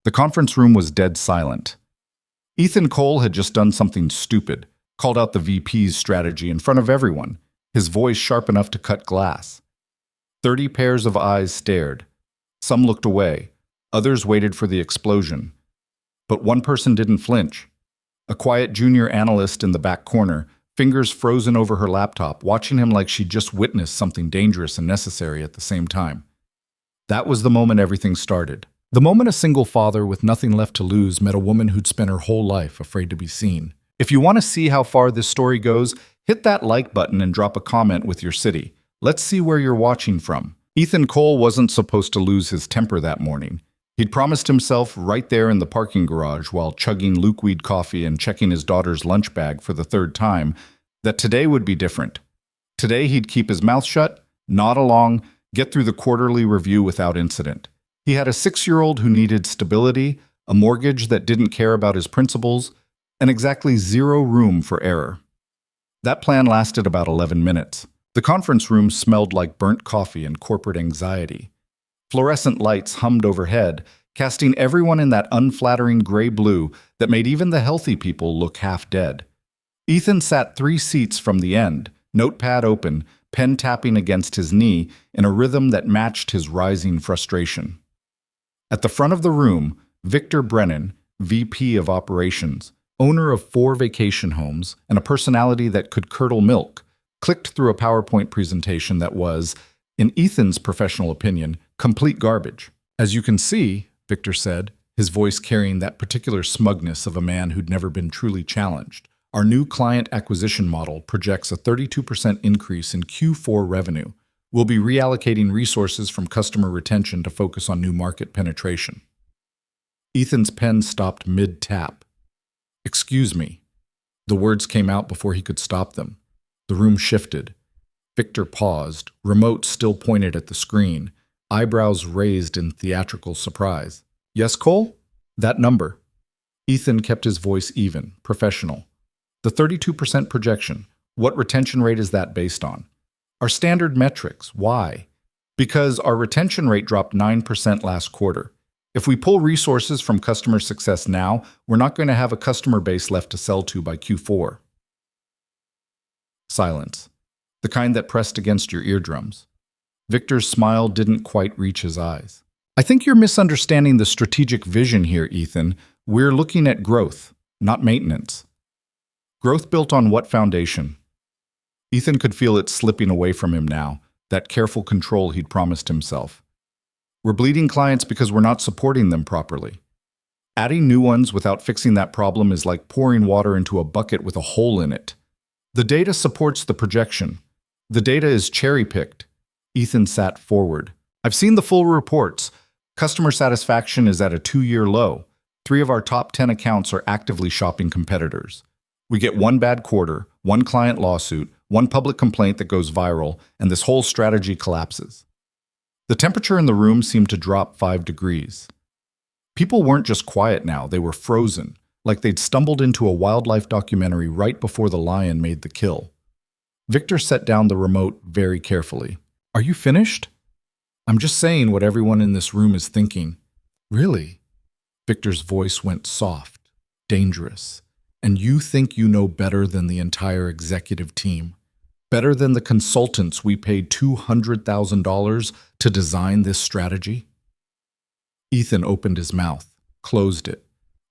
The conference room was dead silent. Ethan Cole had just done something stupid, called out the VP's strategy in front of everyone, his voice sharp enough to cut glass. 30 pairs of eyes stared. Some looked away, others waited for the explosion. But one person didn't flinch. A quiet junior analyst in the back corner, fingers frozen over her laptop, watching him like she'd just witnessed something dangerous and necessary at the same time. That was the moment everything started. The moment a single father with nothing left to lose met a woman who'd spent her whole life afraid to be seen. If you want to see how far this story goes, hit that like button and drop a comment with your city. Let's see where you're watching from. Ethan Cole wasn't supposed to lose his temper that morning. He'd promised himself right there in the parking garage while chugging Lukeweed coffee and checking his daughter's lunch bag for the third time that today would be different. Today he'd keep his mouth shut, nod along, get through the quarterly review without incident. He had a 6-year-old who needed stability, a mortgage that didn't care about his principles, and exactly zero room for error. That plan lasted about 11 minutes. The conference room smelled like burnt coffee and corporate anxiety. Fluorescent lights hummed overhead, casting everyone in that unflattering gray-blue that made even the healthy people look half dead. Ethan sat 3 seats from the end, notepad open, pen tapping against his knee in a rhythm that matched his rising frustration. At the front of the room, Victor Brennan, VP of Operations, owner of 4 vacation homes and a personality that could curdle milk, clicked through a PowerPoint presentation that was, in Ethan's professional opinion, complete garbage. As you can see, Victor said, his voice carrying that particular smugness of a man who'd never been truly challenged, our new client acquisition model projects a 32% increase in Q4 revenue. We'll be reallocating resources from customer retention to focus on new market penetration. Ethan's pen stopped mid-tap. "Excuse me." The words came out before he could stop them. The room shifted. Victor paused, remote still pointed at the screen, eyebrows raised in theatrical surprise. "Yes, Cole?" "That number." Ethan kept his voice even, professional. "The 32% projection, what retention rate is that based on?" "Our standard metrics. Why?" "Because our retention rate dropped 9% last quarter. If we pull resources from customer success now, we're not going to have a customer base left to sell to by Q4. Silence. The kind that pressed against your eardrums. Victor's smile didn't quite reach his eyes. "I think you're misunderstanding the strategic vision here, Ethan. We're looking at growth, not maintenance." Growth built on what foundation? Ethan could feel it slipping away from him now, that careful control he'd promised himself. "We're bleeding clients because we're not supporting them properly. Adding new ones without fixing that problem is like pouring water into a bucket with a hole in it. The data supports the projection. The data is cherry-picked." Ethan sat forward. "I've seen the full reports. Customer satisfaction is at a 2-year low. 3 of our top 10 accounts are actively shopping competitors. We get 1 bad quarter, 1 client lawsuit, 1 public complaint that goes viral, and this whole strategy collapses." The temperature in the room seemed to drop 5 degrees. People weren't just quiet now, they were frozen, like they'd stumbled into a wildlife documentary right before the lion made the kill. Victor set down the remote very carefully. "Are you finished?" "I'm just saying what everyone in this room is thinking." "Really?" Victor's voice went soft, dangerous. "And you think you know better than the entire executive team? Better than the consultants we paid $200,000 to design this strategy?" Ethan opened his mouth, closed it,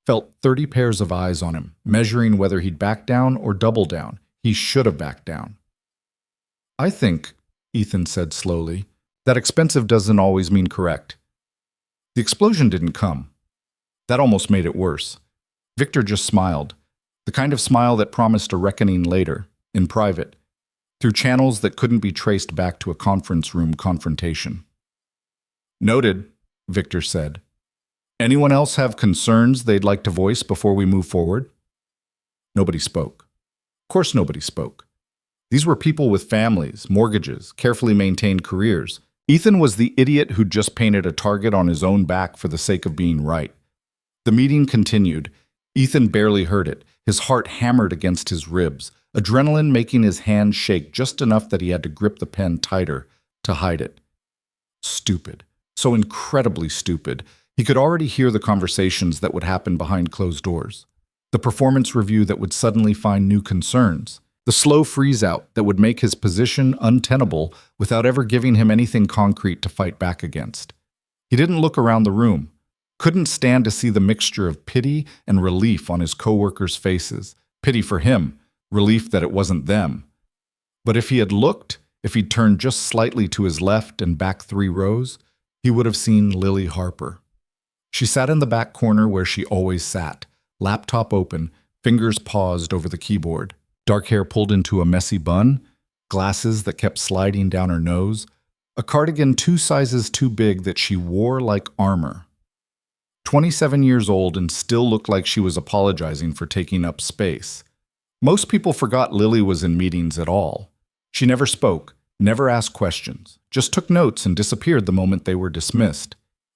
felt 30 pairs of eyes on him, measuring whether he'd back down or double down. He should have backed down. "I think," Ethan said slowly, "that expensive doesn't always mean correct." The explosion didn't come. That almost made it worse. Victor just smiled, the kind of smile that promised a reckoning later, in private, through channels that couldn't be traced back to a conference room confrontation. "Noted," Victor said. "Anyone else have concerns they'd like to voice before we move forward?" Nobody spoke. Of course nobody spoke. These were people with families, mortgages, carefully maintained careers. Ethan was the idiot who'd just painted a target on his own back for the sake of being right. The meeting continued. Ethan barely heard it, his heart hammered against his ribs, adrenaline making his hand shake just enough that he had to grip the pen tighter to hide it. Stupid. So incredibly stupid. He could already hear the conversations that would happen behind closed doors. The performance review that would suddenly find new concerns. The slow freeze-out that would make his position untenable without ever giving him anything concrete to fight back against. He didn't look around the room. Couldn't stand to see the mixture of pity and relief on his coworkers' faces. Pity for him, relief that it wasn't them. But if he had looked, if he'd turned just slightly to his left and back 3 rows, he would have seen Lily Harper. She sat in the back corner where she always sat, laptop open, fingers paused over the keyboard, dark hair pulled into a messy bun, glasses that kept sliding down her nose, a cardigan 2 sizes too big that she wore like armor. 27 years old and still looked like she was apologizing for taking up space. Most people forgot Lily was in meetings at all. She never spoke, never asked questions, just took notes and disappeared the moment they were dismissed.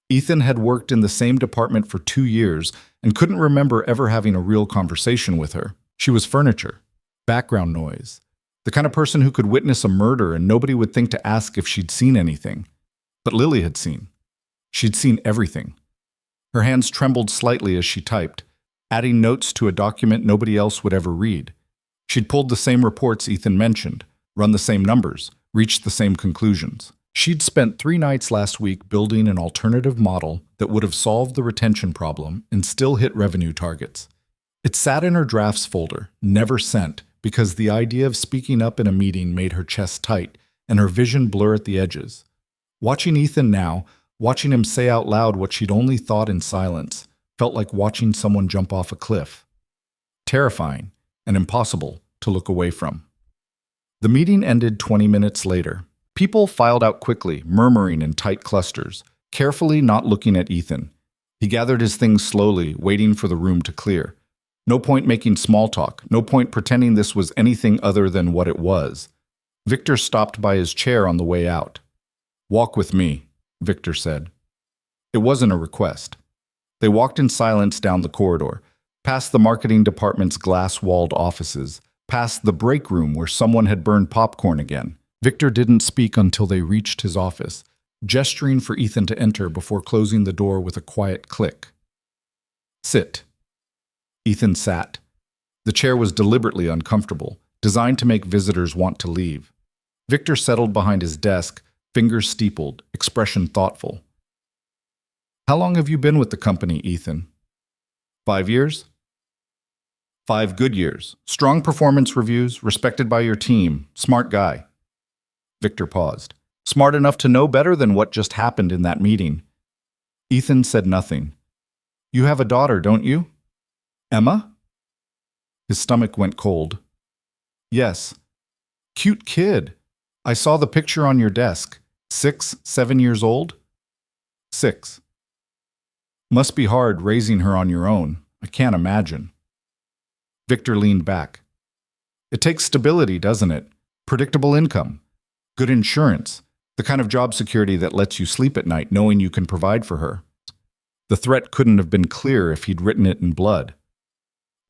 Ethan had worked in the same department for 2 years and couldn't remember ever having a real conversation with her. She was furniture, background noise, the kind of person who could witness a murder and nobody would think to ask if she'd seen anything. But Lily had seen. She'd seen everything. Her hands trembled slightly as she typed, adding notes to a document nobody else would ever read. She'd pulled the same reports Ethan mentioned, run the same numbers, reached the same conclusions. She'd spent 3 nights last week building an alternative model that would have solved the retention problem and still hit revenue targets. It sat in her drafts folder, never sent, because the idea of speaking up in a meeting made her chest tight and her vision blur at the edges. Watching Ethan now, watching him say out loud what she'd only thought in silence, felt like watching someone jump off a cliff. Terrifying and impossible to look away from. The meeting ended 20 minutes later. People filed out quickly, murmuring in tight clusters, carefully not looking at Ethan. He gathered his things slowly, waiting for the room to clear. No point making small talk, no point pretending this was anything other than what it was. Victor stopped by his chair on the way out. "Walk with me," Victor said. It wasn't a request. They walked in silence down the corridor, past the marketing department's glass-walled offices, past the break room where someone had burned popcorn again. Victor didn't speak until they reached his office, gesturing for Ethan to enter before closing the door with a quiet click. "Sit." Ethan sat. The chair was deliberately uncomfortable, designed to make visitors want to leave. Victor settled behind his desk, fingers steepled, expression thoughtful. "How long have you been with the company, Ethan?" 5 years? 5 good years. Strong performance reviews, respected by your team, smart guy." Victor paused. Smart enough to know better than what just happened in that meeting. Ethan said nothing. "You have a daughter, don't you?" "Emma?" His stomach went cold. "Yes." "Cute kid. I saw the picture on your desk. 6, 7 years old?" 6. "Must be hard raising her on your own. I can't imagine." Victor leaned back. "It takes stability, doesn't it? Predictable income. Good insurance. The kind of job security that lets you sleep at night knowing you can provide for her." The threat couldn't have been clearer if he'd written it in blood.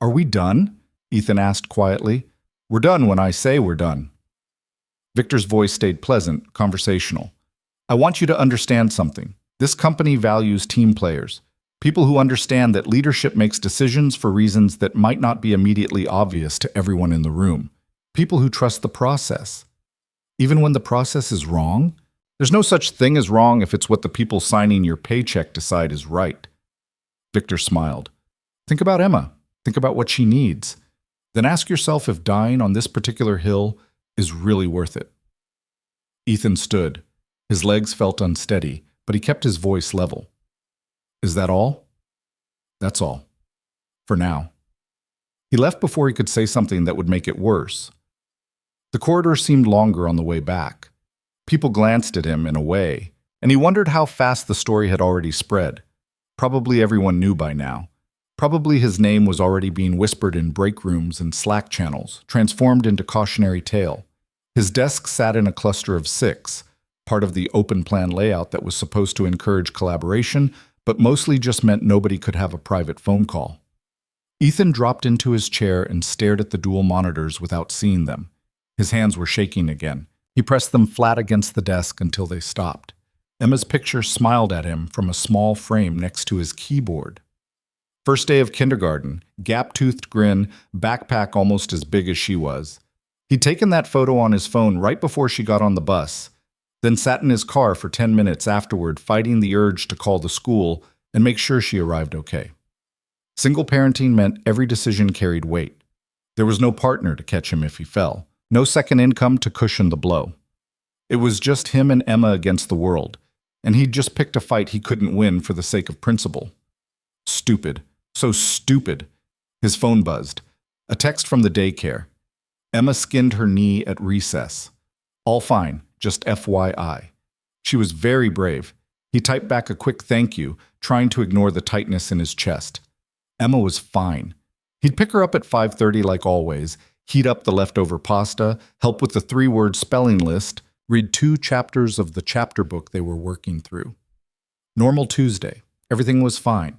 "Are we done?" Ethan asked quietly. "We're done when I say we're done." Victor's voice stayed pleasant, conversational. "I want you to understand something. This company values team players. People who understand that leadership makes decisions for reasons that might not be immediately obvious to everyone in the room. People who trust the process. Even when the process is wrong, there's no such thing as wrong if it's what the people signing your paycheck decide is right." Victor smiled. "Think about Emma. Think about what she needs. Then ask yourself if dying on this particular hill is really worth it." Ethan stood. His legs felt unsteady, but he kept his voice level. "Is that all?" "That's all. For now." He left before he could say something that would make it worse. The corridor seemed longer on the way back. People glanced at him in a way, and he wondered how fast the story had already spread. Probably everyone knew by now. Probably his name was already being whispered in break rooms and Slack channels, transformed into cautionary tale. His desk sat in a cluster of 6, part of the open plan layout that was supposed to encourage collaboration, but mostly just meant nobody could have a private phone call. Ethan dropped into his chair and stared at the dual monitors without seeing them. His hands were shaking again. He pressed them flat against the desk until they stopped. Emma's picture smiled at him from a small frame next to his keyboard. First day of kindergarten, gap-toothed grin, backpack almost as big as she was. He'd taken that photo on his phone right before she got on the bus, then sat in his car for 10 minutes afterward, fighting the urge to call the school and make sure she arrived okay. Single parenting meant every decision carried weight. There was no partner to catch him if he fell, no second income to cushion the blow. It was just him and Emma against the world, and he'd just picked a fight he couldn't win for the sake of principle. Stupid. So stupid. His phone buzzed. A text from the daycare. Emma skinned her knee at recess. All fine, just FYI. She was very brave. He typed back a quick thank you, trying to ignore the tightness in his chest. Emma was fine. He'd pick her up at 5:30 like always, heat up the leftover pasta, help with the 3-word spelling list, read 2 chapters of the chapter book they were working through. Normal Tuesday. Everything was fine.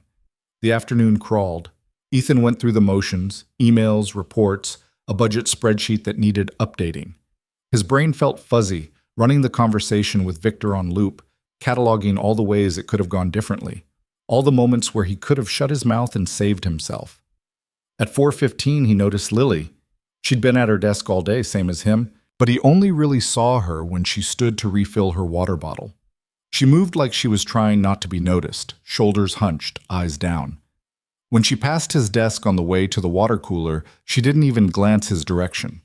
The afternoon crawled. Ethan went through the motions, emails, reports, a budget spreadsheet that needed updating. His brain felt fuzzy, running the conversation with Victor on loop, cataloging all the ways it could have gone differently, all the moments where he could have shut his mouth and saved himself. At 4:15, he noticed Lily. She'd been at her desk all day, same as him, but he only really saw her when she stood to refill her water bottle. She moved like she was trying not to be noticed, shoulders hunched, eyes down. When she passed his desk on the way to the water cooler, she didn't even glance his direction.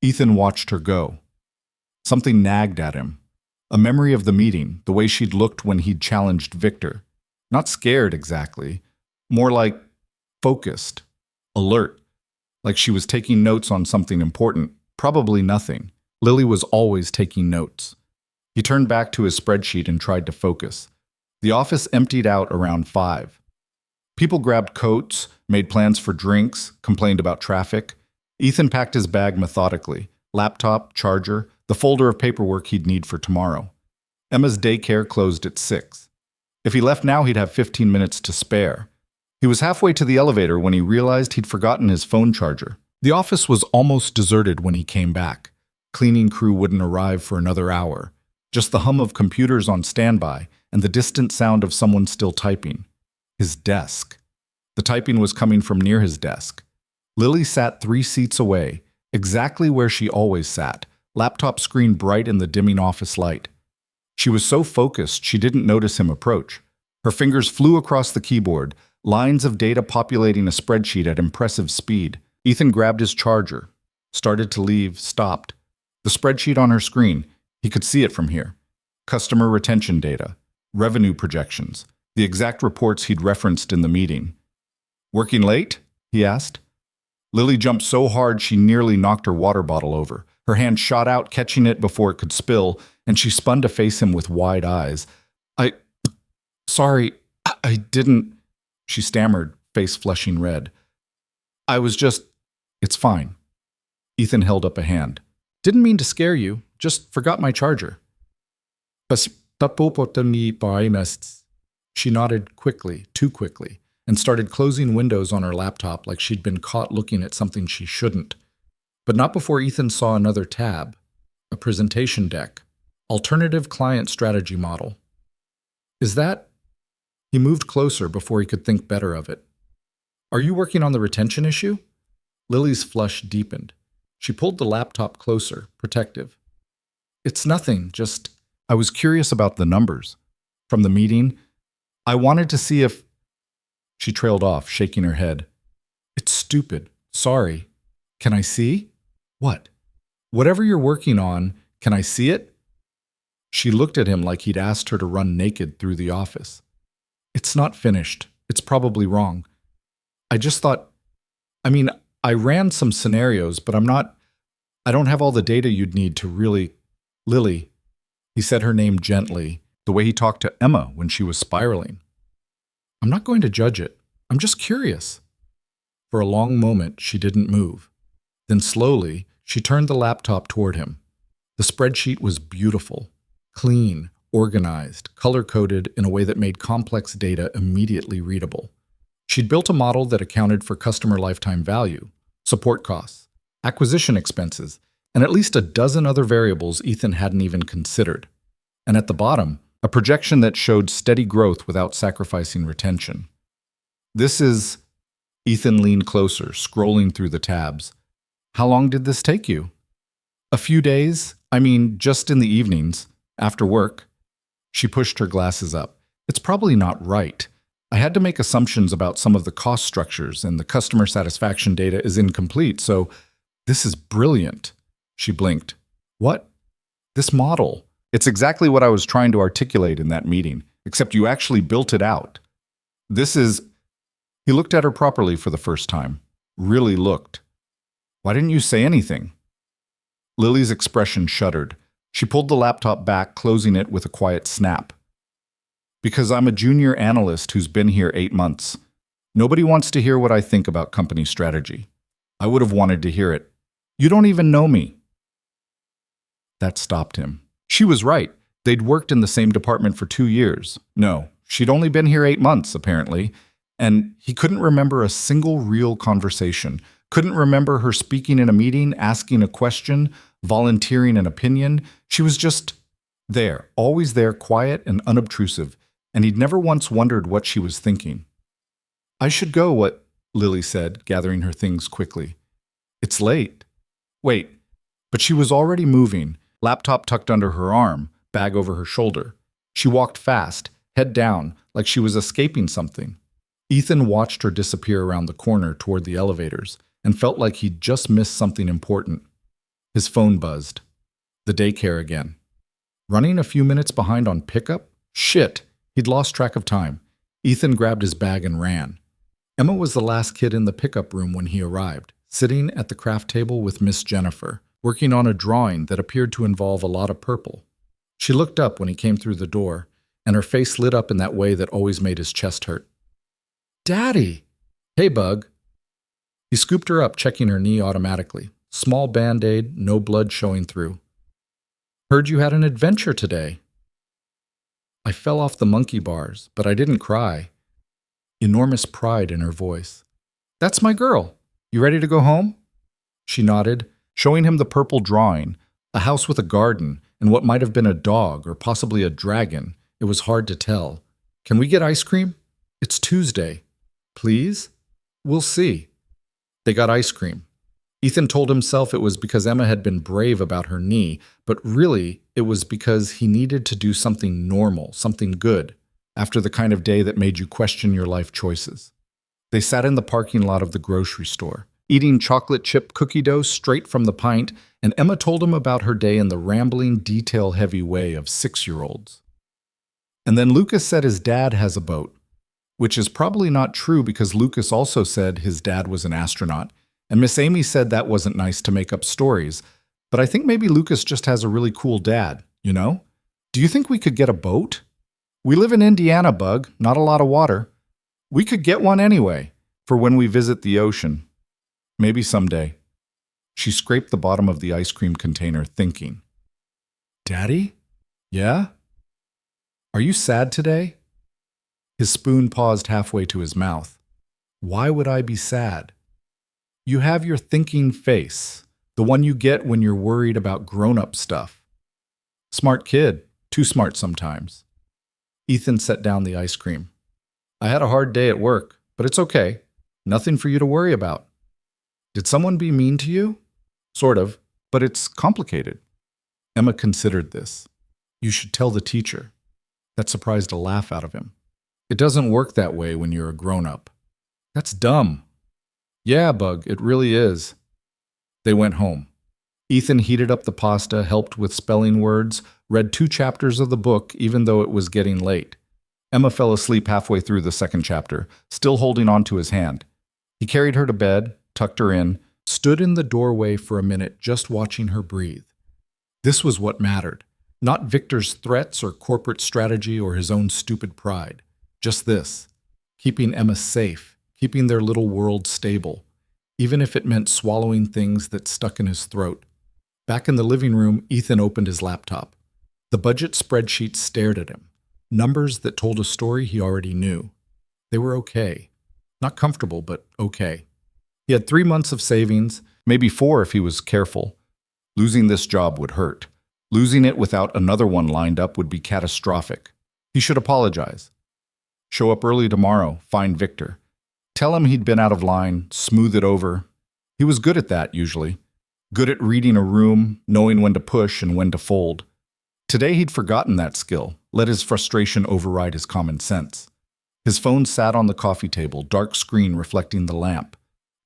Ethan watched her go. Something nagged at him. A memory of the meeting, the way she'd looked when he'd challenged Victor. Not scared exactly, more like focused, alert, like she was taking notes on something important, probably nothing. Lily was always taking notes. He turned back to his spreadsheet and tried to focus. The office emptied out around 5. People grabbed coats, made plans for drinks, complained about traffic. Ethan packed his bag methodically, laptop, charger, the folder of paperwork he'd need for tomorrow. Emma's daycare closed at 6. If he left now, he'd have 15 minutes to spare. He was halfway to the elevator when he realized he'd forgotten his phone charger. The office was almost deserted when he came back. Cleaning crew wouldn't arrive for another hour. Just the hum of computers on standby and the distant sound of someone still typing. His desk. The typing was coming from near his desk. Lily sat 3 seats away, exactly where she always sat, laptop screen bright in the dimming office light. She was so focused she didn't notice him approach. Her fingers flew across the keyboard, lines of data populating a spreadsheet at impressive speed. Ethan grabbed his charger, started to leave, stopped. The spreadsheet on her screen. He could see it from here. Customer retention data, revenue projections, the exact reports he'd referenced in the meeting. "Working late?" he asked. Lily jumped so hard she nearly knocked her water bottle over. Her hand shot out, catching it before it could spill, and she spun to face him with wide eyes. Sorry, I didn't," she stammered, face flushing red. It's fine." Ethan held up a hand. "Didn't mean to scare you. Just forgot my charger." She nodded quickly, too quickly, and started closing windows on her laptop like she'd been caught looking at something she shouldn't. But not before Ethan saw another tab, a presentation deck, alternative client strategy model. "Is that?" He moved closer before he could think better of it. "Are you working on the retention issue?" Lily's flush deepened. She pulled the laptop closer, protective. "It's nothing, just I was curious about the numbers. From the meeting, I wanted to see if..." She trailed off, shaking her head. "It's stupid. Sorry. Can I see?" "What?" "Whatever you're working on, can I see it?" She looked at him like he'd asked her to run naked through the office. "It's not finished. It's probably wrong. I just thought... I ran some scenarios, but I don't have all the data you'd need to really..." "Lily," he said her name gently, the way he talked to Emma when she was spiraling. "I'm not going to judge it. I'm just curious." For a long moment, she didn't move. Then slowly, she turned the laptop toward him. The spreadsheet was beautiful, clean, organized, color-coded in a way that made complex data immediately readable. She'd built a model that accounted for customer lifetime value, support costs, acquisition expenses, and at least a dozen other variables Ethan hadn't even considered. And at the bottom, a projection that showed steady growth without sacrificing retention. This is... Ethan leaned closer, scrolling through the tabs. How long did this take you? A few days. I mean, just in the evenings, after work. She pushed her glasses up. It's probably not right. I had to make assumptions about some of the cost structures, and the customer satisfaction data is incomplete, so this is brilliant. She blinked. What? This model. It's exactly what I was trying to articulate in that meeting, except you actually built it out. This is... He looked at her properly for the first time. Really looked. Why didn't you say anything? Lily's expression shuddered. She pulled the laptop back, closing it with a quiet snap. Because I'm a junior analyst who's been here 8 months. Nobody wants to hear what I think about company strategy. I would have wanted to hear it. You don't even know me. That stopped him. She was right. They'd worked in the same department for 2 years. No, she'd only been here 8 months, apparently. And he couldn't remember a single real conversation. Couldn't remember her speaking in a meeting, asking a question, volunteering an opinion. She was just there, always there, quiet and unobtrusive. And he'd never once wondered what she was thinking. I should go, what Lily said, gathering her things quickly. It's late. Wait, but she was already moving, laptop tucked under her arm, bag over her shoulder. She walked fast, head down, like she was escaping something. Ethan watched her disappear around the corner toward the elevators and felt like he'd just missed something important. His phone buzzed. The daycare again. Running a few minutes behind on pickup? Shit! He'd lost track of time. Ethan grabbed his bag and ran. Emma was the last kid in the pickup room when he arrived, sitting at the craft table with Miss Jennifer, working on a drawing that appeared to involve a lot of purple. She looked up when he came through the door, and her face lit up in that way that always made his chest hurt. Daddy! Hey, Bug. He scooped her up, checking her knee automatically. Small Band-Aid, no blood showing through. Heard you had an adventure today. I fell off the monkey bars, but I didn't cry. Enormous pride in her voice. That's my girl. You ready to go home? She nodded, showing him the purple drawing, a house with a garden, and what might have been a dog or possibly a dragon. It was hard to tell. Can we get ice cream? It's Tuesday. Please? We'll see. They got ice cream. Ethan told himself it was because Emma had been brave about her knee, but really it was because he needed to do something normal, something good, after the kind of day that made you question your life choices. They sat in the parking lot of the grocery store, eating chocolate chip cookie dough straight from the pint, and Emma told him about her day in the rambling, detail-heavy way of 6-year-olds. And then Lucas said his dad has a boat, which is probably not true because Lucas also said his dad was an astronaut, and Miss Amy said that wasn't nice to make up stories, but I think maybe Lucas just has a really cool dad, you know? Do you think we could get a boat? We live in Indiana, Bug, not a lot of water. We could get one anyway, for when we visit the ocean. Maybe someday. She scraped the bottom of the ice cream container, thinking. Daddy? Yeah? Are you sad today? His spoon paused halfway to his mouth. Why would I be sad? You have your thinking face, the one you get when you're worried about grown-up stuff. Smart kid, too smart sometimes. Ethan set down the ice cream. I had a hard day at work, but it's okay. Nothing for you to worry about. Did someone be mean to you? Sort of, but it's complicated. Emma considered this. You should tell the teacher. That surprised a laugh out of him. It doesn't work that way when you're a grown-up. That's dumb. Yeah, Bug, it really is. They went home. Ethan heated up the pasta, helped with spelling words, read 2 chapters of the book even though it was getting late. Emma fell asleep halfway through the 2nd chapter, still holding on to his hand. He carried her to bed, tucked her in, stood in the doorway for a minute just watching her breathe. This was what mattered. Not Victor's threats or corporate strategy or his own stupid pride. Just this, keeping Emma safe, keeping their little world stable, even if it meant swallowing things that stuck in his throat. Back in the living room, Ethan opened his laptop. The budget spreadsheet stared at him. Numbers that told a story he already knew. They were okay. Not comfortable, but okay. He had 3 months of savings, maybe 4 if he was careful. Losing this job would hurt. Losing it without another one lined up would be catastrophic. He should apologize. Show up early tomorrow, find Victor. Tell him he'd been out of line, smooth it over. He was good at that, usually. Good at reading a room, knowing when to push and when to fold. Today he'd forgotten that skill, let his frustration override his common sense. His phone sat on the coffee table, dark screen reflecting the lamp.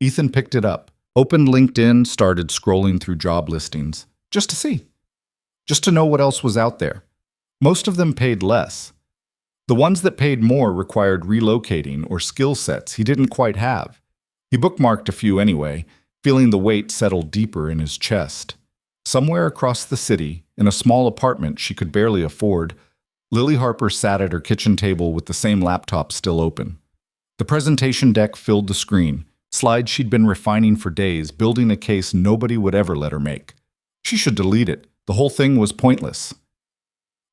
Ethan picked it up, opened LinkedIn, started scrolling through job listings, just to see. Just to know what else was out there. Most of them paid less. The ones that paid more required relocating or skill sets he didn't quite have. He bookmarked a few anyway, feeling the weight settle deeper in his chest. Somewhere across the city, in a small apartment she could barely afford, Lily Harper sat at her kitchen table with the same laptop still open. The presentation deck filled the screen, slides she'd been refining for days, building a case nobody would ever let her make. She should delete it. The whole thing was pointless.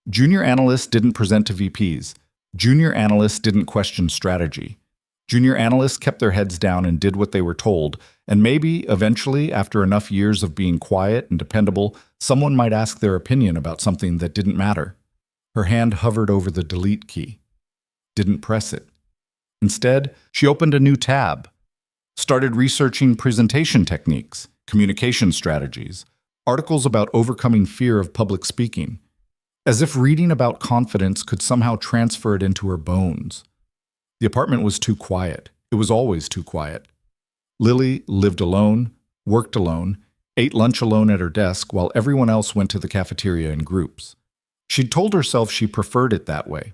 Junior analysts didn't present to VPs. Junior analysts didn't question strategy. Junior analysts kept their heads down and did what they were told, and maybe, eventually, after enough years of being quiet and dependable, someone might ask their opinion about something that didn't matter. Her hand hovered over the delete key. Didn't press it. Instead, she opened a new tab. Started researching presentation techniques, communication strategies, articles about overcoming fear of public speaking, as if reading about confidence could somehow transfer it into her bones. The apartment was too quiet. It was always too quiet. Lily lived alone, worked alone, ate lunch alone at her desk while everyone else went to the cafeteria in groups. She'd told herself she preferred it that way.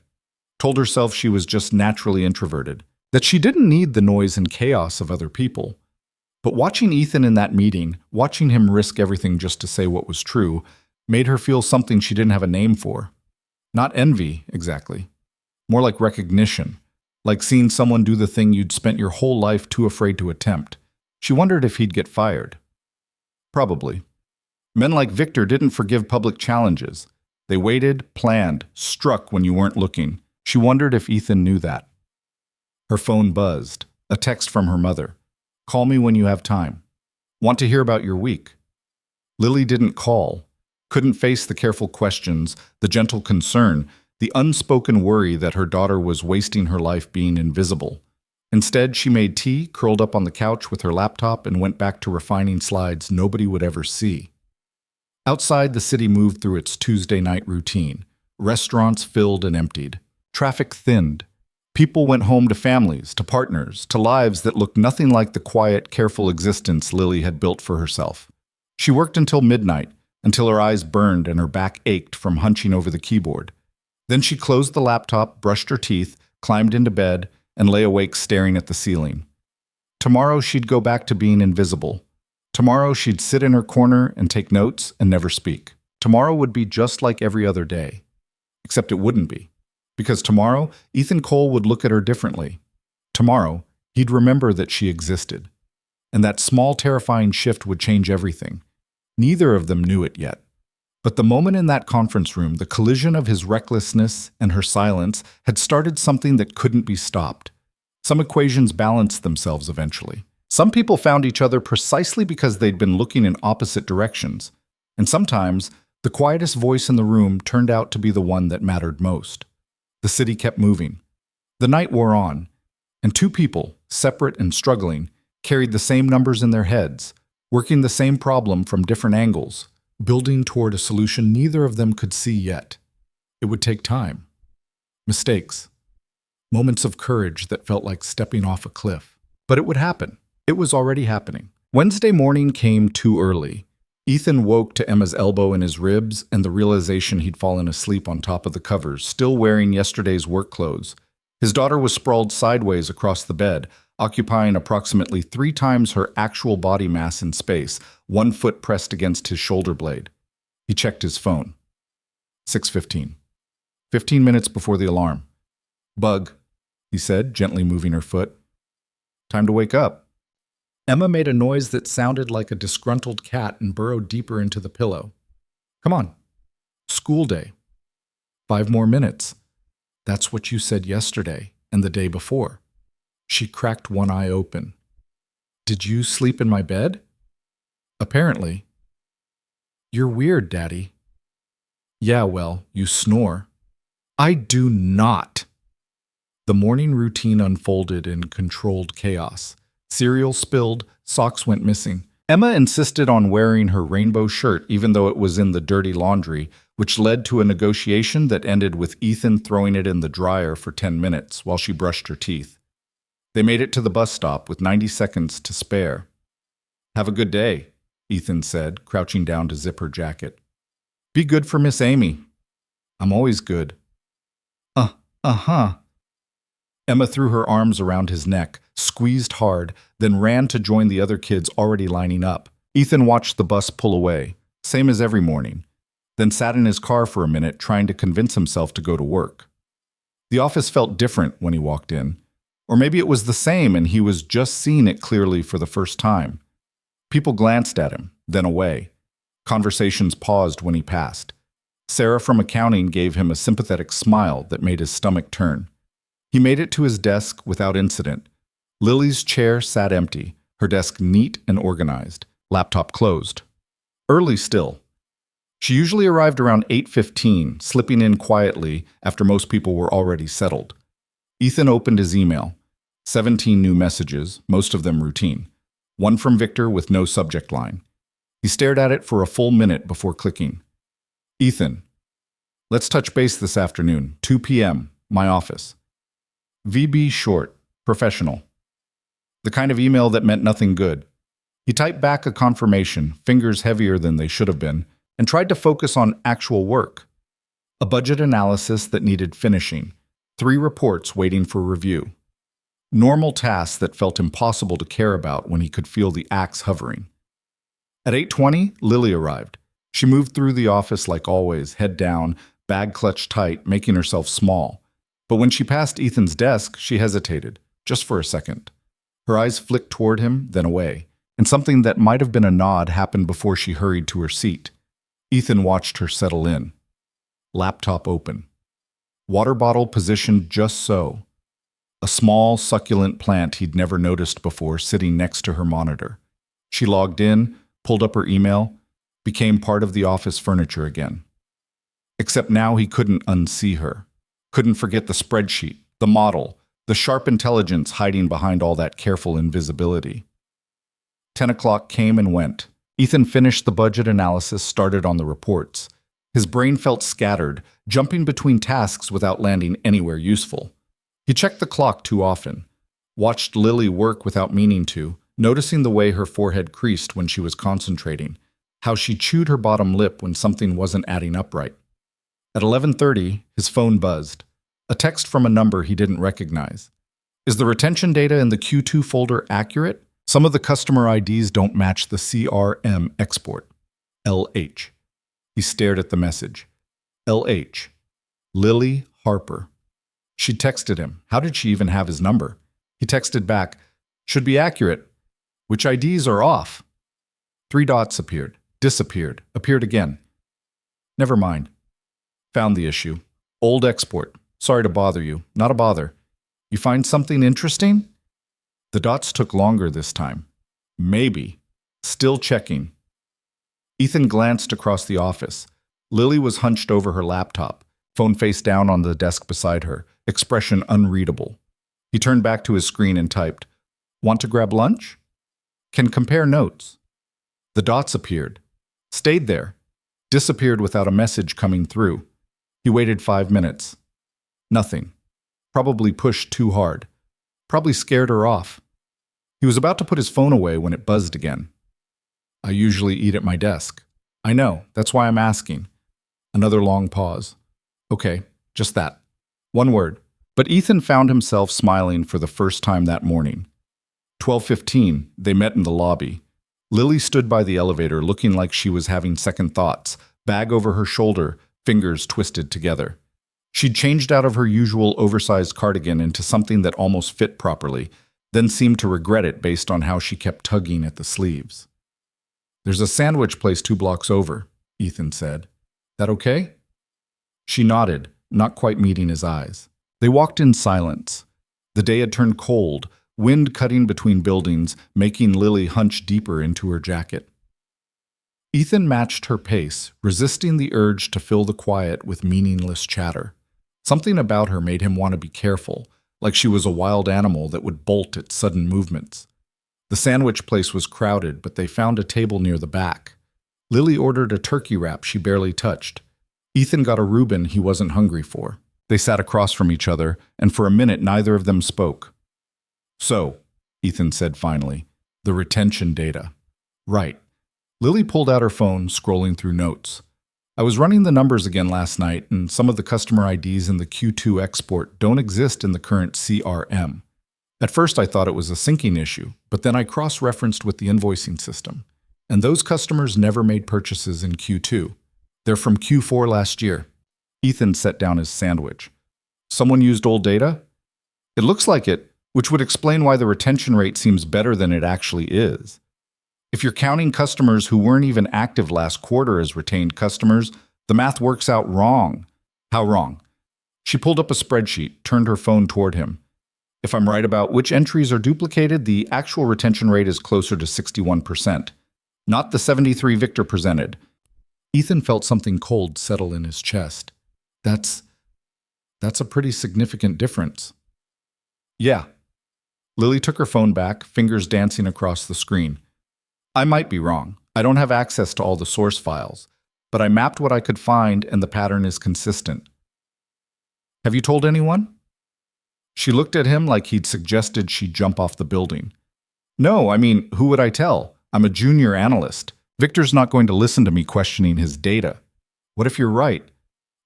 Told herself she was just naturally introverted, that she didn't need the noise and chaos of other people. But watching Ethan in that meeting, watching him risk everything just to say what was true, made her feel something she didn't have a name for. Not envy, exactly. More like recognition. Like seeing someone do the thing you'd spent your whole life too afraid to attempt. She wondered if he'd get fired. Probably. Men like Victor didn't forgive public challenges. They waited, planned, struck when you weren't looking. She wondered if Ethan knew that. Her phone buzzed. A text from her mother. Call me when you have time. Want to hear about your week. Lily didn't call. Couldn't face the careful questions, the gentle concern, the unspoken worry that her daughter was wasting her life being invisible. Instead, she made tea, curled up on the couch with her laptop, and went back to refining slides nobody would ever see. Outside, the city moved through its Tuesday night routine. Restaurants filled and emptied. Traffic thinned. People went home to families, to partners, to lives that looked nothing like the quiet, careful existence Lily had built for herself. She worked until midnight, until her eyes burned and her back ached from hunching over the keyboard. Then she closed the laptop, brushed her teeth, climbed into bed, and lay awake staring at the ceiling. Tomorrow she'd go back to being invisible. Tomorrow she'd sit in her corner and take notes and never speak. Tomorrow would be just like every other day. Except it wouldn't be. Because tomorrow, Ethan Cole would look at her differently. Tomorrow, he'd remember that she existed. And that small, terrifying shift would change everything. Neither of them knew it yet. But the moment in that conference room, the collision of his recklessness and her silence had started something that couldn't be stopped. Some equations balanced themselves eventually. Some people found each other precisely because they'd been looking in opposite directions. And sometimes, the quietest voice in the room turned out to be the one that mattered most. The city kept moving. The night wore on, and two people, separate and struggling, carried the same numbers in their heads, working the same problem from different angles, building toward a solution neither of them could see yet. It would take time. Mistakes. Moments of courage that felt like stepping off a cliff. But it would happen. It was already happening. Wednesday morning came too early. Ethan woke to Emma's elbow in his ribs and the realization he'd fallen asleep on top of the covers, still wearing yesterday's work clothes. His daughter was sprawled sideways across the bed, occupying approximately 3 times her actual body mass in space, one foot pressed against his shoulder blade. He checked his phone. 6:15. 15 minutes before the alarm. Bug, he said, gently moving her foot. Time to wake up. Emma made a noise that sounded like a disgruntled cat and burrowed deeper into the pillow. Come on. School day. 5 more minutes. That's what you said yesterday and the day before. She cracked one eye open. Did you sleep in my bed? Apparently. You're weird, Daddy. Yeah, well, you snore. I do not. The morning routine unfolded in controlled chaos. Cereal spilled, socks went missing. Emma insisted on wearing her rainbow shirt even though it was in the dirty laundry, which led to a negotiation that ended with Ethan throwing it in the dryer for 10 minutes while she brushed her teeth. They made it to the bus stop with 90 seconds to spare. Have a good day, Ethan said, crouching down to zip her jacket. Be good for Miss Amy. I'm always good. Uh-huh. Emma threw her arms around his neck, squeezed hard, then ran to join the other kids already lining up. Ethan watched the bus pull away, same as every morning, then sat in his car for a minute trying to convince himself to go to work. The office felt different when he walked in. Or maybe it was the same and he was just seeing it clearly for the first time. People glanced at him, then away. Conversations paused when he passed. Sarah from accounting gave him a sympathetic smile that made his stomach turn. He made it to his desk without incident. Lily's chair sat empty, her desk neat and organized, laptop closed. Early still. She usually arrived around 8:15, slipping in quietly after most people were already settled. Ethan opened his email. 17 new messages, most of them routine. One from Victor with no subject line. He stared at it for a full minute before clicking. Ethan, let's touch base this afternoon, 2 p.m., my office. VB short, professional. The kind of email that meant nothing good. He typed back a confirmation, fingers heavier than they should have been, and tried to focus on actual work. A budget analysis that needed finishing. 3 reports waiting for review. Normal tasks that felt impossible to care about when he could feel the axe hovering. At 8:20, Lily arrived. She moved through the office like always, head down, bag clutched tight, making herself small. But when she passed Ethan's desk, she hesitated, just for a second. Her eyes flicked toward him, then away, and something that might have been a nod happened before she hurried to her seat. Ethan watched her settle in. Laptop open. Water bottle positioned just so. A small, succulent plant he'd never noticed before sitting next to her monitor. She logged in, pulled up her email, became part of the office furniture again. Except now he couldn't unsee her. Couldn't forget the spreadsheet, the model, the sharp intelligence hiding behind all that careful invisibility. 10 o'clock came and went. Ethan finished the budget analysis, started on the reports. His brain felt scattered, jumping between tasks without landing anywhere useful. He checked the clock too often, watched Lily work without meaning to, noticing the way her forehead creased when she was concentrating, how she chewed her bottom lip when something wasn't adding up right. At 11:30, his phone buzzed. A text from a number he didn't recognize. Is the retention data in the Q2 folder accurate? Some of the customer IDs don't match the CRM export. LH. He stared at the message. LH. Lily Harper. She texted him. How did she even have his number? He texted back, should be accurate. Which IDs are off? 3 dots appeared, disappeared, appeared again. Never mind. Found the issue. Old export. Sorry to bother you. Not a bother. You find something interesting? The dots took longer this time. Maybe. Still checking. Ethan glanced across the office. Lily was hunched over her laptop, phone face down on the desk beside her, expression unreadable. He turned back to his screen and typed, want to grab lunch? Can compare notes. The dots appeared. Stayed there. Disappeared without a message coming through. He waited 5 minutes. Nothing. Probably pushed too hard. Probably scared her off. He was about to put his phone away when it buzzed again. I usually eat at my desk. I know, that's why I'm asking. Another long pause. Okay, just that. One word. But Ethan found himself smiling for the first time that morning. 12:15, they met in the lobby. Lily stood by the elevator looking like she was having second thoughts, bag over her shoulder, fingers twisted together. She'd changed out of her usual oversized cardigan into something that almost fit properly, then seemed to regret it based on how she kept tugging at the sleeves. There's a sandwich place 2 blocks over, Ethan said. That okay? She nodded, not quite meeting his eyes. They walked in silence. The day had turned cold, wind cutting between buildings, making Lily hunch deeper into her jacket. Ethan matched her pace, resisting the urge to fill the quiet with meaningless chatter. Something about her made him want to be careful, like she was a wild animal that would bolt at sudden movements. The sandwich place was crowded, but they found a table near the back. Lily ordered a turkey wrap she barely touched. Ethan got a Reuben he wasn't hungry for. They sat across from each other, and for a minute neither of them spoke. "So," Ethan said finally, "the retention data." "Right." Lily pulled out her phone, scrolling through notes. "I was running the numbers again last night, and some of the customer IDs in the Q2 export don't exist in the current CRM. At first I thought it was a syncing issue, but then I cross-referenced with the invoicing system. And those customers never made purchases in Q2. They're from Q4 last year." Ethan set down his sandwich. "Someone used old data?" "It looks like it, which would explain why the retention rate seems better than it actually is. If you're counting customers who weren't even active last quarter as retained customers, the math works out wrong." "How wrong?" She pulled up a spreadsheet, turned her phone toward him. "If I'm right about which entries are duplicated, the actual retention rate is closer to 61%. Not the 73 Victor presented." Ethan felt something cold settle in his chest. That's a pretty significant difference." "Yeah." Lily took her phone back, fingers dancing across the screen. "I might be wrong. I don't have access to all the source files, but I mapped what I could find and the pattern is consistent." "Have you told anyone?" She looked at him like he'd suggested she jump off the building. "No, I mean, who would I tell? I'm a junior analyst. Victor's not going to listen to me questioning his data. What if you're right?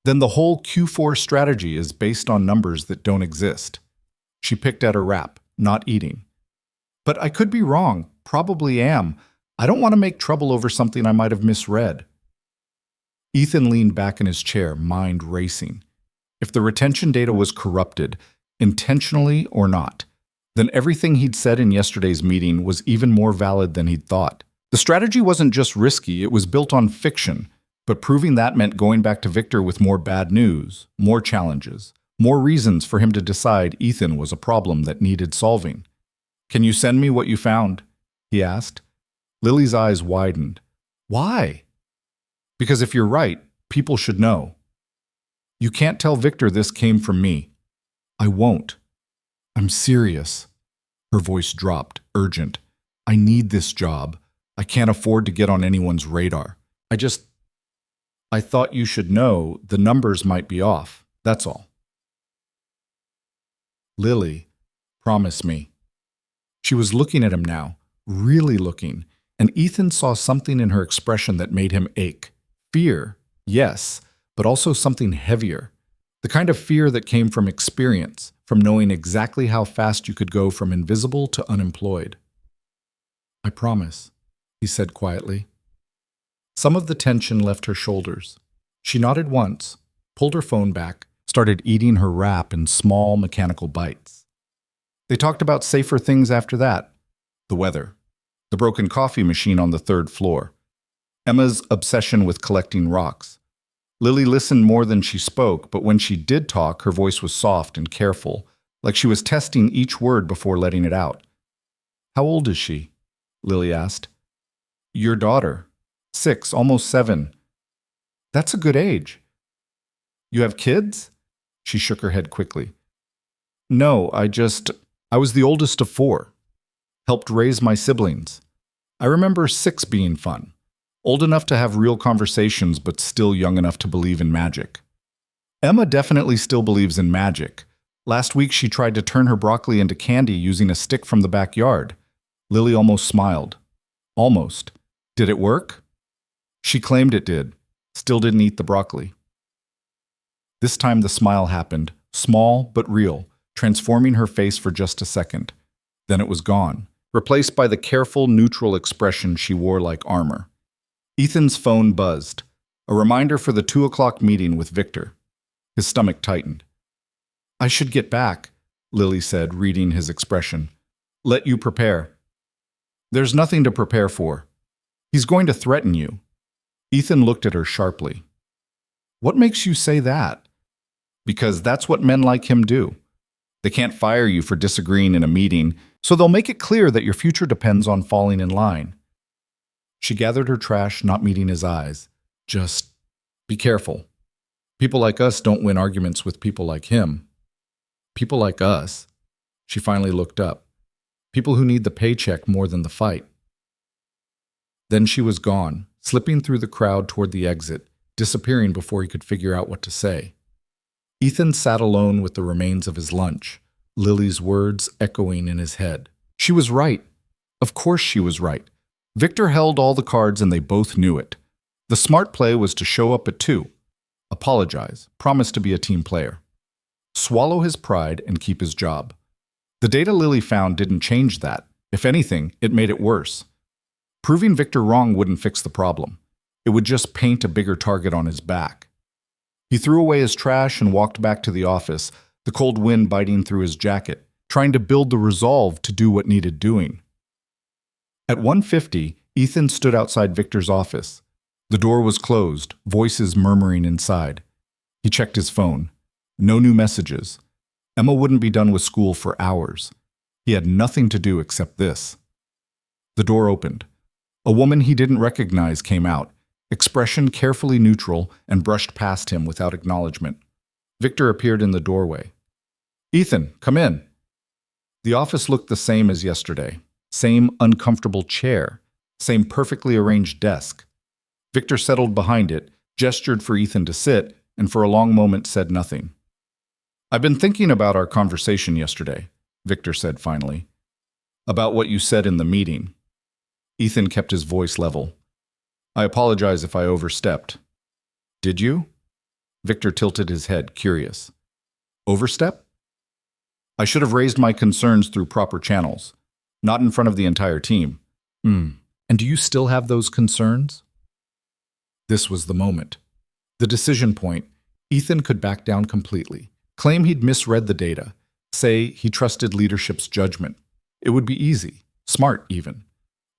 Then the whole Q4 strategy is based on numbers that don't exist." She picked at her wrap, not eating. "But I could be wrong. Probably am. I don't want to make trouble over something I might have misread." Ethan leaned back in his chair, mind racing. If the retention data was corrupted, intentionally or not, then everything he'd said in yesterday's meeting was even more valid than he'd thought. The strategy wasn't just risky, it was built on fiction, but proving that meant going back to Victor with more bad news, more challenges, more reasons for him to decide Ethan was a problem that needed solving. "Can you send me what you found?" he asked. Lily's eyes widened. "Why?" "Because if you're right, people should know." "You can't tell Victor this came from me." "I won't. I'm serious." Her voice dropped, urgent. "I need this job. I can't afford to get on anyone's radar. I thought you should know the numbers might be off, that's all." "Lily, promise me." She was looking at him now, really looking, and Ethan saw something in her expression that made him ache. Fear, yes, but also something heavier. The kind of fear that came from experience, from knowing exactly how fast you could go from invisible to unemployed. "I promise," he said quietly. Some of the tension left her shoulders. She nodded once, pulled her phone back, started eating her wrap in small mechanical bites. They talked about safer things after that. The weather, the broken coffee machine on the third floor, Emma's obsession with collecting rocks. Lily listened more than she spoke, but when she did talk, her voice was soft and careful, like she was testing each word before letting it out. "How old is she?" Lily asked. "Your daughter. 6, almost 7. That's a good age." "You have kids?" She shook her head quickly. "No, I was the oldest of 4. Helped raise my siblings. I remember 6 being fun. Old enough to have real conversations, but still young enough to believe in magic. Emma definitely still believes in magic. Last week she tried to turn her broccoli into candy using a stick from the backyard." Lily almost smiled. "Almost. Did it work?" She claimed it did. Still didn't eat the broccoli. This time the smile happened, small but real, transforming her face for just a second. Then it was gone, replaced by the careful, neutral expression she wore like armor. Ethan's phone buzzed, a reminder for the 2 o'clock meeting with Victor. His stomach tightened. "I should get back," Lily said, reading his expression. "Let you prepare." "There's nothing to prepare for. He's going to threaten you." Ethan looked at her sharply. "What makes you say that?" "Because that's what men like him do. They can't fire you for disagreeing in a meeting, so they'll make it clear that your future depends on falling in line." She gathered her trash, not meeting his eyes. Just be careful. People like us don't win arguments with people like him. People like us. She finally looked up. People who need the paycheck more than the fight. Then she was gone, slipping through the crowd toward the exit, disappearing before he could figure out what to say. Ethan sat alone with the remains of his lunch, Lily's words echoing in his head. She was right. Of course she was right. Victor held all the cards and they both knew it. The smart play was to show up at 2, apologize, promise to be a team player, swallow his pride and keep his job. The data Lily found didn't change that. If anything, it made it worse. Proving Victor wrong wouldn't fix the problem. It would just paint a bigger target on his back. He threw away his trash and walked back to the office, the cold wind biting through his jacket, trying to build the resolve to do what needed doing. At 1:50, Ethan stood outside Victor's office. The door was closed, voices murmuring inside. He checked his phone. No new messages. Emma wouldn't be done with school for hours. He had nothing to do except this. The door opened. A woman he didn't recognize came out, expression carefully neutral, and brushed past him without acknowledgement. Victor appeared in the doorway. "Ethan, come in." The office looked the same as yesterday. Same uncomfortable chair. Same perfectly arranged desk. Victor settled behind it, gestured for Ethan to sit, and for a long moment said nothing. "I've been thinking about our conversation yesterday," Victor said finally. "About what you said in the meeting." Ethan kept his voice level. "I apologize if I overstepped." "Did you?" Victor tilted his head, curious. "Overstep?" "I should have raised my concerns through proper channels, not in front of the entire team." And do you still have those concerns?" This was the moment. The decision point. Ethan could back down completely, claim he'd misread the data, say he trusted leadership's judgment. It would be easy, smart even.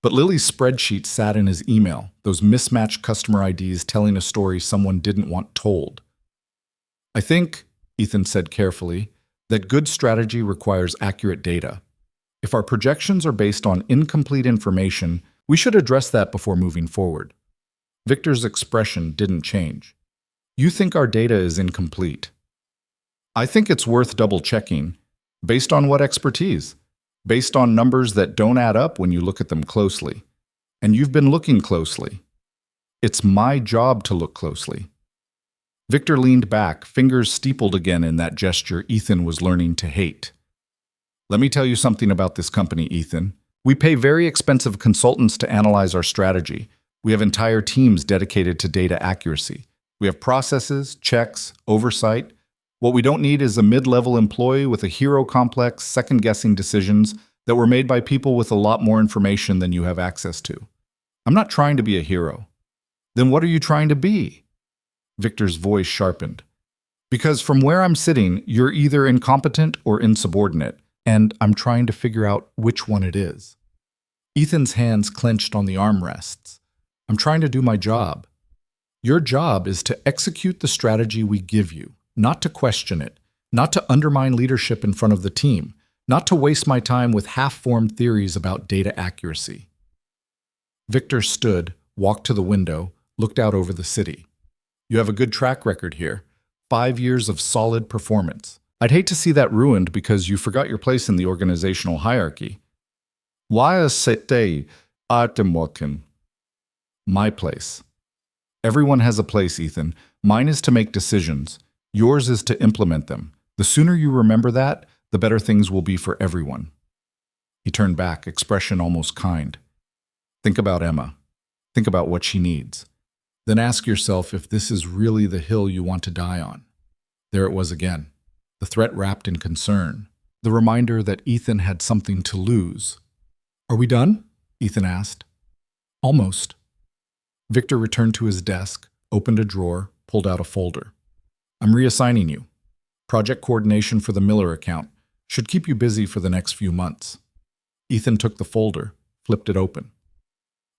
But Lily's spreadsheet sat in his email, those mismatched customer IDs telling a story someone didn't want told. "I think," Ethan said carefully, "that good strategy requires accurate data. If our projections are based on incomplete information, we should address that before moving forward." Victor's expression didn't change. "You think our data is incomplete." "I think it's worth double-checking. Based on what expertise? Based on numbers that don't add up when you look at them closely. And you've been looking closely. It's my job to look closely." Victor leaned back, fingers steepled again in that gesture Ethan was learning to hate. "Let me tell you something about this company, Ethan. We pay very expensive consultants to analyze our strategy. We have entire teams dedicated to data accuracy. We have processes, checks, oversight. What we don't need is a mid-level employee with a hero complex, second-guessing decisions that were made by people with a lot more information than you have access to. I'm not trying to be a hero." "Then what are you trying to be?" Victor's voice sharpened. "Because from where I'm sitting, you're either incompetent or insubordinate, and I'm trying to figure out which one it is." Ethan's hands clenched on the armrests. "I'm trying to do my job." "Your job is to execute the strategy we give you, not to question it, not to undermine leadership in front of the team, not to waste my time with half-formed theories about data accuracy." Victor stood, walked to the window, looked out over the city. "You have a good track record here. 5 years of solid performance. I'd hate to see that ruined because you forgot your place in the organizational hierarchy." "Why c'était Artemokin?" "My place." "Everyone has a place, Ethan. Mine is to make decisions. Yours is to implement them. The sooner you remember that, the better things will be for everyone." He turned back, expression almost kind. "Think about Emma. Think about what she needs. Then ask yourself if this is really the hill you want to die on." There it was again. The threat wrapped in concern. The reminder that Ethan had something to lose. "Are we done?" Ethan asked. "Almost." Victor returned to his desk, opened a drawer, pulled out a folder. "I'm reassigning you. Project coordination for the Miller account. Should keep you busy for the next few months." Ethan took the folder, flipped it open.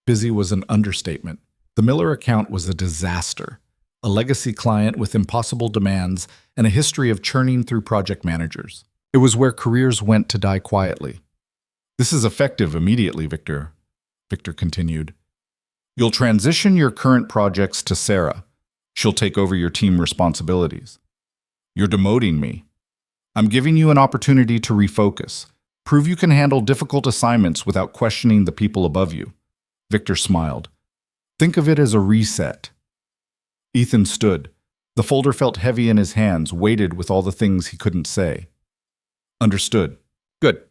Busy was an understatement. The Miller account was a disaster. A legacy client with impossible demands and a history of churning through project managers. It was where careers went to die quietly. "This is effective immediately, Victor," Victor continued. You'll transition your current projects to Sarah. She'll take over your team responsibilities. You're demoting me. I'm giving you an opportunity to refocus. Prove you can handle difficult assignments without questioning the people above you. Victor smiled. Think of it as a reset. Ethan stood. The folder felt heavy in his hands, weighted with all the things he couldn't say. Understood. Good.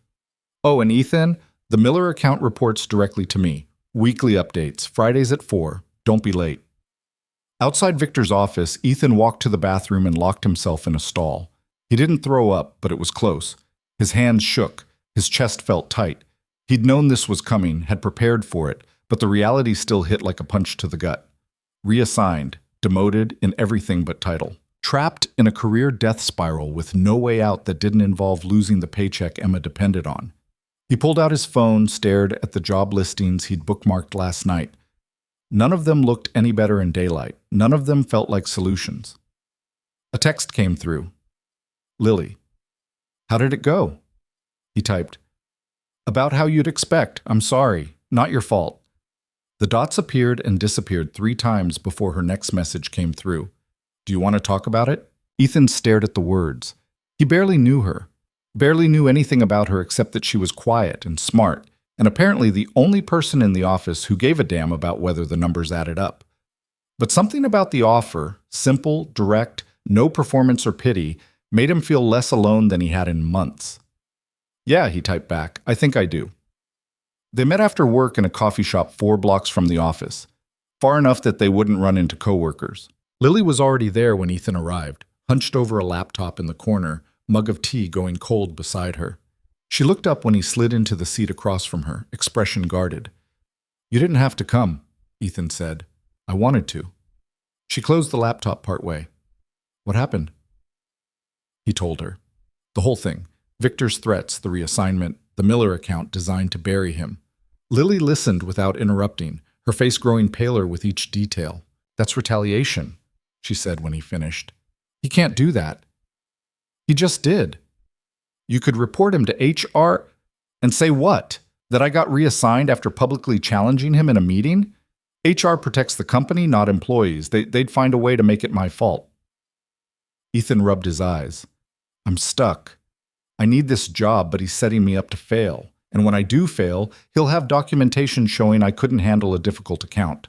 Oh, and Ethan, the Miller account reports directly to me. Weekly updates, Fridays at 4. Don't be late. Outside Victor's office, Ethan walked to the bathroom and locked himself in a stall. He didn't throw up, but it was close. His hands shook. His chest felt tight. He'd known this was coming, had prepared for it, but the reality still hit like a punch to the gut. Reassigned, demoted in everything but title. Trapped in a career death spiral with no way out that didn't involve losing the paycheck Emma depended on. He pulled out his phone, stared at the job listings he'd bookmarked last night. None of them looked any better in daylight. None of them felt like solutions. A text came through. Lily. How did it go? He typed. About how you'd expect. I'm sorry. Not your fault. The dots appeared and disappeared 3 times before her next message came through. Do you want to talk about it? Ethan stared at the words. He barely knew her. Barely knew anything about her except that she was quiet and smart, and apparently the only person in the office who gave a damn about whether the numbers added up. But something about the offer, simple, direct, no performance or pity, made him feel less alone than he had in months. Yeah, he typed back, I think I do. They met after work in a coffee shop 4 blocks from the office, far enough that they wouldn't run into coworkers. Lily was already there when Ethan arrived, hunched over a laptop in the corner, mug of tea going cold beside her. She looked up when he slid into the seat across from her, expression guarded. You didn't have to come, Ethan said. I wanted to. She closed the laptop partway. What happened? He told her. The whole thing. Victor's threats, the reassignment, the Miller account designed to bury him. Lily listened without interrupting, her face growing paler with each detail. That's retaliation, she said when he finished. He can't do that. He just did. You could report him to HR and say what? That I got reassigned after publicly challenging him in a meeting? HR protects the company, not employees. They'd find a way to make it my fault. Ethan rubbed his eyes. I'm stuck. I need this job, but he's setting me up to fail. And when I do fail, he'll have documentation showing I couldn't handle a difficult account.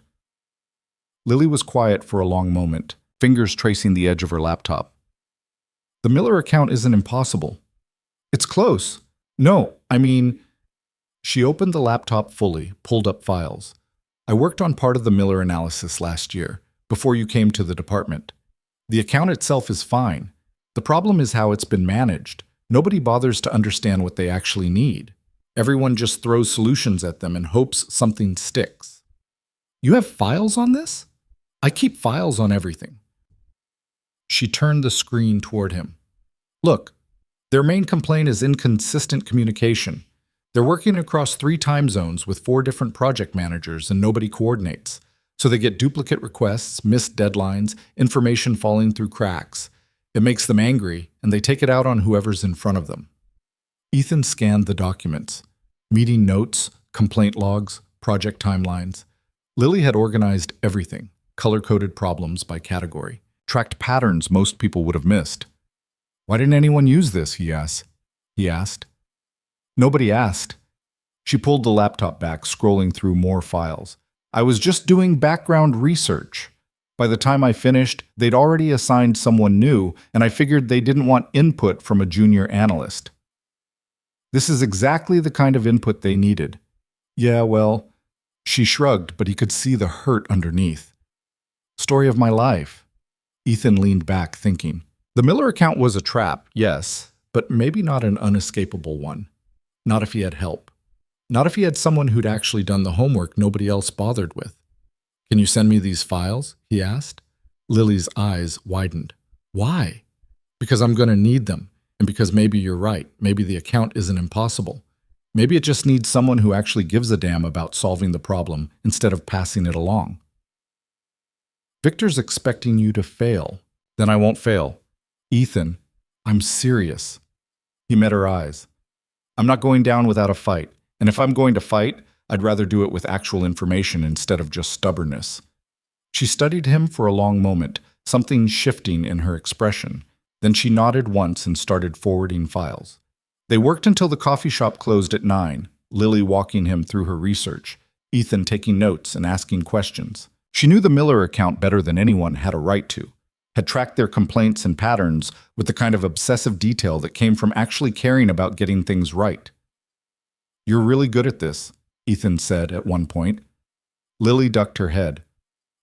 Lily was quiet for a long moment, fingers tracing the edge of her laptop. The Miller account isn't impossible. It's close. No, I mean... She opened the laptop fully, pulled up files. I worked on part of the Miller analysis last year, before you came to the department. The account itself is fine. The problem is how it's been managed. Nobody bothers to understand what they actually need. Everyone just throws solutions at them and hopes something sticks. You have files on this? I keep files on everything. She turned the screen toward him. Look, their main complaint is inconsistent communication. They're working across 3 time zones with 4 different project managers and nobody coordinates. So they get duplicate requests, missed deadlines, information falling through cracks. It makes them angry, and they take it out on whoever's in front of them. Ethan scanned the documents. Meeting notes, complaint logs, project timelines. Lily had organized everything, color-coded problems by category, tracked patterns most people would have missed. Why didn't anyone use this, he asked. Nobody asked. She pulled the laptop back, scrolling through more files. I was just doing background research. By the time I finished, they'd already assigned someone new, and I figured they didn't want input from a junior analyst. This is exactly the kind of input they needed. Yeah, well, she shrugged, but he could see the hurt underneath. Story of my life. Ethan leaned back, thinking. The Miller account was a trap, yes, but maybe not an unescapable one. Not if he had help. Not if he had someone who'd actually done the homework nobody else bothered with. Can you send me these files? He asked. Lily's eyes widened. Why? Because I'm going to need them, and because maybe you're right. Maybe the account isn't impossible. Maybe it just needs someone who actually gives a damn about solving the problem instead of passing it along. Victor's expecting you to fail. Then I won't fail. Ethan, I'm serious. He met her eyes. I'm not going down without a fight. And if I'm going to fight, I'd rather do it with actual information instead of just stubbornness. She studied him for a long moment, something shifting in her expression. Then she nodded once and started forwarding files. They worked until the coffee shop closed at 9, Lily walking him through her research, Ethan taking notes and asking questions. She knew the Miller account better than anyone had a right to, had tracked their complaints and patterns with the kind of obsessive detail that came from actually caring about getting things right. "You're really good at this," Ethan said at one point. Lily ducked her head.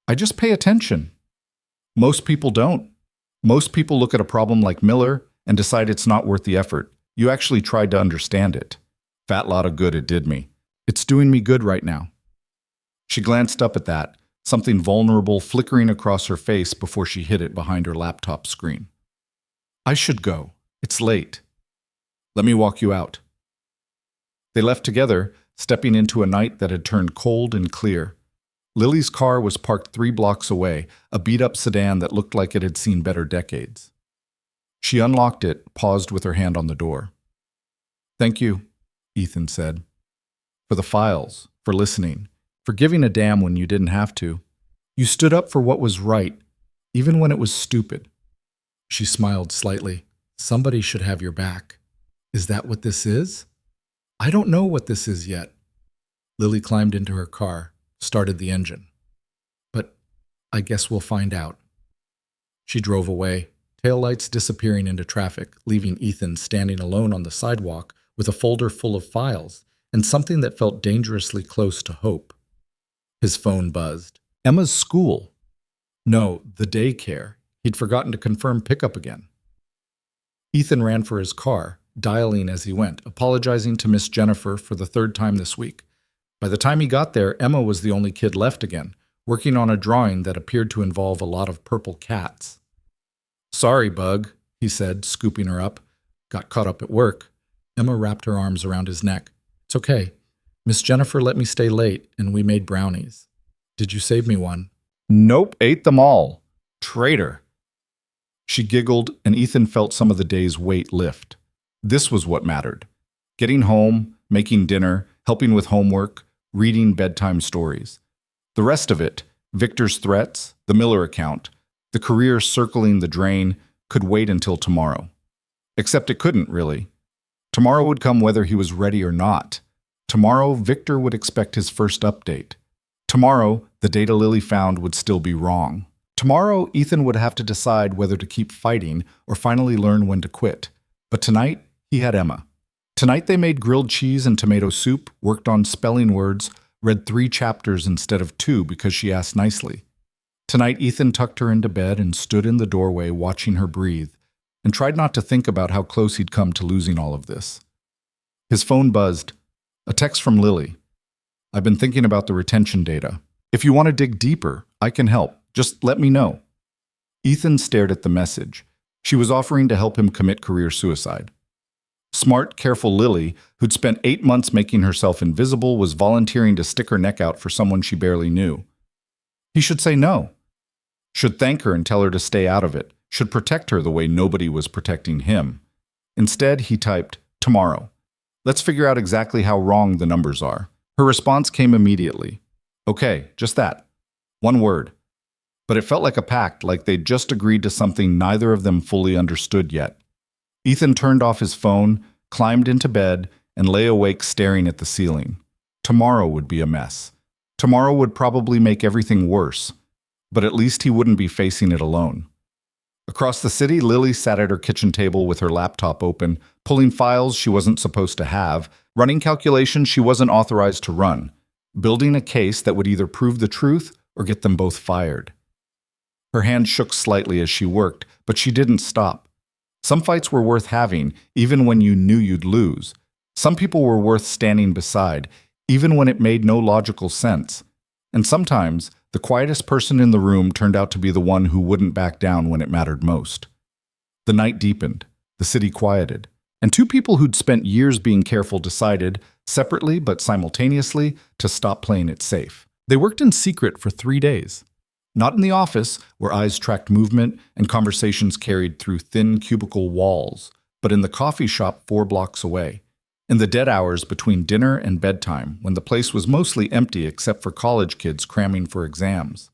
"I just pay attention." "Most people don't. Most people look at a problem like Miller and decide it's not worth the effort. You actually tried to understand it. Fat lot of good it did me. It's doing me good right now." She glanced up at that, something vulnerable flickering across her face before she hid it behind her laptop screen. "I should go. It's late." "Let me walk you out." They left together, stepping into a night that had turned cold and clear. Lily's car was parked 3 blocks away, a beat-up sedan that looked like it had seen better decades. She unlocked it, paused with her hand on the door. "Thank you," Ethan said. "For the files, for listening, for giving a damn when you didn't have to. You stood up for what was right, even when it was stupid." She smiled slightly. "Somebody should have your back." "Is that what this is?" "I don't know what this is yet." Lily climbed into her car, started the engine. "But I guess we'll find out." She drove away, taillights disappearing into traffic, leaving Ethan standing alone on the sidewalk with a folder full of files and something that felt dangerously close to hope. His phone buzzed. Emma's school. No, the daycare. He'd forgotten to confirm pickup again. Ethan ran for his car, dialing as he went, apologizing to Miss Jennifer for the 3rd time this week. By the time he got there, Emma was the only kid left again, working on a drawing that appeared to involve a lot of purple cats. "Sorry, Bug," he said, scooping her up. "Got caught up at work." Emma wrapped her arms around his neck. "It's okay. Miss Jennifer let me stay late, and we made brownies. Did you save me one?" "Nope, ate them all. Traitor." She giggled, and Ethan felt some of the day's weight lift. This was what mattered. Getting home, making dinner, helping with homework, reading bedtime stories. The rest of it, Victor's threats, the Miller account, the career circling the drain, could wait until tomorrow. Except it couldn't, really. Tomorrow would come whether he was ready or not. Tomorrow, Victor would expect his first update. Tomorrow, the data Lily found would still be wrong. Tomorrow, Ethan would have to decide whether to keep fighting or finally learn when to quit. But tonight, he had Emma. Tonight they made grilled cheese and tomato soup, worked on spelling words, read 3 chapters instead of 2 because she asked nicely. Tonight Ethan tucked her into bed and stood in the doorway watching her breathe, and tried not to think about how close he'd come to losing all of this. His phone buzzed. A text from Lily. "I've been thinking about the retention data. If you want to dig deeper, I can help. Just let me know." Ethan stared at the message. She was offering to help him commit career suicide. Smart, careful Lily, who'd spent 8 months making herself invisible, was volunteering to stick her neck out for someone she barely knew. He should say no. Should thank her and tell her to stay out of it. Should protect her the way nobody was protecting him. Instead, he typed, "Tomorrow. Let's figure out exactly how wrong the numbers are." Her response came immediately. "Okay, just that. 1 word." But it felt like a pact, like they'd just agreed to something neither of them fully understood yet. Ethan turned off his phone, climbed into bed, and lay awake staring at the ceiling. Tomorrow would be a mess. Tomorrow would probably make everything worse, but at least he wouldn't be facing it alone. Across the city, Lily sat at her kitchen table with her laptop open, pulling files she wasn't supposed to have, running calculations she wasn't authorized to run, building a case that would either prove the truth or get them both fired. Her hand shook slightly as she worked, but she didn't stop. Some fights were worth having, even when you knew you'd lose. Some people were worth standing beside, even when it made no logical sense. And sometimes, the quietest person in the room turned out to be the one who wouldn't back down when it mattered most. The night deepened, the city quieted, and 2 people who'd spent years being careful decided, separately but simultaneously, to stop playing it safe. They worked in secret for 3 days. Not in the office, where eyes tracked movement and conversations carried through thin cubicle walls, but in the coffee shop 4 blocks away. In the dead hours between dinner and bedtime, when the place was mostly empty except for college kids cramming for exams.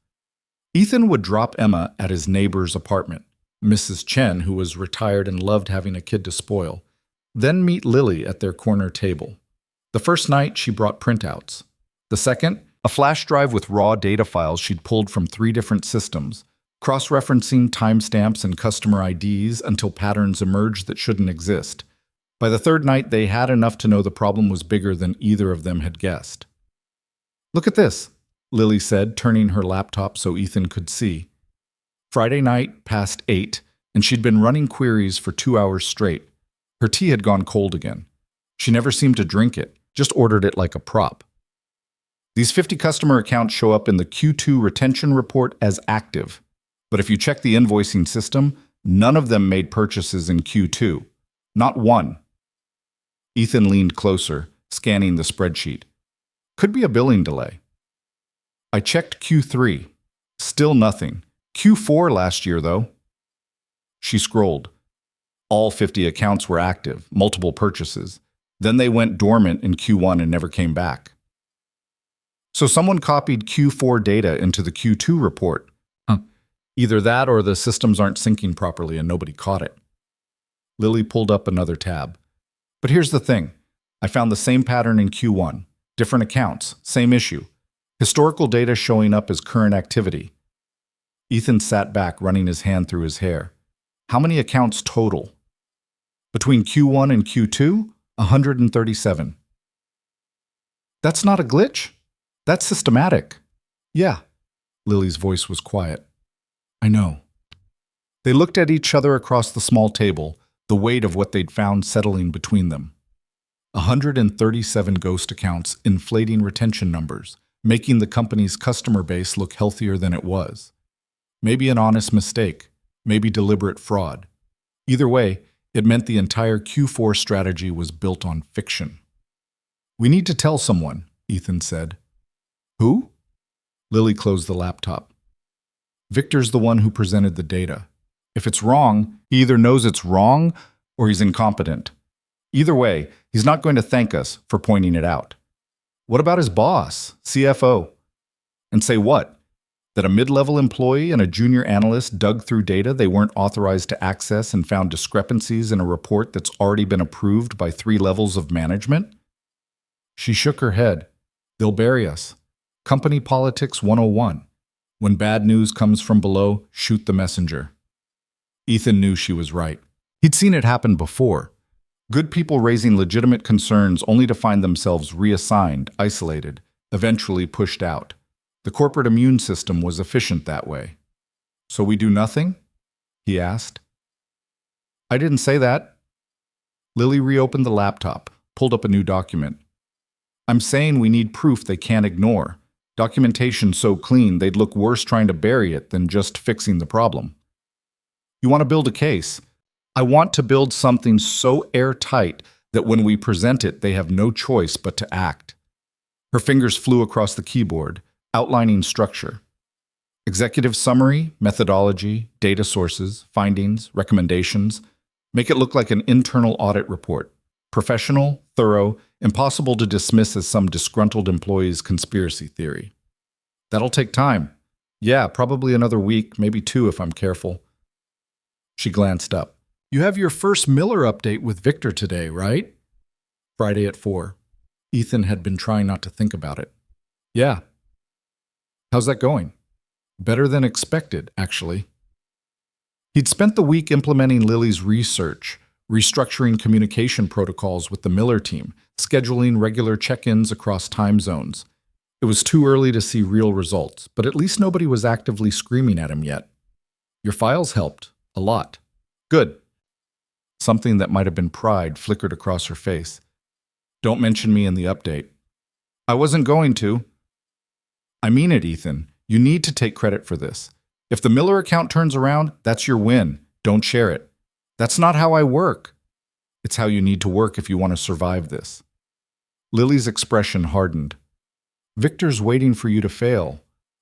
Ethan would drop Emma at his neighbor's apartment, Mrs. Chen, who was retired and loved having a kid to spoil, then meet Lily at their corner table. The first night, she brought printouts. The second, a flash drive with raw data files she'd pulled from 3 different systems, cross-referencing timestamps and customer IDs until patterns emerged that shouldn't exist. By the third night, they had enough to know the problem was bigger than either of them had guessed. "Look at this," Lily said, turning her laptop so Ethan could see. Friday night, past 8, and she'd been running queries for 2 hours straight. Her tea had gone cold again. She never seemed to drink it, just ordered it like a prop. These 50 customer accounts show up in the Q2 retention report as active. But if you check the invoicing system, none of them made purchases in Q2. Not one. Ethan leaned closer, scanning the spreadsheet. Could be a billing delay. I checked Q3. Still nothing. Q4 last year, though. She scrolled. All 50 accounts were active, multiple purchases. Then they went dormant in Q1 and never came back. So someone copied Q4 data into the Q2 report. Either that or the systems aren't syncing properly and nobody caught it. Lily pulled up another tab. But here's the thing. I found the same pattern in Q1. Different accounts, same issue. Historical data showing up as current activity. Ethan sat back, running his hand through his hair. How many accounts total? Between Q1 and Q2, 137. That's not a glitch? That's systematic. Yeah. Lily's voice was quiet. I know. They looked at each other across the small table, the weight of what they'd found settling between them. 137 ghost accounts, inflating retention numbers, making the company's customer base look healthier than it was. Maybe an honest mistake, maybe deliberate fraud. Either way, it meant the entire Q4 strategy was built on fiction. We need to tell someone, Ethan said. Who? Lily closed the laptop. Victor's the one who presented the data. If it's wrong, he either knows it's wrong or he's incompetent. Either way, he's not going to thank us for pointing it out. What about his boss, CFO? And say what? That a mid-level employee and a junior analyst dug through data they weren't authorized to access and found discrepancies in a report that's already been approved by 3 levels of management? She shook her head. They'll bury us. Company Politics 101. When bad news comes from below, shoot the messenger. Ethan knew she was right. He'd seen it happen before. Good people raising legitimate concerns only to find themselves reassigned, isolated, eventually pushed out. The corporate immune system was efficient that way. So we do nothing? He asked. I didn't say that. Lily reopened the laptop, pulled up a new document. I'm saying we need proof they can't ignore. Documentation so clean they'd look worse trying to bury it than just fixing the problem. You want to build a case? I want to build something so airtight that when we present it, they have no choice but to act. Her fingers flew across the keyboard, outlining structure. Executive summary, methodology, data sources, findings, recommendations. Make it look like an internal audit report. Professional, thorough, impossible to dismiss as some disgruntled employee's conspiracy theory. That'll take time. Yeah, probably another week, maybe 2 if I'm careful. She glanced up. You have your first Miller update with Victor today, right? Friday at 4. Ethan had been trying not to think about it. Yeah. How's that going? Better than expected, actually. He'd spent the week implementing Lily's research, restructuring communication protocols with the Miller team, scheduling regular check-ins across time zones. It was too early to see real results, but at least nobody was actively screaming at him yet. Your files helped. A lot. Good. Something that might have been pride flickered across her face. Don't mention me in the update. I wasn't going to. I mean it, Ethan. You need to take credit for this. If the Miller account turns around, that's your win. Don't share it. That's not how I work. It's how you need to work if you want to survive this. Lily's expression hardened. Victor's waiting for you to fail.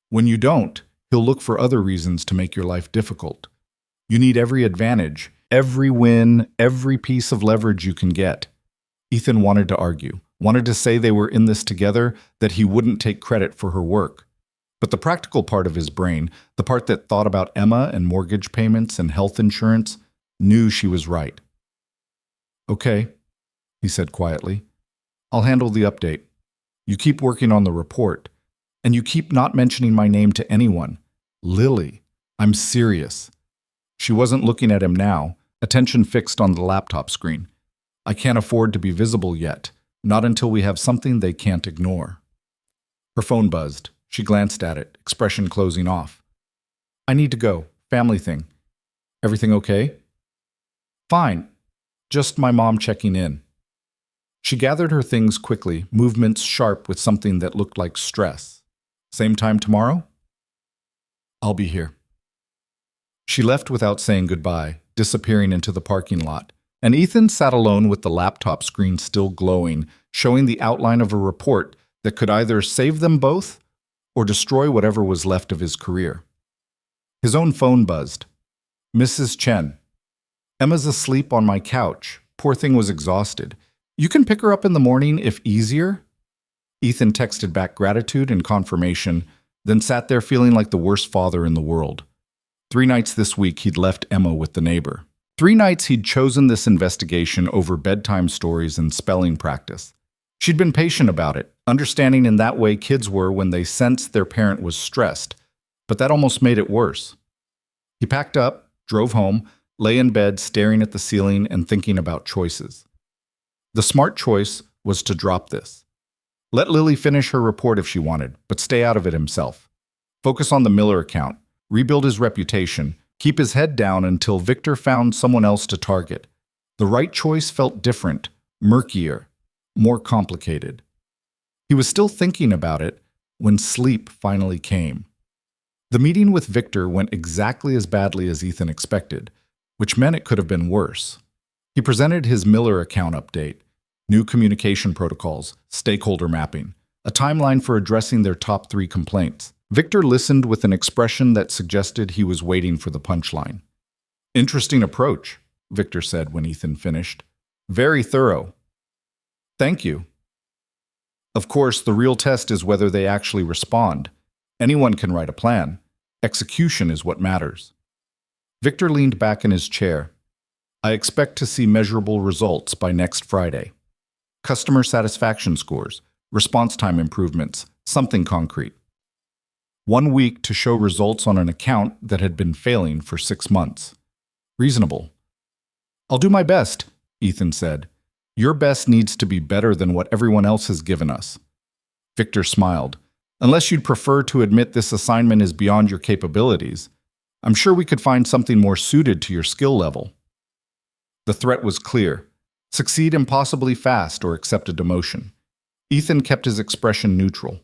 When you don't, he'll look for other reasons to make your life difficult. You need every advantage, every win, every piece of leverage you can get. Ethan wanted to argue, wanted to say they were in this together, that he wouldn't take credit for her work. But the practical part of his brain, the part that thought about Emma and mortgage payments and health insurance, knew she was right. "Okay," he said quietly. "I'll handle the update. You keep working on the report, and you keep not mentioning my name to anyone. Lily, I'm serious." She wasn't looking at him now, attention fixed on the laptop screen. "I can't afford to be visible yet, not until we have something they can't ignore." Her phone buzzed. She glanced at it, expression closing off. "I need to go. Family thing." "Everything okay?" "Fine. Just my mom checking in." She gathered her things quickly, movements sharp with something that looked like stress. "Same time tomorrow?" "I'll be here." She left without saying goodbye, disappearing into the parking lot, and Ethan sat alone with the laptop screen still glowing, showing the outline of a report that could either save them both or destroy whatever was left of his career. His own phone buzzed. "Mrs. Chen. Emma's asleep on my couch. Poor thing was exhausted. You can pick her up in the morning if easier?" Ethan texted back gratitude and confirmation, then sat there feeling like the worst father in the world. 3 nights this week he'd left Emma with the neighbor. 3 nights he'd chosen this investigation over bedtime stories and spelling practice. She'd been patient about it, understanding in that way kids were when they sensed their parent was stressed, but that almost made it worse. He packed up, drove home, lay in bed staring at the ceiling and thinking about choices. The smart choice was to drop this. Let Lily finish her report if she wanted, but stay out of it himself. Focus on the Miller account, rebuild his reputation, keep his head down until Victor found someone else to target. The right choice felt different, murkier, more complicated. He was still thinking about it when sleep finally came. The meeting with Victor went exactly as badly as Ethan expected, which meant it could have been worse. He presented his Miller account update, new communication protocols, stakeholder mapping, a timeline for addressing their top 3 complaints. Victor listened with an expression that suggested he was waiting for the punchline. "Interesting approach," Victor said when Ethan finished. "Very thorough." "Thank you." Of course, the real test is whether they actually respond. Anyone can write a plan. Execution is what matters. Victor leaned back in his chair. "I expect to see measurable results by next Friday. Customer satisfaction scores, response time improvements, something concrete. 1 week to show results on an account that had been failing for 6 months. Reasonable." "I'll do my best," Ethan said. "Your best needs to be better than what everyone else has given us." Victor smiled. "Unless you'd prefer to admit this assignment is beyond your capabilities, I'm sure we could find something more suited to your skill level." The threat was clear. Succeed impossibly fast or accept a demotion. Ethan kept his expression neutral.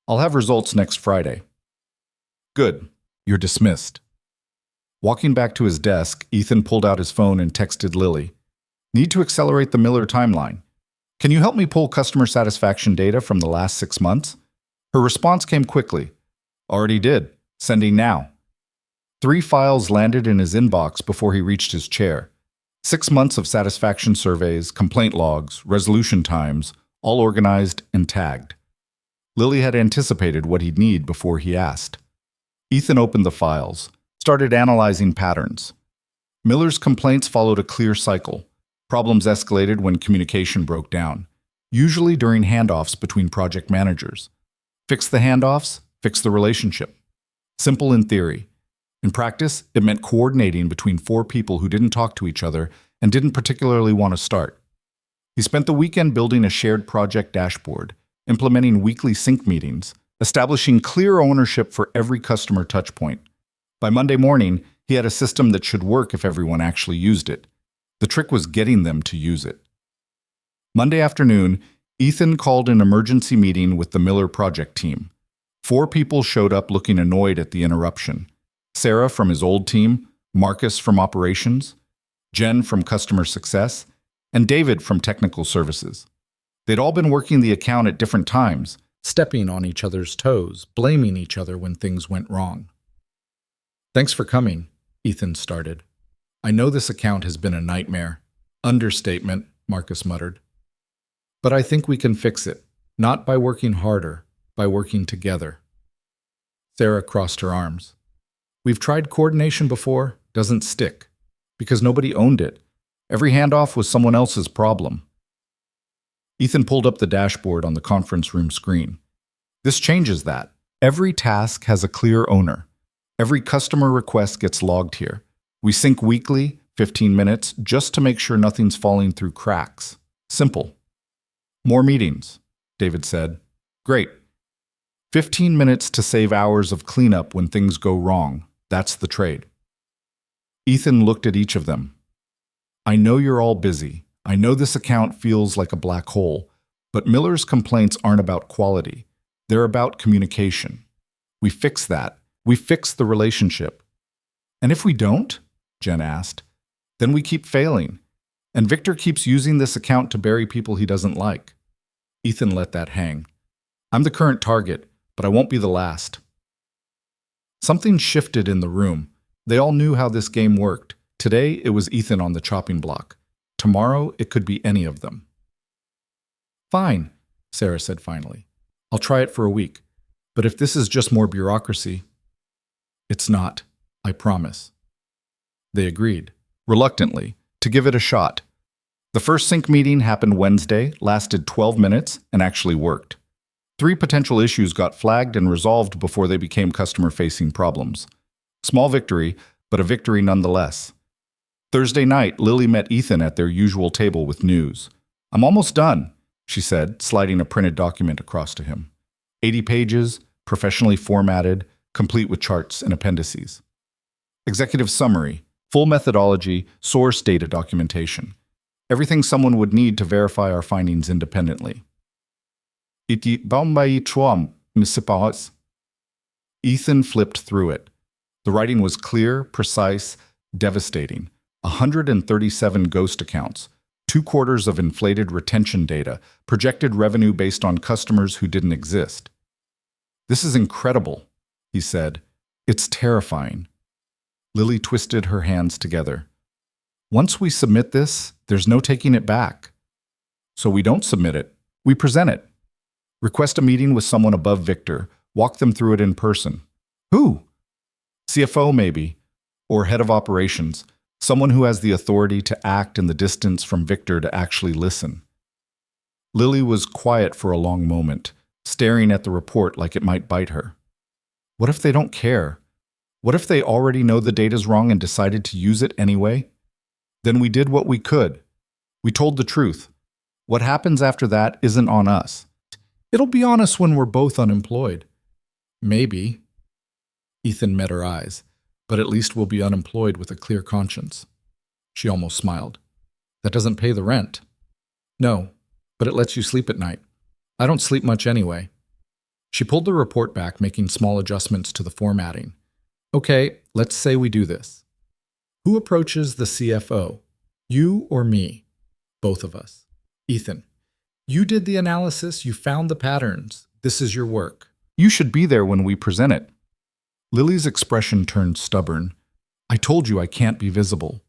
"I'll have results next Friday." "Good. You're dismissed." Walking back to his desk, Ethan pulled out his phone and texted Lily. "Need to accelerate the Miller timeline. Can you help me pull customer satisfaction data from the last 6 months?" Her response came quickly. "Already did. Sending now." 3 files landed in his inbox before he reached his chair. 6 months of satisfaction surveys, complaint logs, resolution times, all organized and tagged. Lily had anticipated what he'd need before he asked. Ethan opened the files, started analyzing patterns. Miller's complaints followed a clear cycle. Problems escalated when communication broke down, usually during handoffs between project managers. Fix the handoffs, fix the relationship. Simple in theory. In practice, it meant coordinating between 4 people who didn't talk to each other and didn't particularly want to start. He spent the weekend building a shared project dashboard, implementing weekly sync meetings, establishing clear ownership for every customer touchpoint. By Monday morning, he had a system that should work if everyone actually used it. The trick was getting them to use it. Monday afternoon, Ethan called an emergency meeting with the Miller project team. 4 people showed up looking annoyed at the interruption. Sarah from his old team, Marcus from operations, Jen from customer success, and David from technical services. They'd all been working the account at different times, stepping on each other's toes, blaming each other when things went wrong. "Thanks for coming," Ethan started. "I know this account has been a nightmare." "Understatement," Marcus muttered. But I think we can fix it, not by working harder, by working together. Sarah crossed her arms. We've tried coordination before, doesn't stick, because nobody owned it. Every handoff was someone else's problem. Ethan pulled up the dashboard on the conference room screen. This changes that. Every task has a clear owner. Every customer request gets logged here. We sync weekly, 15 minutes, just to make sure nothing's falling through cracks. Simple. More meetings, David said. Great. 15 minutes to save hours of cleanup when things go wrong. That's the trade. Ethan looked at each of them. I know you're all busy. I know this account feels like a black hole, but Miller's complaints aren't about quality. They're about communication. We fix that. We fix the relationship. And if we don't, Jen asked, then we keep failing. And Victor keeps using this account to bury people he doesn't like. Ethan let that hang. I'm the current target, but I won't be the last. Something shifted in the room. They all knew how this game worked. Today, it was Ethan on the chopping block. Tomorrow, it could be any of them. Fine, Sarah said finally. I'll try it for a week. But if this is just more bureaucracy, it's not, I promise. They agreed, reluctantly, to give it a shot. The first sync meeting happened Wednesday, lasted 12 minutes, and actually worked. 3 potential issues got flagged and resolved before they became customer-facing problems. Small victory, but a victory nonetheless. Thursday night, Lily met Ethan at their usual table with news. I'm almost done, she said, sliding a printed document across to him. 80 pages, professionally formatted, complete with charts and appendices. Executive summary, full methodology, source data documentation. Everything someone would need to verify our findings independently. Ethan flipped through it. The writing was clear, precise, devastating. 137 ghost accounts, 2/4 of inflated retention data, projected revenue based on customers who didn't exist. This is incredible, he said. It's terrifying. Lily twisted her hands together. Once we submit this, there's no taking it back. So we don't submit it, we present it. Request a meeting with someone above Victor, walk them through it in person. Who? CFO maybe, or head of operations, someone who has the authority to act in the distance from Victor to actually listen. Lily was quiet for a long moment, staring at the report like it might bite her. What if they don't care? What if they already know the data's wrong and decided to use it anyway? Then we did what we could. We told the truth. What happens after that isn't on us. It'll be on us when we're both unemployed. Maybe. Ethan met her eyes. But at least we'll be unemployed with a clear conscience. She almost smiled. That doesn't pay the rent. No, but it lets you sleep at night. I don't sleep much anyway. She pulled the report back, making small adjustments to the formatting. Okay, let's say we do this. Who approaches the CFO? You or me? Both of us. Ethan, you did the analysis, you found the patterns. This is your work. You should be there when we present it. Lily's expression turned stubborn. I told you I can't be visible.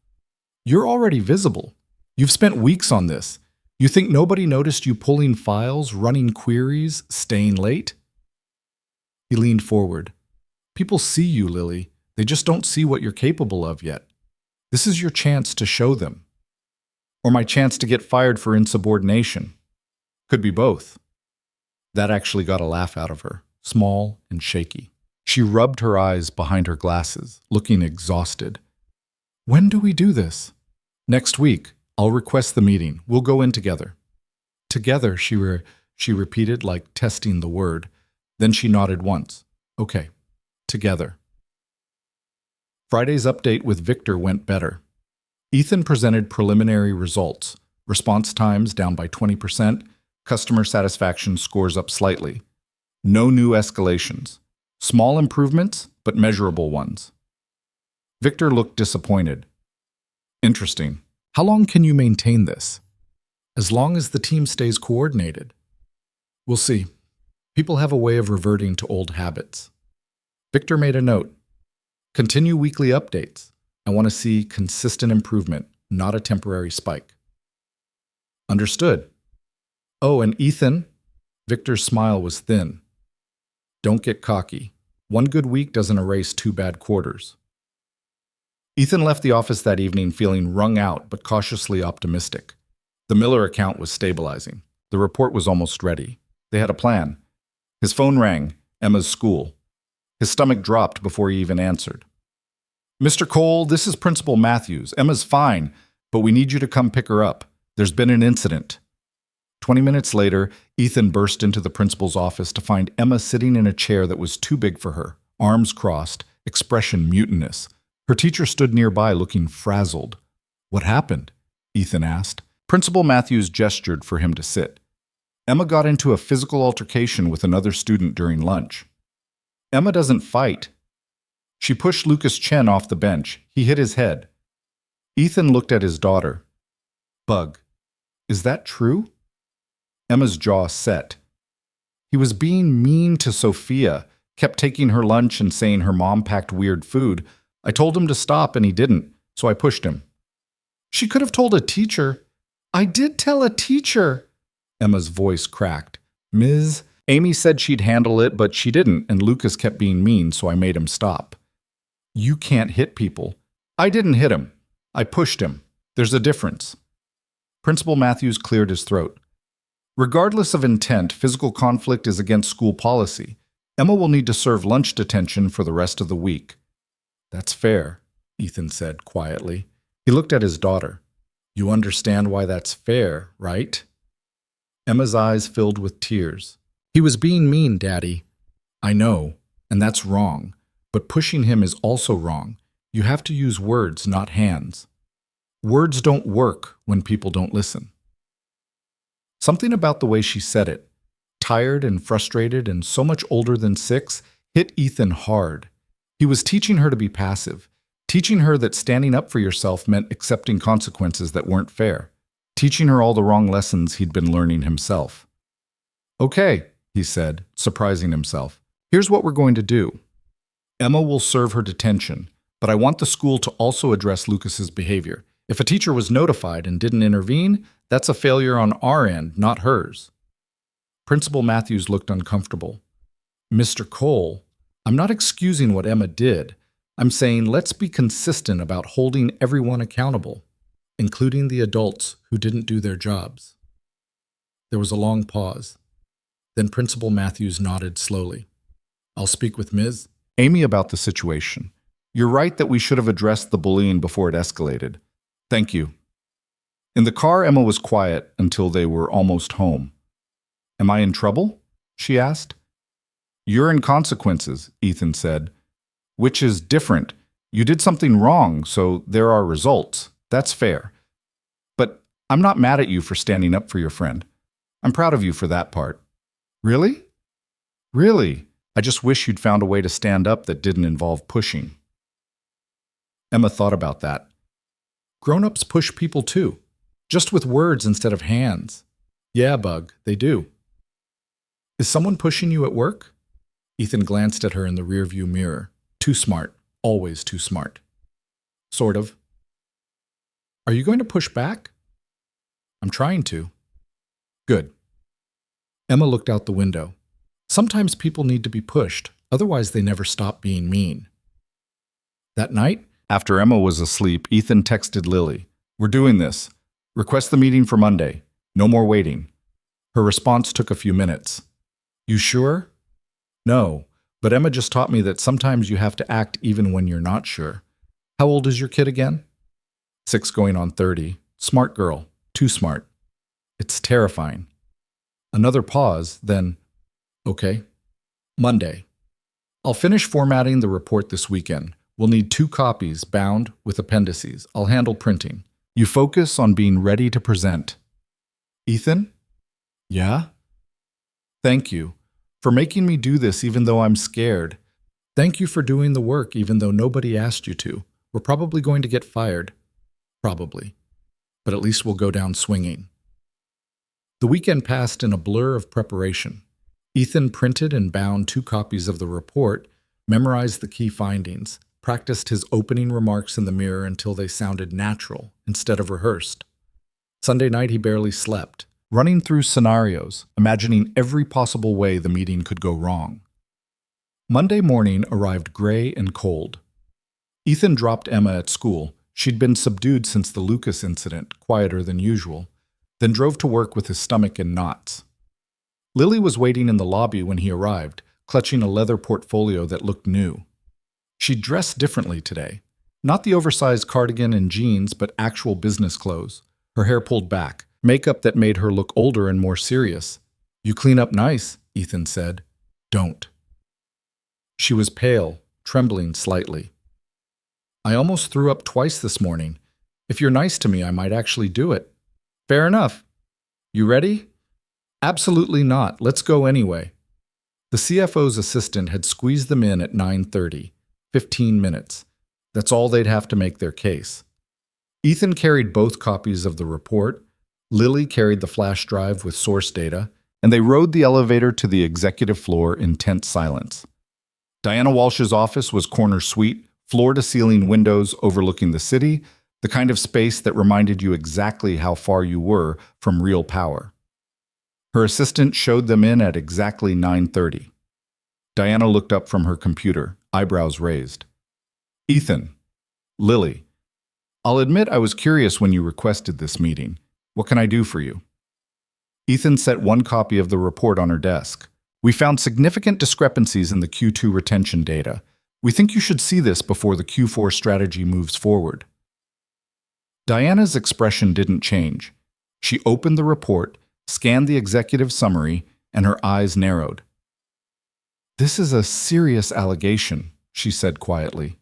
You're already visible. You've spent weeks on this. You think nobody noticed you pulling files, running queries, staying late? He leaned forward. People see you, Lily. They just don't see what you're capable of yet. This is your chance to show them. Or my chance to get fired for insubordination. Could be both. That actually got a laugh out of her, small and shaky. She rubbed her eyes behind her glasses, looking exhausted. When do we do this? Next week. I'll request the meeting. We'll go in together. Together, she repeated, like testing the word. Then she nodded once. Okay, together. Friday's update with Victor went better. Ethan presented preliminary results. Response times down by 20%. Customer satisfaction scores up slightly. No new escalations. Small improvements, but measurable ones. Victor looked disappointed. Interesting. How long can you maintain this? As long as the team stays coordinated. We'll see. People have a way of reverting to old habits. Victor made a note. Continue weekly updates. I want to see consistent improvement, not a temporary spike. Understood. Oh, and Ethan? Victor's smile was thin. Don't get cocky. One good week doesn't erase two bad quarters. Ethan left the office that evening feeling wrung out but cautiously optimistic. The Miller account was stabilizing. The report was almost ready. They had a plan. His phone rang, Emma's school. His stomach dropped before he even answered. Mr. Cole, this is Principal Matthews. Emma's fine, but we need you to come pick her up. There's been an incident. 20 minutes later, Ethan burst into the principal's office to find Emma sitting in a chair that was too big for her, arms crossed, expression mutinous. Her teacher stood nearby looking frazzled. What happened? Ethan asked. Principal Matthews gestured for him to sit. Emma got into a physical altercation with another student during lunch. Emma doesn't fight. She pushed Lucas Chen off the bench. He hit his head. Ethan looked at his daughter. Bug, is that true? Emma's jaw set. He was being mean to Sophia, kept taking her lunch and saying her mom packed weird food. I told him to stop and he didn't, so I pushed him. She could have told a teacher. I did tell a teacher. Emma's voice cracked. Ms. Amy said she'd handle it, but she didn't, and Lucas kept being mean, so I made him stop. You can't hit people. I didn't hit him. I pushed him. There's a difference. Principal Matthews cleared his throat. Regardless of intent, physical conflict is against school policy. Emma will need to serve lunch detention for the rest of the week. That's fair, Ethan said quietly. He looked at his daughter. You understand why that's fair, right? Emma's eyes filled with tears. He was being mean, Daddy. I know, and that's wrong. But pushing him is also wrong. You have to use words, not hands. Words don't work when people don't listen. Something about the way she said it, tired and frustrated and so much older than 6, hit Ethan hard. He was teaching her to be passive, teaching her that standing up for yourself meant accepting consequences that weren't fair, teaching her all the wrong lessons he'd been learning himself. Okay, he said, surprising himself. Here's what we're going to do. Emma will serve her detention, but I want the school to also address Lucas's behavior. If a teacher was notified and didn't intervene, that's a failure on our end, not hers. Principal Matthews looked uncomfortable. Mr. Cole, I'm not excusing what Emma did. I'm saying let's be consistent about holding everyone accountable, including the adults who didn't do their jobs. There was a long pause. Then Principal Matthews nodded slowly. I'll speak with Ms. Amy about the situation. You're right that we should have addressed the bullying before it escalated. Thank you. In the car, Emma was quiet until they were almost home. Am I in trouble? She asked. You're in consequences, Ethan said. Which is different. You did something wrong, so there are results. That's fair. But I'm not mad at you for standing up for your friend. I'm proud of you for that part. Really? Really? I just wish you'd found a way to stand up that didn't involve pushing. Emma thought about that. Grown-ups push people too, just with words instead of hands. Yeah, Bug, they do. Is someone pushing you at work? Ethan glanced at her in the rearview mirror. Too smart, always too smart. Sort of. Are you going to push back? I'm trying to. Good. Emma looked out the window. Sometimes people need to be pushed, otherwise they never stop being mean. That night, after Emma was asleep, Ethan texted Lily. We're doing this. Request the meeting for Monday. No more waiting. Her response took a few minutes. You sure? No, but Emma just taught me that sometimes you have to act even when you're not sure. How old is your kid again? 6 going on 30. Smart girl. Too smart. It's terrifying. Another pause, then, okay. Monday. I'll finish formatting the report this weekend. We'll need 2 copies, bound with appendices. I'll handle printing. You focus on being ready to present. Ethan? Yeah? Thank you for making me do this even though I'm scared. Thank you for doing the work even though nobody asked you to. We're probably going to get fired. Probably. But at least we'll go down swinging. The weekend passed in a blur of preparation. Ethan printed and bound 2 copies of the report, memorized the key findings, practiced his opening remarks in the mirror until they sounded natural instead of rehearsed. Sunday night he barely slept. running through scenarios, imagining every possible way the meeting could go wrong. Monday morning arrived gray and cold. Ethan dropped Emma at school. She'd been subdued since the Lucas incident, quieter than usual, then drove to work with his stomach in knots. Lily was waiting in the lobby when he arrived, clutching a leather portfolio that looked new. She dressed differently today. Not the oversized cardigan and jeans, but actual business clothes. Her hair pulled back, makeup that made her look older and more serious. "You clean up nice," Ethan said. "Don't." She was pale, trembling slightly. "I almost threw up twice this morning. If you're nice to me, I might actually do it." "Fair enough. You ready?" "Absolutely not. Let's go anyway." The CFO's assistant had squeezed them in at 9:30, 15 minutes. That's all they'd have to make their case. Ethan carried both copies of the report, Lily carried the flash drive with source data, and they rode the elevator to the executive floor in tense silence. Diana Walsh's office was corner suite, floor-to-ceiling windows overlooking the city, the kind of space that reminded you exactly how far you were from real power. Her assistant showed them in at exactly 9:30. Diana looked up from her computer, eyebrows raised. "Ethan, Lily, I'll admit I was curious when you requested this meeting. What can I do for you?" Ethan set one copy of the report on her desk. "We found significant discrepancies in the Q2 retention data. We think you should see this before the Q4 strategy moves forward." Diana's expression didn't change. She opened the report, scanned the executive summary, and her eyes narrowed. "This is a serious allegation," she said quietly.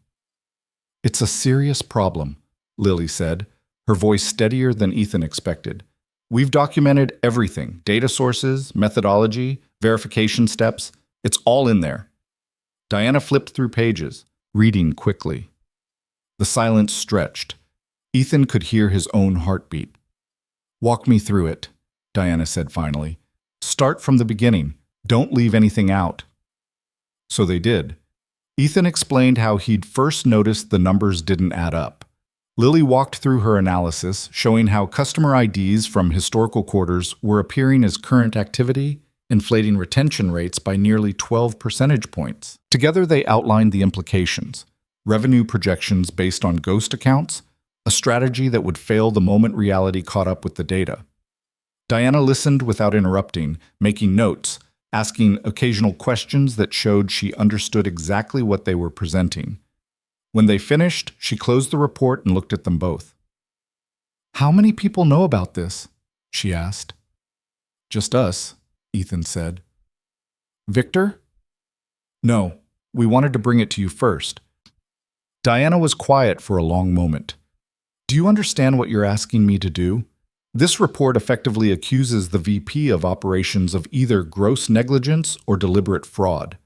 "It's a serious problem," Lily said, her voice steadier than Ethan expected. "We've documented everything, data sources, methodology, verification steps. It's all in there." Diana flipped through pages, reading quickly. The silence stretched. Ethan could hear his own heartbeat. "Walk me through it," Diana said finally. "Start from the beginning. Don't leave anything out." So they did. Ethan explained how he'd first noticed the numbers didn't add up. Lily walked through her analysis, showing how customer IDs from historical quarters were appearing as current activity, inflating retention rates by nearly 12 percentage points. Together they outlined the implications: revenue projections based on ghost accounts, a strategy that would fail the moment reality caught up with the data. Diana listened without interrupting, making notes, asking occasional questions that showed she understood exactly what they were presenting. When they finished, she closed the report and looked at them both. "How many people know about this?" she asked. "Just us," Ethan said. "Victor?" "No, we wanted to bring it to you first." Diana was quiet for a long moment. "Do you understand what you're asking me to do? This report effectively accuses the VP of operations of either gross negligence or deliberate fraud.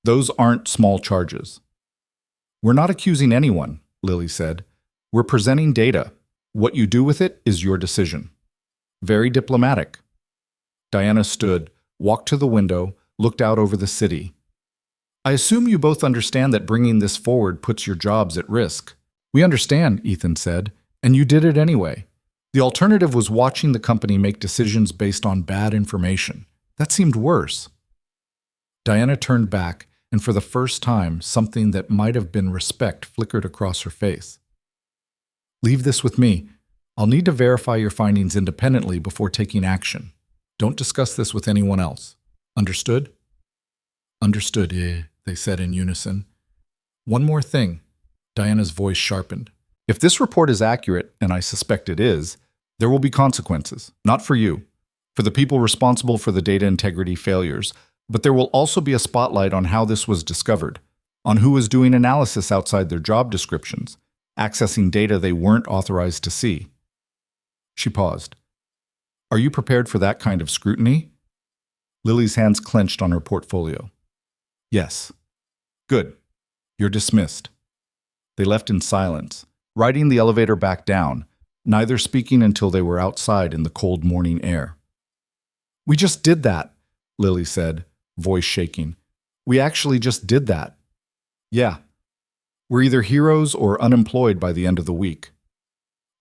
Those aren't small charges." "We're not accusing anyone," Lily said. "We're presenting data. What you do with it is your decision." Very diplomatic. Diana stood, walked to the window, looked out over the city. "I assume you both understand that bringing this forward puts your jobs at risk." "We understand," Ethan said, "and you did it anyway. The alternative was watching the company make decisions based on bad information. That seemed worse." Diana turned back, and for the first time, something that might have been respect flickered across her face. "Leave this with me. I'll need to verify your findings independently before taking action. Don't discuss this with anyone else. Understood?" "Understood, they said in unison. "One more thing." Diana's voice sharpened. "If this report is accurate, and I suspect it is, there will be consequences, not for you, for the people responsible for the data integrity failures, but there will also be a spotlight on how this was discovered, on who was doing analysis outside their job descriptions, accessing data they weren't authorized to see." She paused. "Are you prepared for that kind of scrutiny?" Lily's hands clenched on her portfolio. "Yes." "Good. You're dismissed." They left in silence, riding the elevator back down, neither speaking until they were outside in the cold morning air. "We just did that," Lily said, voice shaking. "We actually just did that." "Yeah. We're either heroes or unemployed by the end of the week."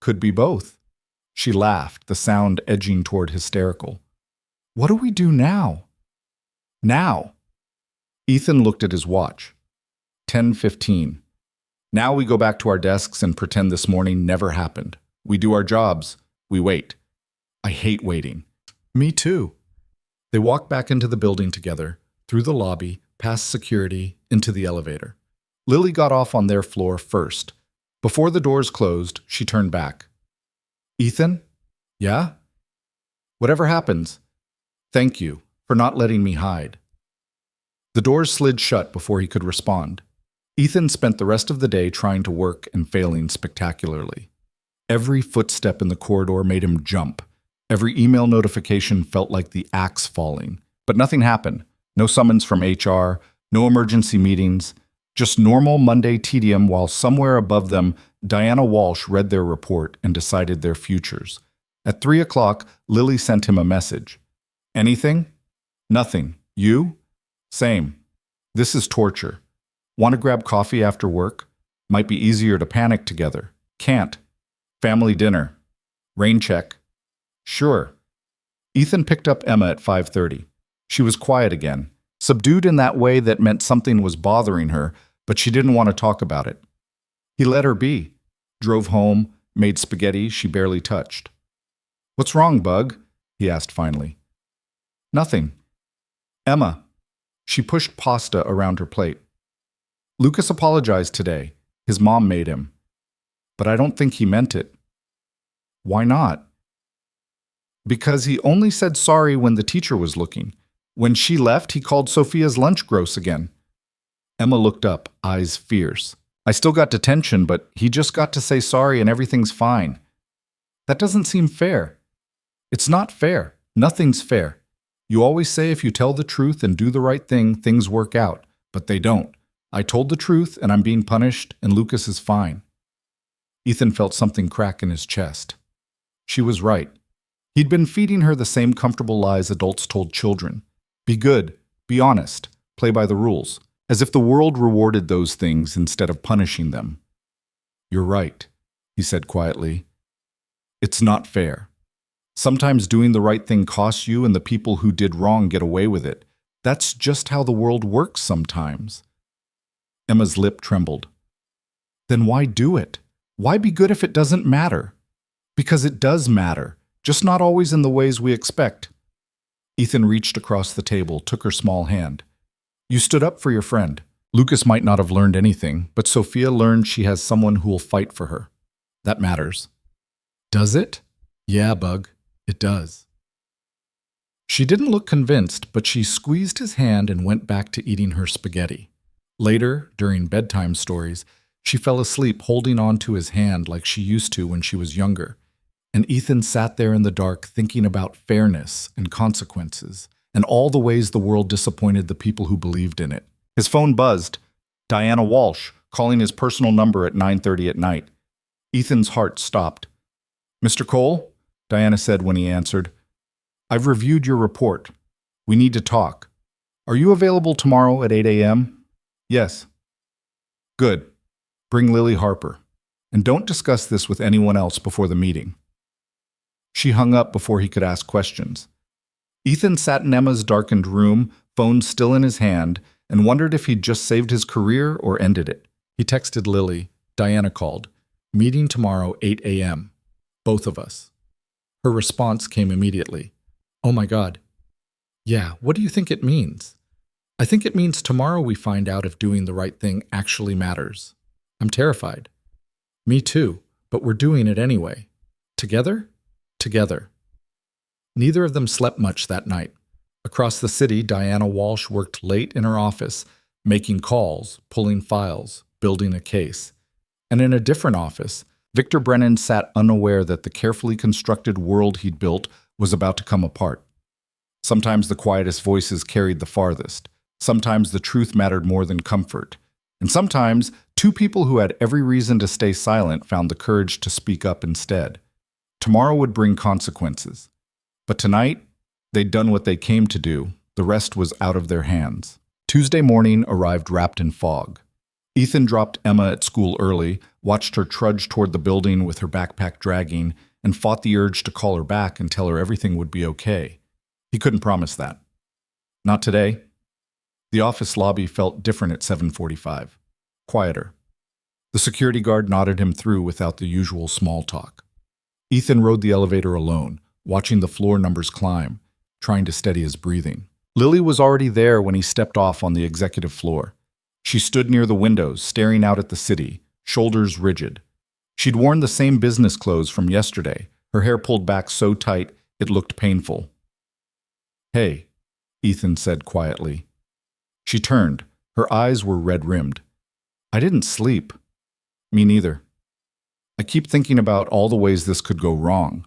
"Could be both." She laughed, the sound edging toward hysterical. What do we do now? Now. Ethan looked at his watch. 10:15. Now we go back to our desks and pretend this morning never happened. We do our jobs. We wait. I hate waiting. Me too. They walked back into the building together, through the lobby, past security, into the elevator. Lily got off on their floor first. Before the doors closed, she turned back. Ethan? Yeah? Whatever happens, thank you for not letting me hide. The doors slid shut before he could respond. Ethan spent the rest of the day trying to work and failing spectacularly. Every footstep in the corridor made him jump. Every email notification felt like the axe falling. But nothing happened. No summons from HR, no emergency meetings, just normal Monday tedium while somewhere above them, Diana Walsh read their report and decided their futures. At 3 o'clock, Lily sent him a message. Anything? Nothing. You? Same. This is torture. Want to grab coffee after work? Might be easier to panic together. Can't. Family dinner. Rain check. Sure. Ethan picked up Emma at 5:30. She was quiet again, subdued in that way that meant something was bothering her, but she didn't want to talk about it. He let her be, drove home, made spaghetti she barely touched. What's wrong, Bug? He asked finally. Nothing. Emma. She pushed pasta around her plate. Lucas apologized today. His mom made him. But I don't think he meant it. Why not? Because he only said sorry when the teacher was looking. When she left, he called Sophia's lunch gross again. Emma looked up, eyes fierce. I still got detention, but he just got to say sorry and everything's fine. That doesn't seem fair. It's not fair. Nothing's fair. You always say if you tell the truth and do the right thing, things work out. But they don't. I told the truth and I'm being punished, and Lucas is fine. Ethan felt something crack in his chest. She was right. He'd been feeding her the same comfortable lies adults told children. Be good, be honest, play by the rules, as if the world rewarded those things instead of punishing them. You're right, he said quietly. It's not fair. Sometimes doing the right thing costs you and the people who did wrong get away with it. That's just how the world works sometimes. Emma's lip trembled. Then why do it? Why be good if it doesn't matter? Because it does matter. Just not always in the ways we expect. Ethan reached across the table, took her small hand. You stood up for your friend. Lucas might not have learned anything, but Sophia learned she has someone who will fight for her. That matters. Does it? Yeah, Bug, it does. She didn't look convinced, but she squeezed his hand and went back to eating her spaghetti. Later, during bedtime stories, she fell asleep holding on to his hand like she used to when she was younger. And Ethan sat there in the dark thinking about fairness and consequences and all the ways the world disappointed the people who believed in it. His phone buzzed. Diana Walsh, calling his personal number at 9:30 at night. Ethan's heart stopped. Mr. Cole, Diana said when he answered, I've reviewed your report. We need to talk. Are you available tomorrow at 8 a.m.? Yes. Good. Bring Lily Harper. And don't discuss this with anyone else before the meeting. She hung up before he could ask questions. Ethan sat in Emma's darkened room, phone still in his hand, and wondered if he'd just saved his career or ended it. He texted Lily. Diana called. Meeting tomorrow, 8 a.m. Both of us. Her response came immediately. Oh my God. Yeah, what do you think it means? I think it means tomorrow we find out if doing the right thing actually matters. I'm terrified. Me too, but we're doing it anyway. Together? Together. Neither of them slept much that night. Across the city, Diana Walsh worked late in her office, making calls, pulling files, building a case. And in a different office, Victor Brennan sat unaware that the carefully constructed world he'd built was about to come apart. Sometimes the quietest voices carried the farthest. Sometimes the truth mattered more than comfort. And sometimes, two people who had every reason to stay silent found the courage to speak up instead. Tomorrow would bring consequences. But tonight, they'd done what they came to do. The rest was out of their hands. Tuesday morning arrived wrapped in fog. Ethan dropped Emma at school early, watched her trudge toward the building with her backpack dragging, and fought the urge to call her back and tell her everything would be okay. He couldn't promise that. Not today. The office lobby felt different at 7:45. Quieter. The security guard nodded him through without the usual small talk. Ethan rode the elevator alone, watching the floor numbers climb, trying to steady his breathing. Lily was already there when he stepped off on the executive floor. She stood near the windows, staring out at the city, shoulders rigid. She'd worn the same business clothes from yesterday, her hair pulled back so tight it looked painful. "Hey," Ethan said quietly. She turned. Her eyes were red-rimmed. "I didn't sleep." "Me neither. I keep thinking about all the ways this could go wrong.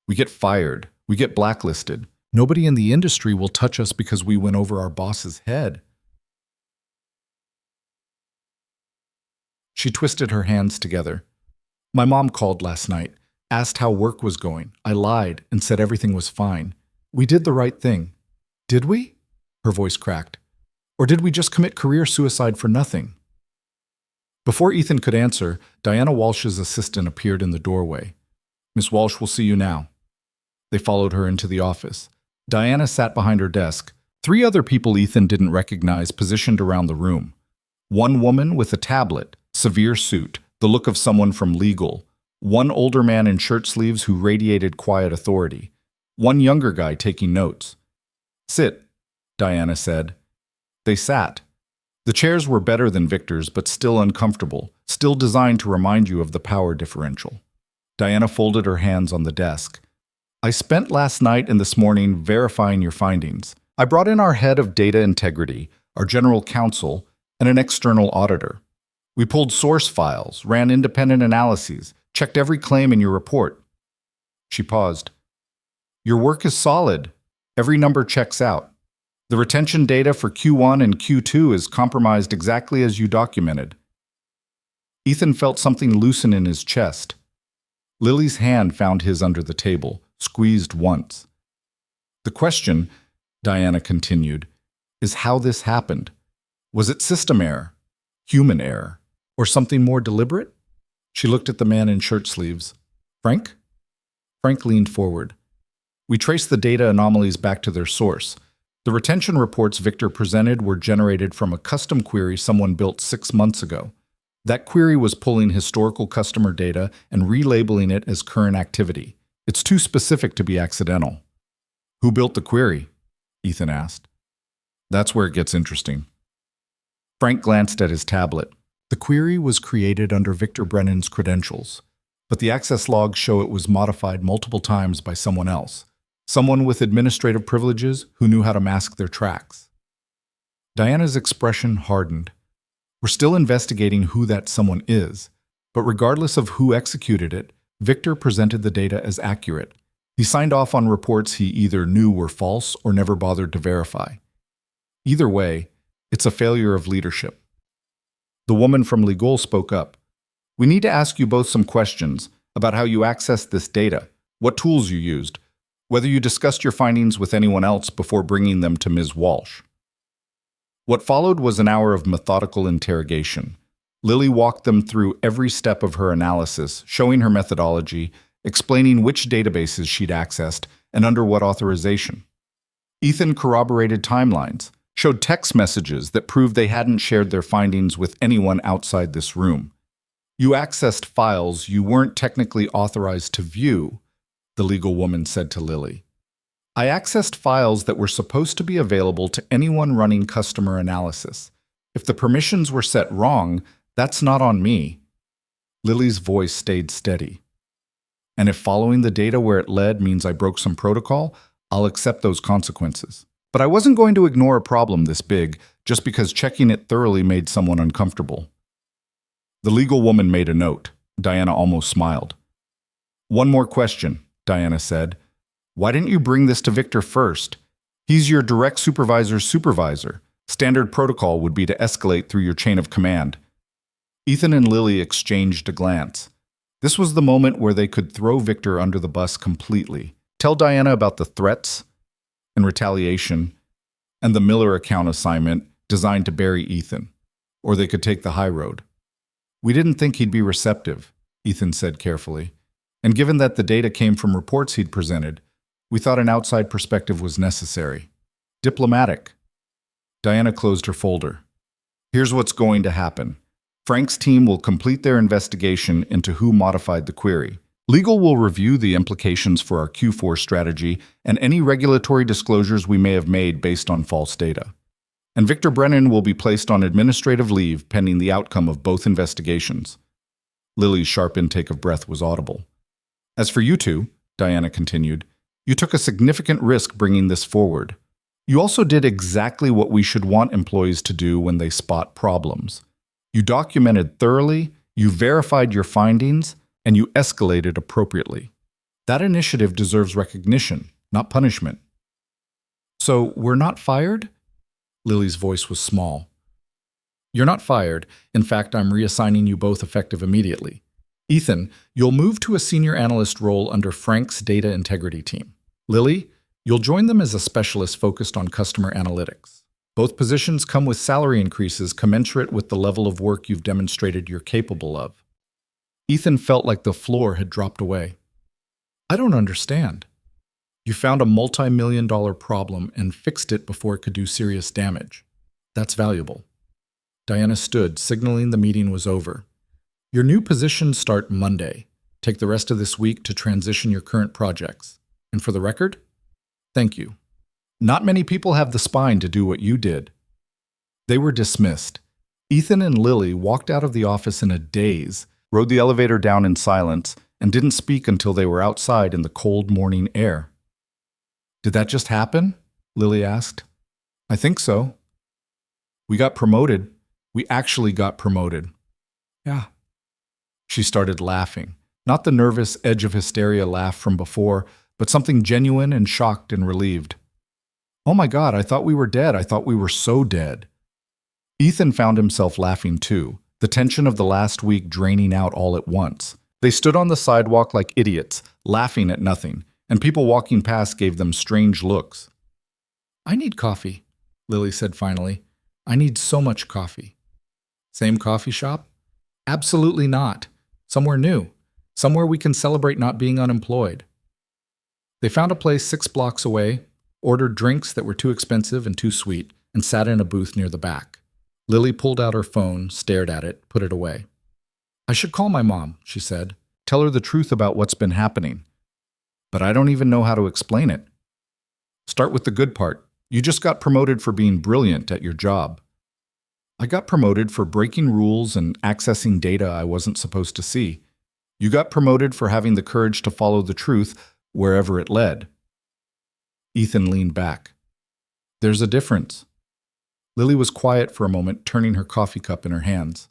We get fired. We get blacklisted. Nobody in the industry will touch us because we went over our boss's head." She twisted her hands together. "My mom called last night, asked how work was going. I lied and said everything was fine. We did the right thing." "Did we?" Her voice cracked. "Or did we just commit career suicide for nothing?" Before Ethan could answer, Diana Walsh's assistant appeared in the doorway. "Miss Walsh will see you now." They followed her into the office. Diana sat behind her desk. 3 other people Ethan didn't recognize positioned around the room. One woman with a tablet, severe suit, the look of someone from legal. One older man in shirt sleeves who radiated quiet authority. One younger guy taking notes. "Sit," Diana said. They sat. The chairs were better than Victor's, but still uncomfortable, still designed to remind you of the power differential. Diana folded her hands on the desk. "I spent last night and this morning verifying your findings. I brought in our head of data integrity, our general counsel, and an external auditor. We pulled source files, ran independent analyses, checked every claim in your report." She paused. "Your work is solid. Every number checks out. The retention data for Q1 and Q2 is compromised exactly as you documented." Ethan felt something loosen in his chest. Lily's hand found his under the table, squeezed once. "The question," Diana continued, "is how this happened. Was it system error, human error, or something more deliberate?" She looked at the man in shirt sleeves. "Frank?" Frank leaned forward. "We traced the data anomalies back to their source. The retention reports Victor presented were generated from a custom query someone built 6 months ago. That query was pulling historical customer data and relabeling it as current activity. It's too specific to be accidental." "Who built the query?" Ethan asked. "That's where it gets interesting." Frank glanced at his tablet. The query was created under Victor Brennan's credentials, but the access logs show it was modified multiple times by someone else. Someone with administrative privileges who knew how to mask their tracks. Diana's expression hardened. "We're still investigating who that someone is, but regardless of who executed it, Victor presented the data as accurate. He signed off on reports he either knew were false or never bothered to verify. Either way, it's a failure of leadership." The woman from legal spoke up. "We need to ask you both some questions about how you accessed this data, what tools you used, whether you discussed your findings with anyone else before bringing them to Ms. Walsh." What followed was an hour of methodical interrogation. Lily walked them through every step of her analysis, showing her methodology, explaining which databases she'd accessed and under what authorization. Ethan corroborated timelines, showed text messages that proved they hadn't shared their findings with anyone outside this room. "You accessed files you weren't technically authorized to view," the legal woman said to Lily. "I accessed files that were supposed to be available to anyone running customer analysis. If the permissions were set wrong, that's not on me." Lily's voice stayed steady. "And if following the data where it led means I broke some protocol, I'll accept those consequences. But I wasn't going to ignore a problem this big just because checking it thoroughly made someone uncomfortable." The legal woman made a note. Diana almost smiled. "One more question," Diana said. "Why didn't you bring this to Victor first? He's your direct supervisor's supervisor. Standard protocol would be to escalate through your chain of command." Ethan and Lily exchanged a glance. This was the moment where they could throw Victor under the bus completely, tell Diana about the threats and retaliation, and the Miller account assignment designed to bury Ethan. Or they could take the high road. "We didn't think he'd be receptive," Ethan said carefully. And given that the data came from reports he'd presented, we thought an outside perspective was necessary. Diplomatic. Diana closed her folder. Here's what's going to happen. Frank's team will complete their investigation into who modified the query. Legal will review the implications for our Q4 strategy and any regulatory disclosures we may have made based on false data. And Victor Brennan will be placed on administrative leave pending the outcome of both investigations. Lily's sharp intake of breath was audible. As for you two, Diana continued, you took a significant risk bringing this forward. You also did exactly what we should want employees to do when they spot problems. You documented thoroughly, you verified your findings, and you escalated appropriately. That initiative deserves recognition, not punishment. So, we're not fired? Lily's voice was small. You're not fired. In fact, I'm reassigning you both effective immediately. Ethan, you'll move to a senior analyst role under Frank's data integrity team. Lily, you'll join them as a specialist focused on customer analytics. Both positions come with salary increases commensurate with the level of work you've demonstrated you're capable of. Ethan felt like the floor had dropped away. I don't understand. You found a multi-million-dollar problem and fixed it before it could do serious damage. That's valuable. Diana stood, signaling the meeting was over. Your new positions start Monday. Take the rest of this week to transition your current projects. And for the record, thank you. Not many people have the spine to do what you did. They were dismissed. Ethan and Lily walked out of the office in a daze, rode the elevator down in silence, and didn't speak until they were outside in the cold morning air. Did that just happen? Lily asked. I think so. We got promoted. We actually got promoted. Yeah. She started laughing. Not the nervous edge of hysteria laugh from before, but something genuine and shocked and relieved. Oh my God, I thought we were dead. I thought we were so dead. Ethan found himself laughing too, the tension of the last week draining out all at once. They stood on the sidewalk like idiots, laughing at nothing, and people walking past gave them strange looks. I need coffee, Lily said finally. I need so much coffee. Same coffee shop? Absolutely not. Somewhere new. Somewhere we can celebrate not being unemployed. They found a place 6 blocks away, ordered drinks that were too expensive and too sweet, and sat in a booth near the back. Lily pulled out her phone, stared at it, put it away. I should call my mom, she said. Tell her the truth about what's been happening. But I don't even know how to explain it. Start with the good part. You just got promoted for being brilliant at your job. I got promoted for breaking rules and accessing data I wasn't supposed to see. You got promoted for having the courage to follow the truth wherever it led. Ethan leaned back. There's a difference. Lily was quiet for a moment, turning her coffee cup in her hands.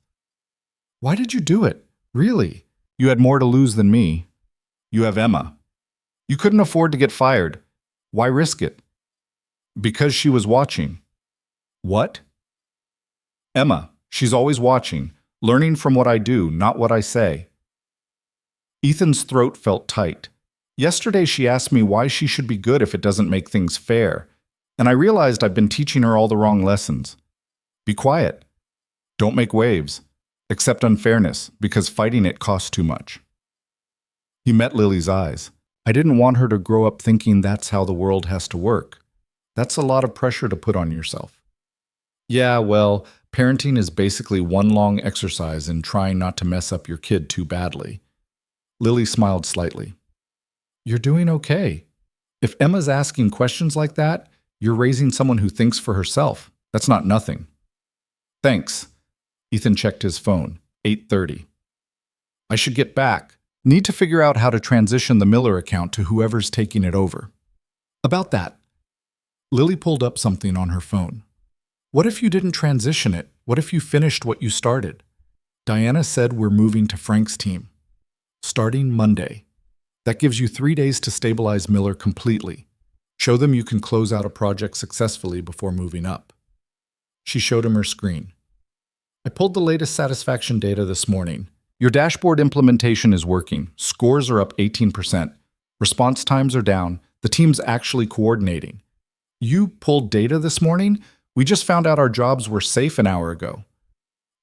Why did you do it? Really? You had more to lose than me. You have Emma. You couldn't afford to get fired. Why risk it? Because she was watching. What? Emma. She's always watching, learning from what I do, not what I say. Ethan's throat felt tight. Yesterday she asked me why she should be good if it doesn't make things fair, and I realized I've been teaching her all the wrong lessons. Be quiet. Don't make waves. Accept unfairness, because fighting it costs too much. He met Lily's eyes. I didn't want her to grow up thinking that's how the world has to work. That's a lot of pressure to put on yourself. Yeah, well, parenting is basically one long exercise in trying not to mess up your kid too badly. Lily smiled slightly. You're doing okay. If Emma's asking questions like that, you're raising someone who thinks for herself. That's not nothing. Thanks. Ethan checked his phone. 8:30. I should get back. Need to figure out how to transition the Miller account to whoever's taking it over. About that. Lily pulled up something on her phone. What if you didn't transition it? What if you finished what you started? Diana said we're moving to Frank's team. Starting Monday. That gives you 3 days to stabilize Miller completely. Show them you can close out a project successfully before moving up. She showed him her screen. I pulled the latest satisfaction data this morning. Your dashboard implementation is working. Scores are up 18%. Response times are down. The team's actually coordinating. You pulled data this morning? We just found out our jobs were safe an hour ago.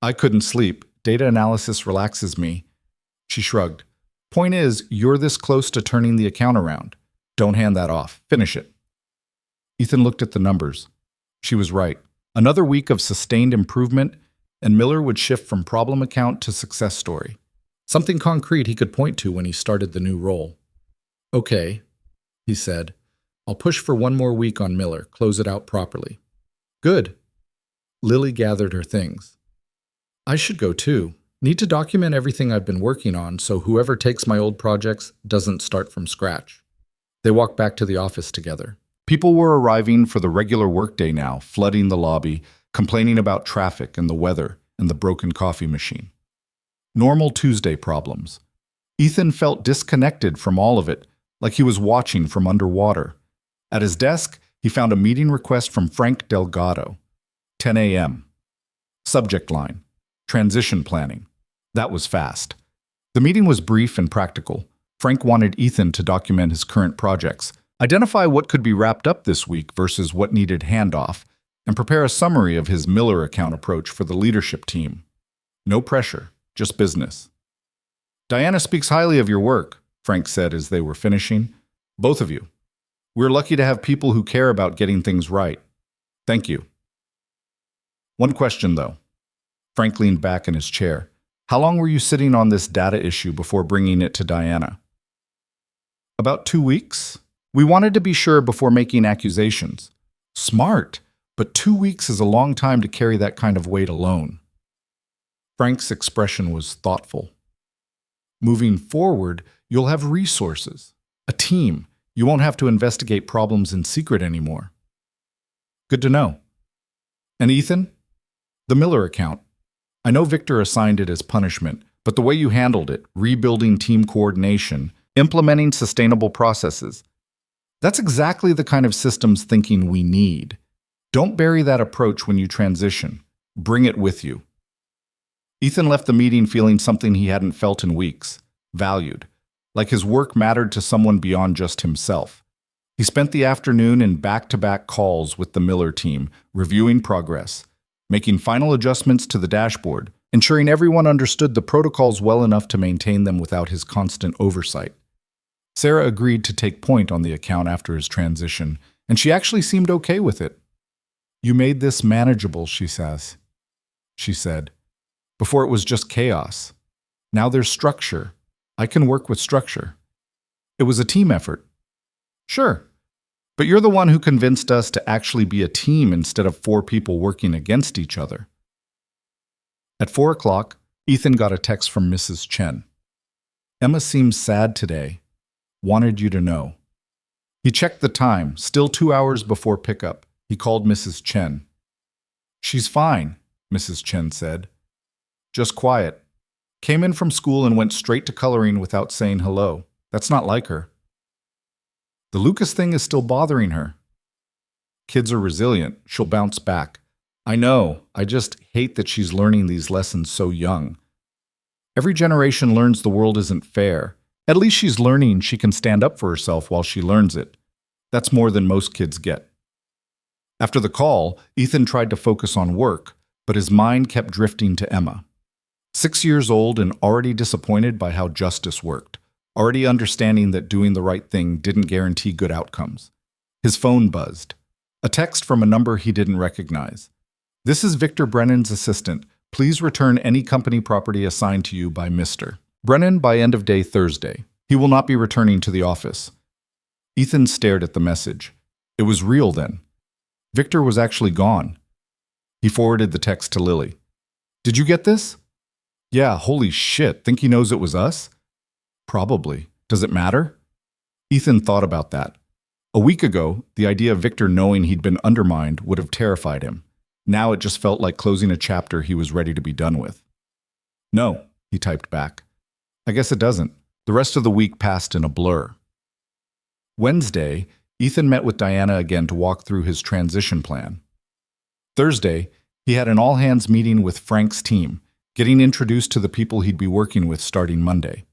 I couldn't sleep. Data analysis relaxes me. She shrugged. Point is, you're this close to turning the account around. Don't hand that off. Finish it. Ethan looked at the numbers. She was right. Another week of sustained improvement, and Miller would shift from problem account to success story. Something concrete he could point to when he started the new role. Okay, he said. I'll push for one more week on Miller, close it out properly. Good. Lily gathered her things. I should go too. Need to document everything I've been working on so whoever takes my old projects doesn't start from scratch. They walked back to the office together. People were arriving for the regular workday now, flooding the lobby, complaining about traffic and the weather and the broken coffee machine. Normal Tuesday problems. Ethan felt disconnected from all of it, like he was watching from underwater. At his desk, he found a meeting request from Frank Delgado. 10 a.m. Subject line: transition planning. That was fast. The meeting was brief and practical. Frank wanted Ethan to document his current projects, identify what could be wrapped up this week versus what needed handoff, and prepare a summary of his Miller account approach for the leadership team. No pressure, just business. Diana speaks highly of your work, Frank said as they were finishing. Both of you. We're lucky to have people who care about getting things right. Thank you. One question, though. Frank leaned back in his chair. How long were you sitting on this data issue before bringing it to Diana? About 2 weeks. We wanted to be sure before making accusations. Smart, but 2 weeks is a long time to carry that kind of weight alone. Frank's expression was thoughtful. Moving forward, you'll have resources, a team. You won't have to investigate problems in secret anymore. Good to know. And Ethan? The Miller account. I know Victor assigned it as punishment, but the way you handled it, rebuilding team coordination, implementing sustainable processes, that's exactly the kind of systems thinking we need. Don't bury that approach when you transition. Bring it with you. Ethan left the meeting feeling something he hadn't felt in weeks, valued, like his work mattered to someone beyond just himself. He spent the afternoon in back-to-back calls with the Miller team, reviewing progress, making final adjustments to the dashboard, ensuring everyone understood the protocols well enough to maintain them without his constant oversight. Sarah agreed to take point on the account after his transition, and she actually seemed okay with it. You made this manageable, she said. Before it was just chaos. Now there's structure. I can work with structure. It was a team effort. Sure. But you're the one who convinced us to actually be a team instead of 4 people working against each other. At 4 o'clock, Ethan got a text from Mrs. Chen. Emma seems sad today. Wanted you to know. He checked the time, still 2 hours before pickup. He called Mrs. Chen. She's fine, Mrs. Chen said. Just quiet. Came in from school and went straight to coloring without saying hello. That's not like her. The Lucas thing is still bothering her. Kids are resilient. She'll bounce back. I know. I just hate that she's learning these lessons so young. Every generation learns the world isn't fair. At least she's learning she can stand up for herself while she learns it. That's more than most kids get. After the call, Ethan tried to focus on work, but his mind kept drifting to Emma. 6 years old and already disappointed by how justice worked, already understanding that doing the right thing didn't guarantee good outcomes. His phone buzzed. A text from a number he didn't recognize. This is Victor Brennan's assistant. Please return any company property assigned to you by Mr. Brennan by end of day Thursday. He will not be returning to the office. Ethan stared at the message. It was real then. Victor was actually gone. He forwarded the text to Lily. Did you get this? Yeah, holy shit. Think he knows it was us? Probably. Does it matter? Ethan thought about that. A week ago, the idea of Victor knowing he'd been undermined would have terrified him. Now it just felt like closing a chapter he was ready to be done with. No, he typed back. I guess it doesn't. The rest of the week passed in a blur. Wednesday, Ethan met with Diana again to walk through his transition plan. Thursday, he had an all-hands meeting with Frank's team, getting introduced to the people he'd be working with starting Monday.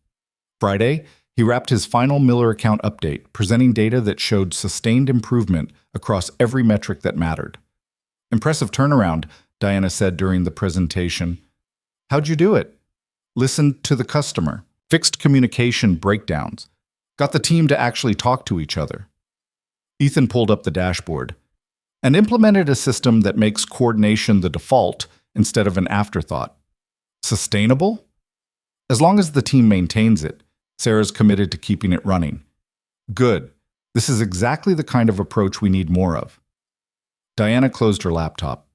Friday, he wrapped his final Miller account update, presenting data that showed sustained improvement across every metric that mattered. Impressive turnaround, Diana said during the presentation. How'd you do it? Listened to the customer. fixed communication breakdowns, got the team to actually talk to each other. Ethan pulled up the dashboard and implemented a system that makes coordination the default instead of an afterthought. Sustainable? As long as the team maintains it, Sarah's committed to keeping it running. Good. This is exactly the kind of approach we need more of. Diana closed her laptop.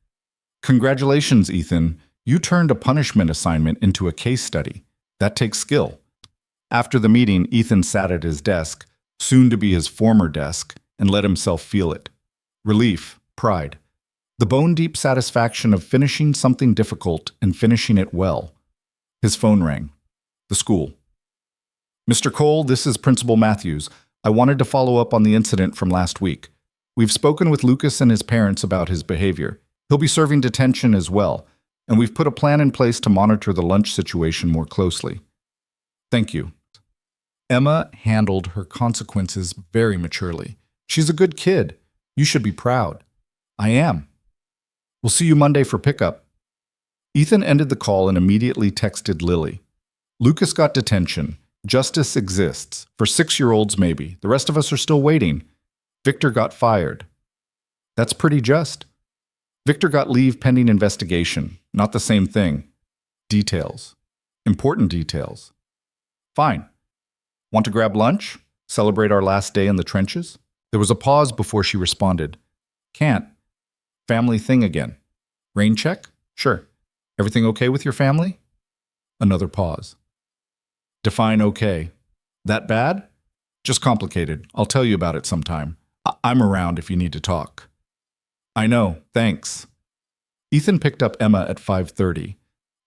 Congratulations, Ethan. You turned a punishment assignment into a case study. That takes skill. After the meeting, Ethan sat at his desk, soon to be his former desk, and let himself feel it. Relief, pride, the bone-deep satisfaction of finishing something difficult and finishing it well. His phone rang. The school. Mr. Cole, this is Principal Matthews. I wanted to follow up on the incident from last week. We've spoken with Lucas and his parents about his behavior. He'll be serving detention as well, and we've put a plan in place to monitor the lunch situation more closely. Thank you. Emma handled her consequences very maturely. She's a good kid. You should be proud. I am. We'll see you Monday for pickup. Ethan ended the call and immediately texted Lily. Lucas got detention. Justice exists. For 6-year-olds maybe. The rest of us are still waiting. Victor got fired. That's pretty just. Victor got leave pending investigation. Not the same thing. Details. Important details. Fine. Want to grab lunch? Celebrate our last day in the trenches? There was a pause before she responded. Can't. Family thing again. Rain check? Sure. Everything okay with your family? Another pause. Define okay. That bad? Just complicated. I'll tell you about it sometime. I'm around if you need to talk. I know, thanks. Ethan picked up Emma at 5:30.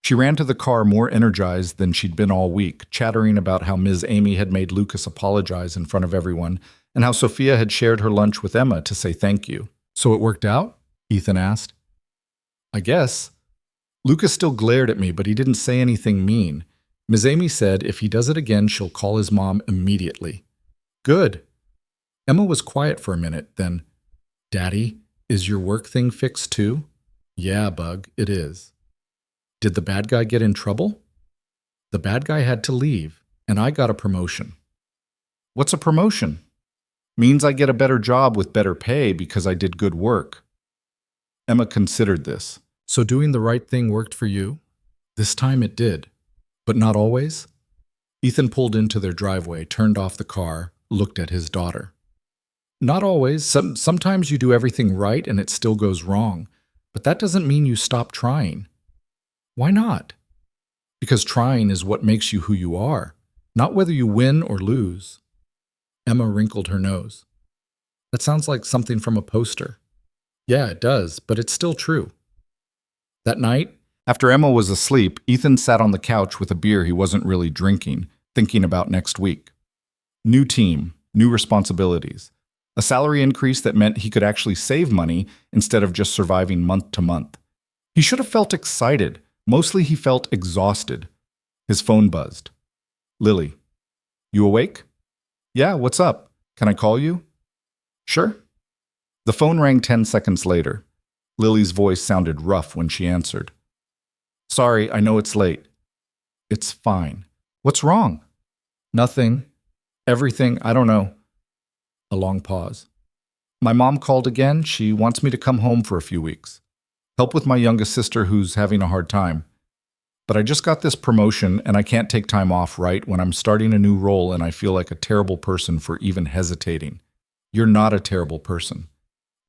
She ran to the car more energized than she'd been all week, chattering about how Ms. Amy had made Lucas apologize in front of everyone, and how Sophia had shared her lunch with Emma to say thank you. So it worked out? Ethan asked. I guess. Lucas still glared at me, but he didn't say anything mean. Ms. Amy said if he does it again, she'll call his mom immediately. Good. Emma was quiet for a minute, then, Daddy, is your work thing fixed too? Yeah, Bug, it is. Did the bad guy get in trouble? The bad guy had to leave, and I got a promotion. What's a promotion? Means I get a better job with better pay because I did good work. Emma considered this. So doing the right thing worked for you? This time it did. But not always? Ethan pulled into their driveway, turned off the car, looked at his daughter. Not always. Sometimes you do everything right and it still goes wrong. But that doesn't mean you stop trying. Why not? Because trying is what makes you who you are, not whether you win or lose. Emma wrinkled her nose. That sounds like something from a poster. Yeah, it does, but it's still true. That night, after Emma was asleep, Ethan sat on the couch with a beer he wasn't really drinking, thinking about next week. New team, new responsibilities. A salary increase that meant he could actually save money instead of just surviving month to month. He should have felt excited. Mostly he felt exhausted. His phone buzzed. Lily. You awake? Yeah, what's up? Can I call you? Sure. The phone rang 10 seconds later. Lily's voice sounded rough when she answered. Sorry, I know it's late. It's fine. What's wrong? Nothing. Everything, I don't know. A long pause. My mom called again. She wants me to come home for a few weeks. Help with my youngest sister who's having a hard time. But I just got this promotion and I can't take time off right when I'm starting a new role and I feel like a terrible person for even hesitating. You're not a terrible person.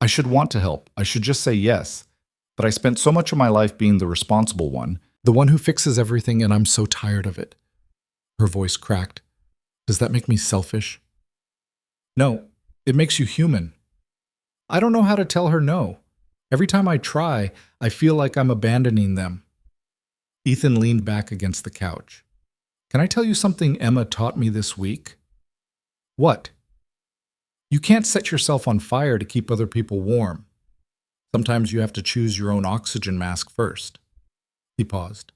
I should want to help. I should just say yes. But I spent so much of my life being the responsible one, the one who fixes everything, and I'm so tired of it. Her voice cracked. Does that make me selfish? No, it makes you human. I don't know how to tell her no. Every time I try, I feel like I'm abandoning them. Ethan leaned back against the couch. Can I tell you something Emma taught me this week? What? You can't set yourself on fire to keep other people warm. Sometimes you have to choose your own oxygen mask first. He paused.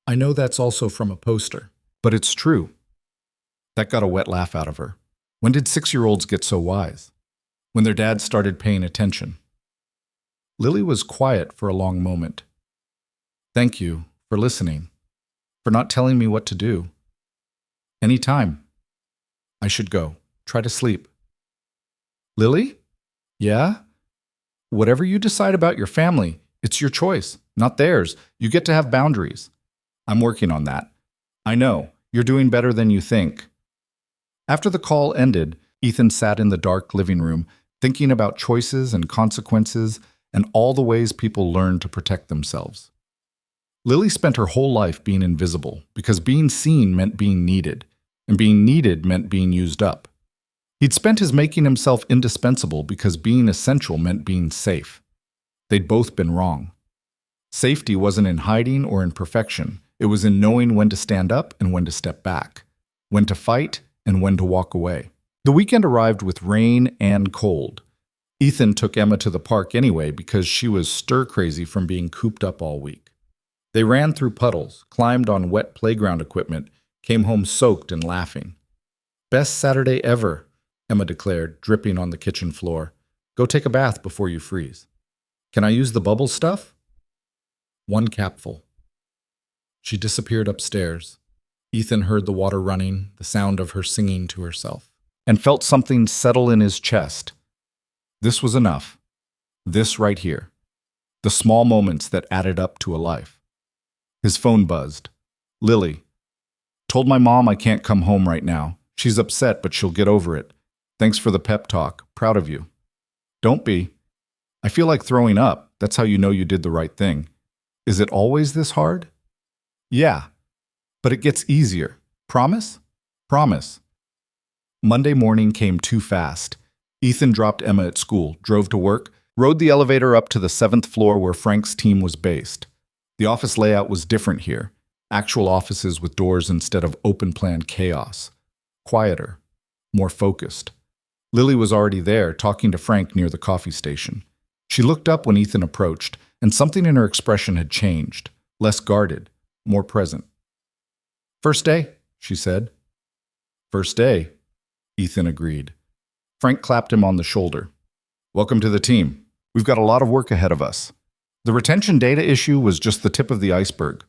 I know that's also from a poster, but it's true. That got a wet laugh out of her. When did 6-year-olds get so wise? When their dads started paying attention. Lily was quiet for a long moment. Thank you for listening, for not telling me what to do. Anytime. I should go. Try to sleep. Lily? Yeah? Whatever you decide about your family, it's your choice, not theirs. You get to have boundaries. I'm working on that. I know. You're doing better than you think. After the call ended, Ethan sat in the dark living room, thinking about choices and consequences and all the ways people learn to protect themselves. Lily spent her whole life being invisible because being seen meant being needed, and being needed meant being used up. He'd spent his making himself indispensable because being essential meant being safe. They'd both been wrong. Safety wasn't in hiding or in perfection. It was in knowing when to stand up and when to step back, when to fight and when to walk away. The weekend arrived with rain and cold. Ethan took Emma to the park anyway because she was stir-crazy from being cooped up all week. They ran through puddles, climbed on wet playground equipment, came home soaked and laughing. "Best Saturday ever," Emma declared, dripping on the kitchen floor. "Go take a bath before you freeze." "Can I use the bubble stuff?" "One capful." She disappeared upstairs. Ethan heard the water running, the sound of her singing to herself, and felt something settle in his chest. This was enough. This right here. The small moments that added up to a life. His phone buzzed. "Lily. Told my mom I can't come home right now. She's upset, but she'll get over it. Thanks for the pep talk. Proud of you." "Don't be. I feel like throwing up. That's how you know you did the right thing. Is it always this hard?" "Yeah. But it gets easier. Promise?" "Promise." Monday morning came too fast. Ethan dropped Emma at school, drove to work, rode the elevator up to the 7th floor where Frank's team was based. The office layout was different here. Actual offices with doors instead of open-plan chaos. Quieter. More focused. Lily was already there, talking to Frank near the coffee station. She looked up when Ethan approached, and something in her expression had changed. Less guarded. More present. "First day," she said. "First day," Ethan agreed. Frank clapped him on the shoulder. "Welcome to the team. We've got a lot of work ahead of us." The retention data issue was just the tip of the iceberg.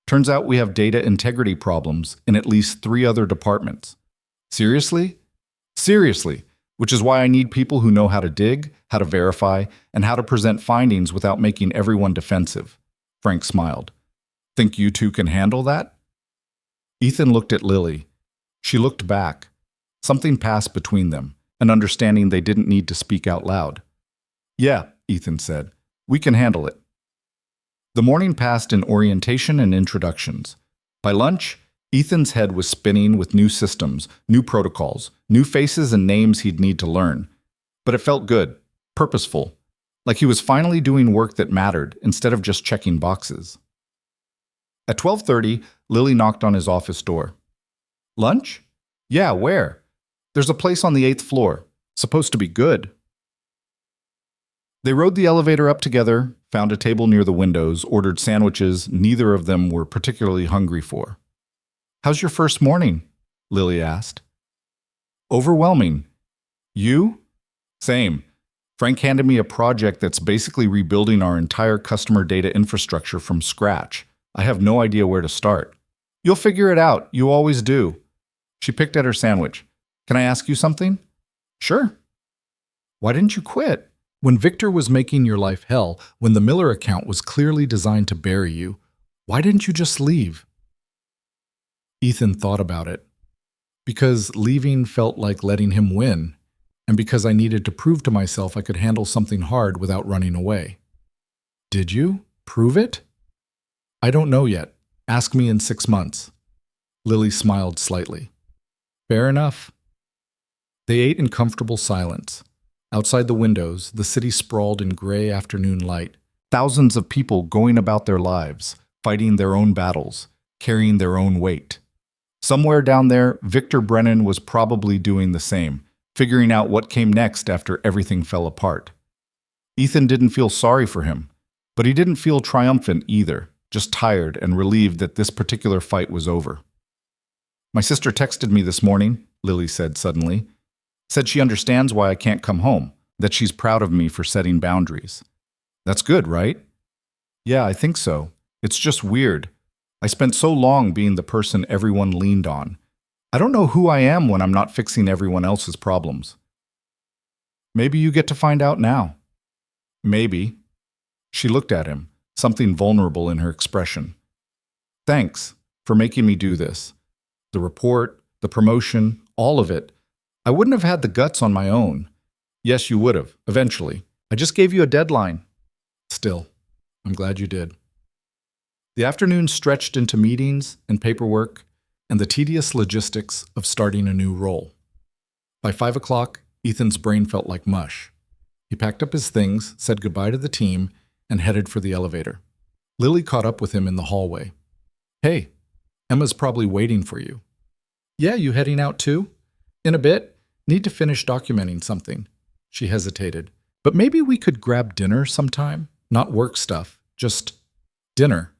Turns out we have data integrity problems in at least 3 other departments. Seriously? Seriously, which is why I need people who know how to dig, how to verify, and how to present findings without making everyone defensive. Frank smiled. "Think you two can handle that?" Ethan looked at Lily. She looked back. Something passed between them, an understanding they didn't need to speak out loud. "Yeah," Ethan said. "We can handle it." The morning passed in orientation and introductions. By lunch, Ethan's head was spinning with new systems, new protocols, new faces and names he'd need to learn. But it felt good, purposeful, like he was finally doing work that mattered instead of just checking boxes. At 12:30, Lily knocked on his office door. "Lunch?" "Yeah, where?" "There's a place on the 8th floor. Supposed to be good." They rode the elevator up together, found a table near the windows, ordered sandwiches neither of them were particularly hungry for. "How's your first morning?" Lily asked. "Overwhelming. You?" "Same. Frank handed me a project that's basically rebuilding our entire customer data infrastructure from scratch. I have no idea where to start." "You'll figure it out. You always do." She picked at her sandwich. "Can I ask you something?" "Sure." "Why didn't you quit? When Victor was making your life hell, when the Miller account was clearly designed to bury you, why didn't you just leave?" Ethan thought about it. Because leaving felt like letting him win, and because I needed to prove to myself I could handle something hard without running away. "Did you? Prove it?" "I don't know yet. Ask me in 6 months." Lily smiled slightly. "Fair enough." They ate in comfortable silence. Outside the windows, the city sprawled in gray afternoon light. Thousands of people going about their lives, fighting their own battles, carrying their own weight. Somewhere down there, Victor Brennan was probably doing the same, figuring out what came next after everything fell apart. Ethan didn't feel sorry for him, but he didn't feel triumphant either, just tired and relieved that this particular fight was over. "My sister texted me this morning," Lily said suddenly. "Said she understands why I can't come home, that she's proud of me for setting boundaries." "That's good, right?" "Yeah, I think so. It's just weird. I spent so long being the person everyone leaned on. I don't know who I am when I'm not fixing everyone else's problems. Maybe you get to find out now. Maybe. She looked at him, something vulnerable in her expression. Thanks for making me do this. The report, the promotion, all of it. I wouldn't have had the guts on my own. Yes, you would have, eventually. I just gave you a deadline. Still, I'm glad you did. The afternoon stretched into meetings and paperwork and the tedious logistics of starting a new role. By 5 o'clock, Ethan's brain felt like mush. He packed up his things, said goodbye to the team, and headed for the elevator. Lily caught up with him in the hallway. Hey, Emma's probably waiting for you. Yeah, you heading out too? In a bit. Need to finish documenting something. She hesitated. But maybe we could grab dinner sometime? Not work stuff, just dinner.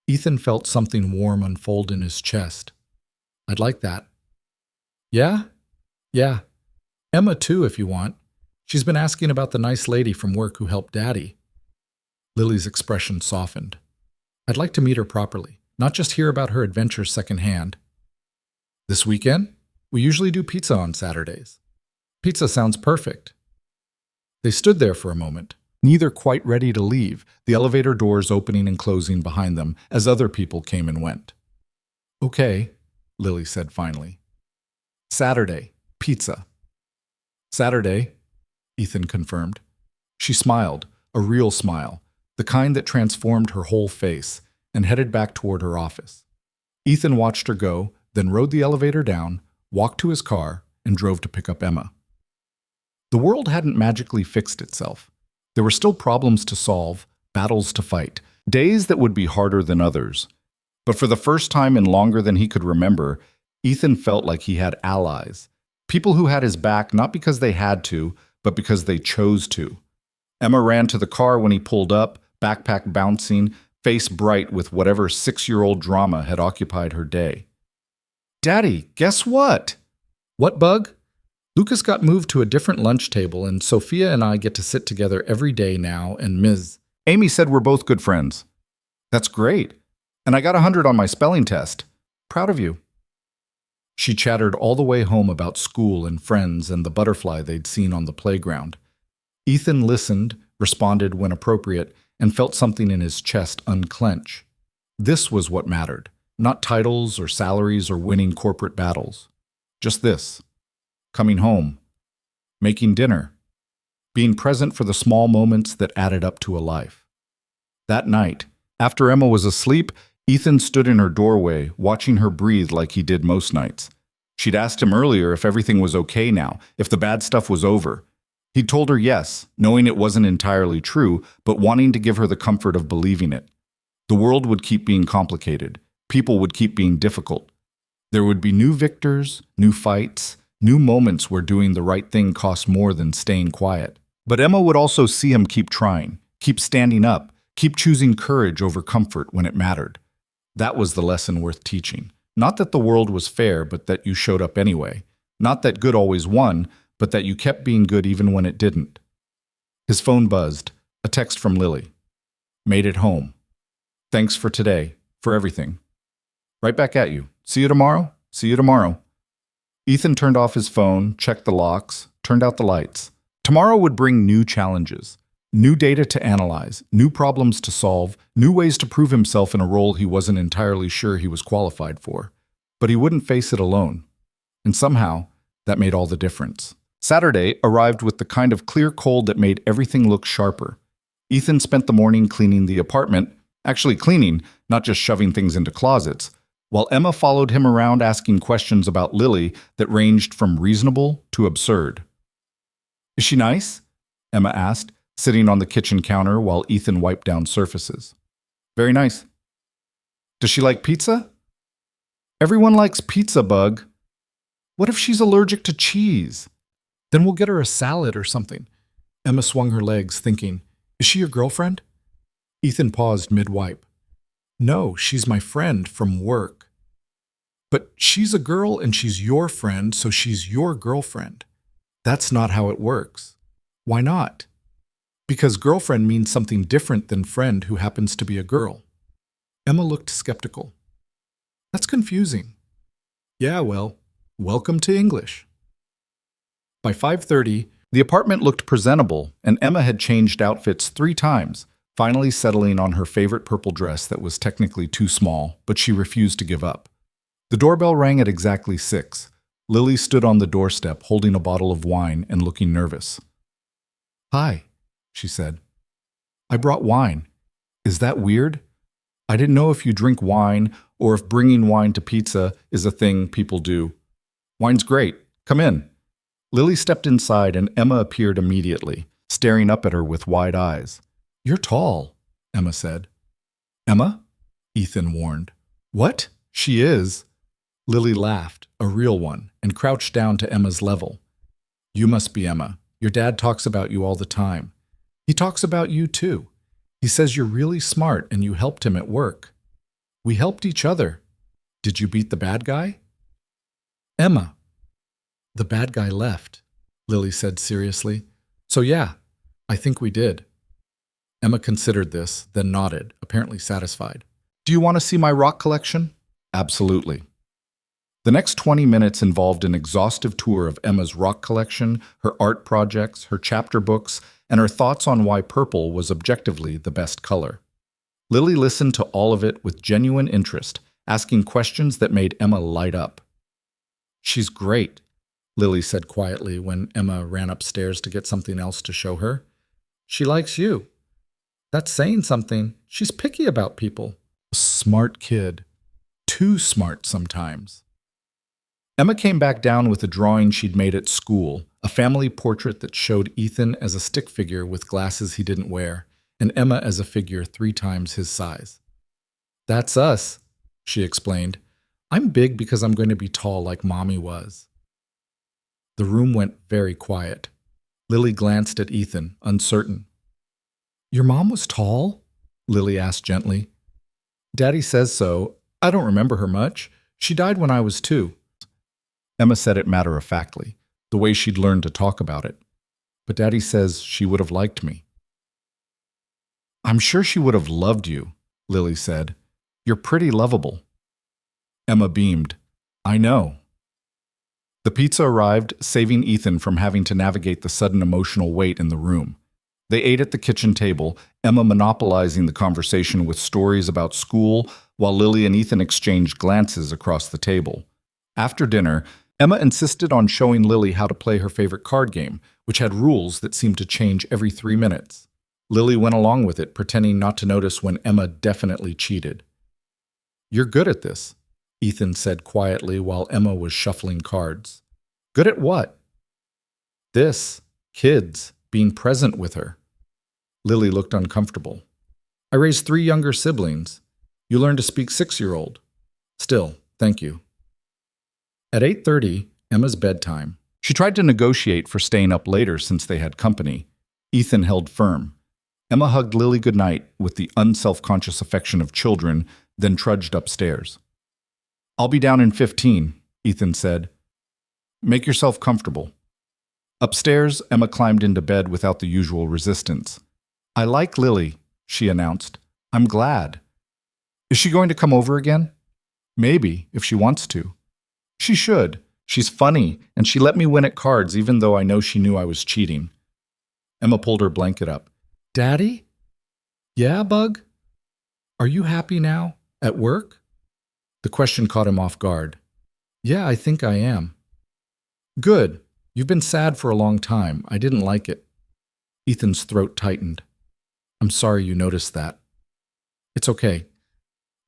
Ethan felt something warm unfold in his chest. I'd like that. Yeah? Yeah. Emma too, if you want. She's been asking about the nice lady from work who helped Daddy. Lily's expression softened. I'd like to meet her properly, not just hear about her adventures secondhand. This weekend? We usually do pizza on Saturdays. Pizza sounds perfect. They stood there for a moment, neither quite ready to leave, the elevator doors opening and closing behind them as other people came and went. Okay, Lily said finally. Saturday, pizza. Saturday, Ethan confirmed. She smiled, a real smile, the kind that transformed her whole face, and headed back toward her office. Ethan watched her go, then rode the elevator down, walked to his car, and drove to pick up Emma. The world hadn't magically fixed itself. There were still problems to solve, battles to fight, days that would be harder than others. But for the first time in longer than he could remember, Ethan felt like he had allies. People who had his back not because they had to, but because they chose to. Emma ran to the car when he pulled up, backpack bouncing, face bright with whatever 6-year-old drama had occupied her day. Daddy, guess what? What, Bug? Lucas got moved to a different lunch table, and Sophia and I get to sit together every day now, and Ms. Amy said we're both good friends. That's great. And I got 100 on my spelling test. Proud of you. She chattered all the way home about school and friends and the butterfly they'd seen on the playground. Ethan listened, responded when appropriate, and felt something in his chest unclench. This was what mattered, not titles or salaries or winning corporate battles. Just this. Coming home. Making dinner. Being present for the small moments that added up to a life. That night, after Emma was asleep, Ethan stood in her doorway, watching her breathe like he did most nights. She'd asked him earlier if everything was okay now, if the bad stuff was over. He'd told her yes, knowing it wasn't entirely true, but wanting to give her the comfort of believing it. The world would keep being complicated. People would keep being difficult. There would be new victors, new fights, new moments where doing the right thing cost more than staying quiet. But Emma would also see him keep trying, keep standing up, keep choosing courage over comfort when it mattered. That was the lesson worth teaching. Not that the world was fair, but that you showed up anyway. Not that good always won, but that you kept being good even when it didn't. His phone buzzed. A text from Lily. Made it home. Thanks for today, for everything. Right back at you. See you tomorrow? See you tomorrow. Ethan turned off his phone, checked the locks, turned out the lights. Tomorrow would bring new challenges. New data to analyze, new problems to solve, new ways to prove himself in a role he wasn't entirely sure he was qualified for. But he wouldn't face it alone. And somehow, that made all the difference. Saturday arrived with the kind of clear cold that made everything look sharper. Ethan spent the morning cleaning the apartment, actually cleaning, not just shoving things into closets, while Emma followed him around asking questions about Lily that ranged from reasonable to absurd. Is she nice? Emma asked, sitting on the kitchen counter while Ethan wiped down surfaces. Very nice. Does she like pizza? Everyone likes pizza, Bug. What if she's allergic to cheese? Then we'll get her a salad or something. Emma swung her legs, thinking, is she your girlfriend? Ethan paused mid-wipe. No, she's my friend from work. But she's a girl and she's your friend, so she's your girlfriend. That's not how it works. Why not? Because girlfriend means something different than friend who happens to be a girl. Emma looked skeptical. That's confusing. Yeah, well, welcome to English. By 5:30, the apartment looked presentable, and Emma had changed outfits 3 times, finally settling on her favorite purple dress that was technically too small, but she refused to give up. The doorbell rang at exactly 6. Lily stood on the doorstep holding a bottle of wine and looking nervous. "Hi," she said. "I brought wine. Is that weird? I didn't know if you drink wine or if bringing wine to pizza is a thing people do. Wine's great. Come in." Lily stepped inside and Emma appeared immediately, staring up at her with wide eyes. "You're tall," Emma said. "Emma?" Ethan warned. "What? She is." Lily laughed, a real one, and crouched down to Emma's level. "You must be Emma. Your dad talks about you all the time. He talks about you too. He says you're really smart and you helped him at work. We helped each other. Did you beat the bad guy?" "Emma." "The bad guy left," Lily said seriously. "So yeah, I think we did." Emma considered this, then nodded, apparently satisfied. "Do you want to see my rock collection?" "Absolutely." The next 20 minutes involved an exhaustive tour of Emma's rock collection, her art projects, her chapter books, and her thoughts on why purple was objectively the best color. Lily listened to all of it with genuine interest, asking questions that made Emma light up. "She's great," Lily said quietly when Emma ran upstairs to get something else to show her. "She likes you. That's saying something. She's picky about people." "Smart kid. Too smart sometimes." Emma came back down with a drawing she'd made at school, a family portrait that showed Ethan as a stick figure with glasses he didn't wear, and Emma as a figure 3 times his size. "That's us," she explained. "I'm big because I'm going to be tall like Mommy was." The room went very quiet. Lily glanced at Ethan, uncertain. "Your mom was tall?" Lily asked gently. "Daddy says so. I don't remember her much. She died when I was 2. Emma said it matter-of-factly, the way she'd learned to talk about it. "But Daddy says she would have liked me." "I'm sure she would have loved you," Lily said. "You're pretty lovable." Emma beamed. "I know." The pizza arrived, saving Ethan from having to navigate the sudden emotional weight in the room. They ate at the kitchen table, Emma monopolizing the conversation with stories about school, while Lily and Ethan exchanged glances across the table. After dinner, Emma insisted on showing Lily how to play her favorite card game, which had rules that seemed to change every 3 minutes. Lily went along with it, pretending not to notice when Emma definitely cheated. "You're good at this," Ethan said quietly while Emma was shuffling cards. "Good at what?" "This. Kids. Being present with her." Lily looked uncomfortable. "I raised 3 younger siblings. You learn to speak 6-year-old. Still, thank you." At 8:30, Emma's bedtime. She tried to negotiate for staying up later since they had company. Ethan held firm. Emma hugged Lily goodnight with the unselfconscious affection of children, then trudged upstairs. "I'll be down in 15, Ethan said. "Make yourself comfortable." Upstairs, Emma climbed into bed without the usual resistance. "I like Lily," she announced. "I'm glad." "Is she going to come over again?" "Maybe, if she wants to." "She should. She's funny, and she let me win at cards even though I know she knew I was cheating." Emma pulled her blanket up. "Daddy?" "Yeah, Bug? Are you happy now? At work?" The question caught him off guard. "Yeah, I think I am." "Good. You've been sad for a long time. I didn't like it." Ethan's throat tightened. "I'm sorry you noticed that." "It's okay.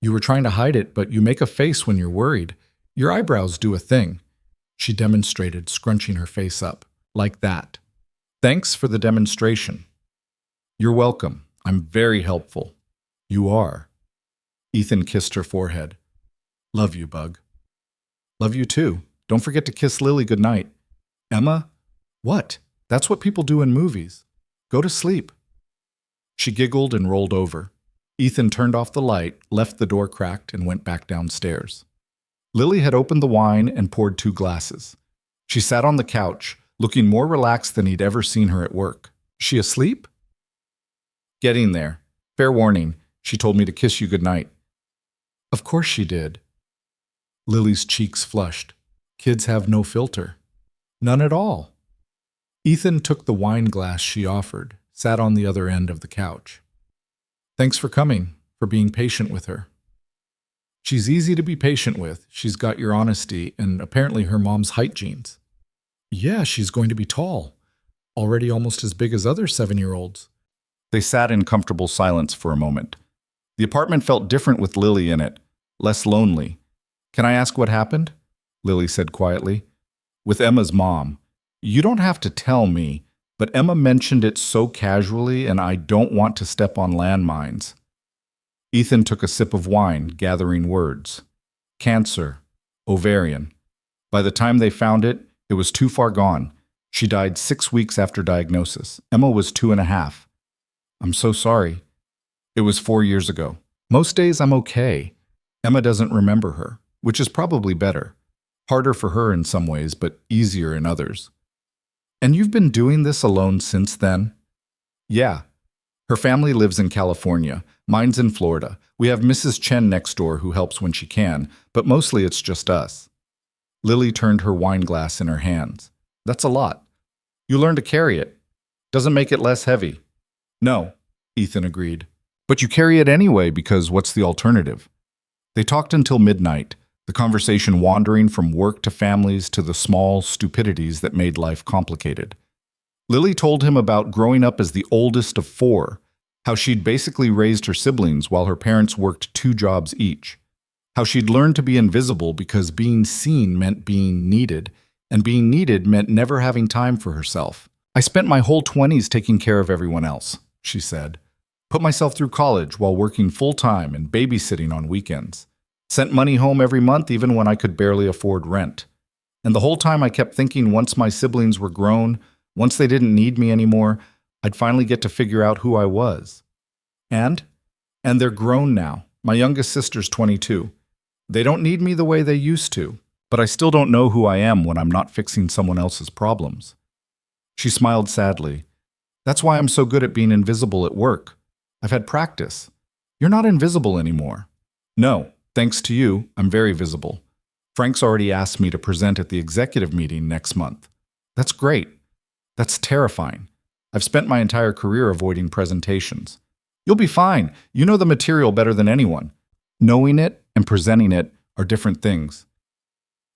You were trying to hide it, but you make a face when you're worried. Your eyebrows do a thing." She demonstrated, scrunching her face up. "Like that." "Thanks for the demonstration." "You're welcome. I'm very helpful." "You are." Ethan kissed her forehead. "Love you, Bug." "Love you too. Don't forget to kiss Lily goodnight." "Emma?" "What? That's what people do in movies. Go to sleep." She giggled and rolled over. Ethan turned off the light, left the door cracked, and went back downstairs. Lily had opened the wine and poured 2 glasses. She sat on the couch, looking more relaxed than he'd ever seen her at work. "She asleep?" "Getting there. Fair warning, she told me to kiss you goodnight." "Of course she did." Lily's cheeks flushed. Kids have no filter. None at all. Ethan took the wine glass she offered, sat on the other end of the couch. Thanks for coming, for being patient with her. She's easy to be patient with. She's got your honesty and apparently her mom's height genes. Yeah, she's going to be tall. Already almost as big as other 7-year-olds. They sat in comfortable silence for a moment. The apartment felt different with Lily in it, less lonely. Can I ask what happened? Lily said quietly. With Emma's mom. You don't have to tell me, but Emma mentioned it so casually and I don't want to step on landmines. Ethan took a sip of wine, gathering words. Cancer. Ovarian. By the time they found it, it was too far gone. She died 6 weeks after diagnosis. Emma was 2.5. I'm so sorry. It was 4 years ago. Most days I'm okay. Emma doesn't remember her, which is probably better. Harder for her in some ways, but easier in others. And you've been doing this alone since then? Yeah. Her family lives in California. Mine's in Florida. We have Mrs. Chen next door who helps when she can, but mostly it's just us. Lily turned her wine glass in her hands. That's a lot. You learn to carry it. Doesn't make it less heavy. No, Ethan agreed. But you carry it anyway because what's the alternative? They talked until midnight, the conversation wandering from work to families to the small stupidities that made life complicated. Lily told him about growing up as the oldest of 4, how she'd basically raised her siblings while her parents worked 2 jobs each, how she'd learned to be invisible because being seen meant being needed, and being needed meant never having time for herself. I spent my whole 20s taking care of everyone else, she said. Put myself through college while working full-time and babysitting on weekends. Sent money home every month even when I could barely afford rent. And the whole time I kept thinking once my siblings were grown, once they didn't need me anymore, I'd finally get to figure out who I was. And they're grown now. My youngest sister's 22. They don't need me the way they used to, but I still don't know who I am when I'm not fixing someone else's problems. She smiled sadly. That's why I'm so good at being invisible at work. I've had practice. You're not invisible anymore. No, thanks to you, I'm very visible. Frank's already asked me to present at the executive meeting next month. That's great. That's terrifying. I've spent my entire career avoiding presentations. You'll be fine. You know the material better than anyone. Knowing it and presenting it are different things.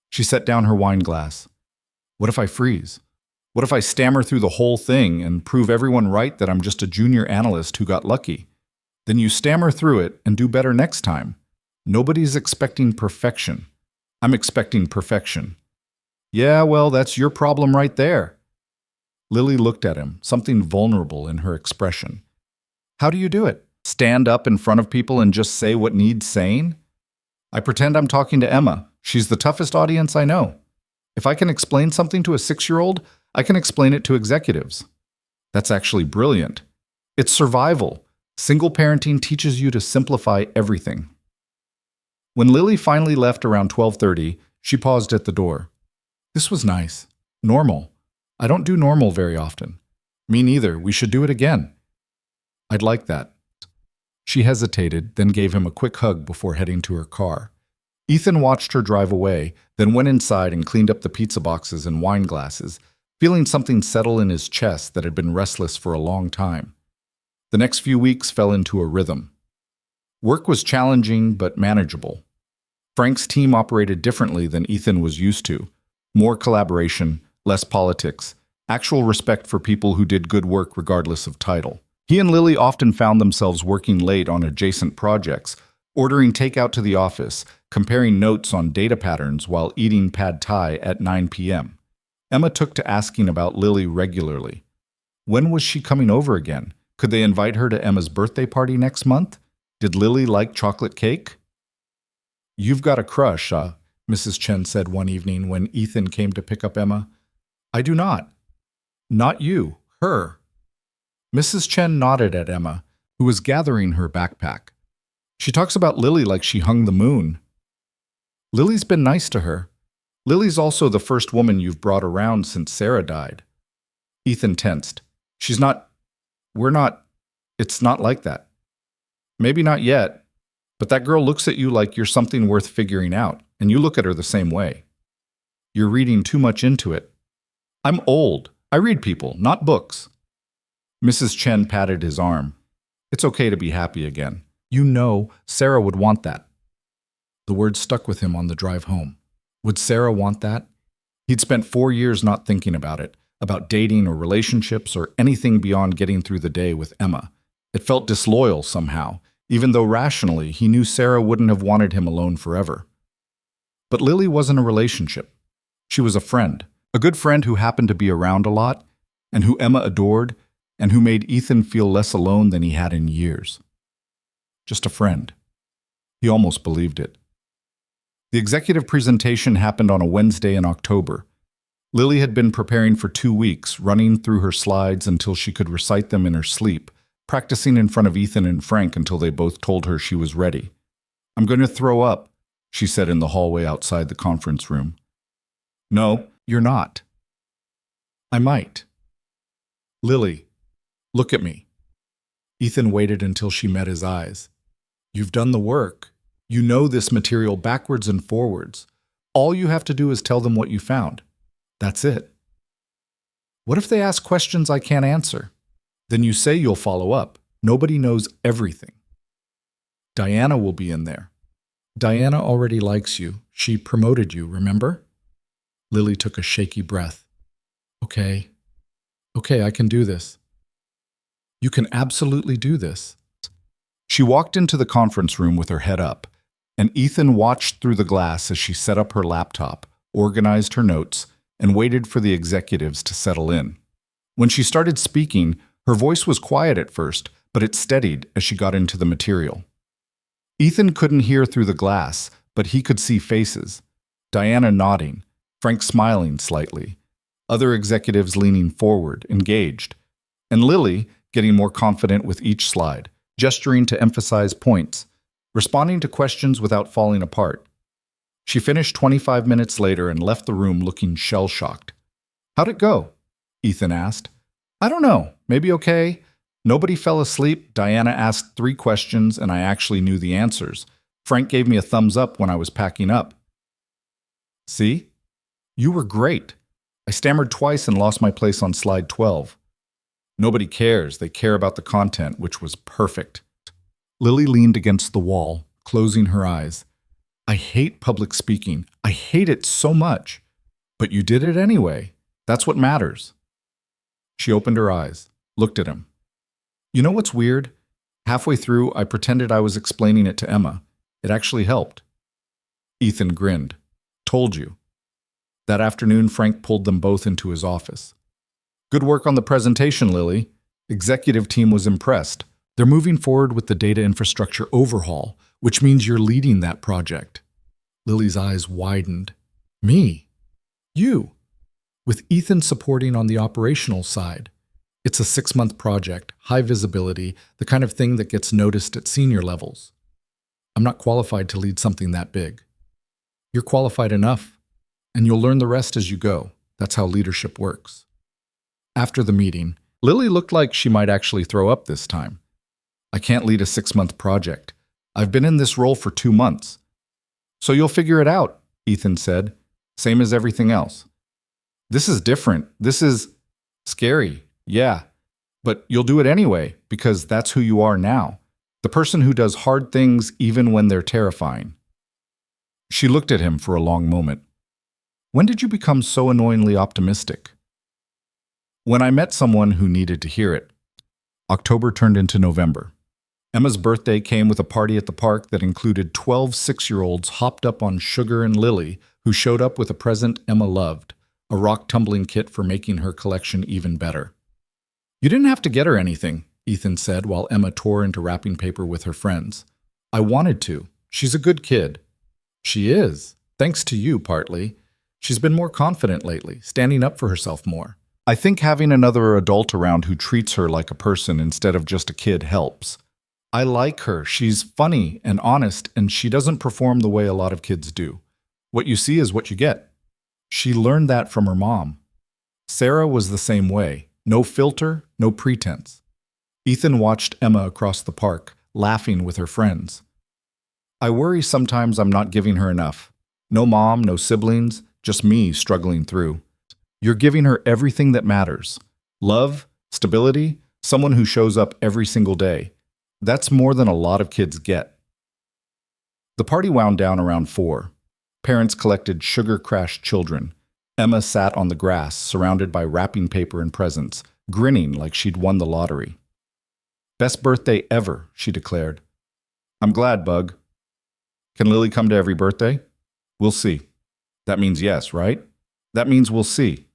She set down her wine glass. What if I freeze? What if I stammer through the whole thing and prove everyone right that I'm just a junior analyst who got lucky? Then you stammer through it and do better next time. Nobody's expecting perfection. I'm expecting perfection. Yeah, well, that's your problem right there. Lily looked at him, something vulnerable in her expression. How do you do it? Stand up in front of people and just say what needs saying? I pretend I'm talking to Emma. She's the toughest audience I know. If I can explain something to a 6-year-old, I can explain it to executives. That's actually brilliant. It's survival. Single parenting teaches you to simplify everything. When Lily finally left around 12:30, she paused at the door. This was nice. Normal. I don't do normal very often. Me neither. We should do it again. I'd like that. She hesitated, then gave him a quick hug before heading to her car. Ethan watched her drive away, then went inside and cleaned up the pizza boxes and wine glasses, feeling something settle in his chest that had been restless for a long time. The next few weeks fell into a rhythm. Work was challenging but manageable. Frank's team operated differently than Ethan was used to. More collaboration, less politics, actual respect for people who did good work regardless of title. He and Lily often found themselves working late on adjacent projects, ordering takeout to the office, comparing notes on data patterns while eating pad thai at 9 p.m. Emma took to asking about Lily regularly. When was she coming over again? Could they invite her to Emma's birthday party next month? Did Lily like chocolate cake? You've got a crush, Mrs. Chen said one evening when Ethan came to pick up Emma. I do not. Not you, her. Mrs. Chen nodded at Emma, who was gathering her backpack. She talks about Lily like she hung the moon. Lily's been nice to her. Lily's also the first woman you've brought around since Sarah died. Ethan tensed. It's not like that. Maybe not yet, but that girl looks at you like you're something worth figuring out. and you look at her the same way. You're reading too much into it. I'm old. I read people, not books. Mrs. Chen patted his arm. It's okay to be happy again. You know Sarah would want that. The words stuck with him on the drive home. Would Sarah want that? He'd spent 4 years not thinking about it, about dating or relationships or anything beyond getting through the day with Emma. It felt disloyal somehow, even though rationally he knew Sarah wouldn't have wanted him alone forever. But Lily wasn't a relationship. She was a friend, a good friend who happened to be around a lot, and who Emma adored, and who made Ethan feel less alone than he had in years. Just a friend. He almost believed it. The executive presentation happened on a Wednesday in October. Lily had been preparing for 2 weeks, running through her slides until she could recite them in her sleep, practicing in front of Ethan and Frank until they both told her she was ready. I'm going to throw up, she said in the hallway outside the conference room. No, you're not. I might. Lily, look at me. Ethan waited until she met his eyes. You've done the work. You know this material backwards and forwards. All you have to do is tell them what you found. That's it. What if they ask questions I can't answer? Then you say you'll follow up. Nobody knows everything. Diana will be in there. Diana already likes you. She promoted you, remember? Lily took a shaky breath. Okay, I can do this. You can absolutely do this. She walked into the conference room with her head up, and Ethan watched through the glass as she set up her laptop, organized her notes, and waited for the executives to settle in. When she started speaking, her voice was quiet at first, but it steadied as she got into the material. Ethan couldn't hear through the glass, but he could see faces. Diana nodding, Frank smiling slightly, other executives leaning forward, engaged, and Lily getting more confident with each slide, gesturing to emphasize points, responding to questions without falling apart. She finished 25 minutes later and left the room looking shell-shocked. How'd it go? Ethan asked. I don't know, maybe okay. Nobody fell asleep. Diana asked 3 questions and I actually knew the answers. Frank gave me a thumbs up when I was packing up. See? You were great. I stammered twice and lost my place on slide 12. Nobody cares. They care about the content, which was perfect. Lily leaned against the wall, closing her eyes. I hate public speaking. I hate it so much. But you did it anyway. That's what matters. She opened her eyes, looked at him. You know what's weird? Halfway through, I pretended I was explaining it to Emma. It actually helped. Ethan grinned. Told you. That afternoon, Frank pulled them both into his office. Good work on the presentation, Lily. Executive team was impressed. They're moving forward with the data infrastructure overhaul, which means you're leading that project. Lily's eyes widened. Me? You? With Ethan supporting on the operational side. It's a 6-month project, high visibility, the kind of thing that gets noticed at senior levels. I'm not qualified to lead something that big. You're qualified enough, and you'll learn the rest as you go. That's how leadership works. After the meeting, Lily looked like she might actually throw up this time. I can't lead a 6-month project. I've been in this role for 2 months. So you'll figure it out, Ethan said, same as everything else. This is different. This is scary, yeah. But you'll do it anyway, because that's who you are now. The person who does hard things even when they're terrifying. She looked at him for a long moment. When did you become so annoyingly optimistic? When I met someone who needed to hear it. October turned into November. Emma's birthday came with a party at the park that included 12 6-year-olds hopped up on Sugar and Lily, who showed up with a present Emma loved, a rock tumbling kit for making her collection even better. You didn't have to get her anything, Ethan said while Emma tore into wrapping paper with her friends. I wanted to. She's a good kid. She is. Thanks to you, partly. She's been more confident lately, standing up for herself more. I think having another adult around who treats her like a person instead of just a kid helps. I like her. She's funny and honest, and she doesn't perform the way a lot of kids do. What you see is what you get. She learned that from her mom. Sarah was the same way. No filter, no pretense. Ethan watched Emma across the park, laughing with her friends. I worry sometimes I'm not giving her enough. No mom, no siblings, just me struggling through. You're giving her everything that matters. Love, stability, someone who shows up every single day. That's more than a lot of kids get. The party wound down around 4. Parents collected sugar-crashed children. Emma sat on the grass, surrounded by wrapping paper and presents, grinning like she'd won the lottery. "Best birthday ever," she declared. "I'm glad, Bug. Can Lily come to every birthday?" "We'll see." "That means yes, right?" "That means we'll see."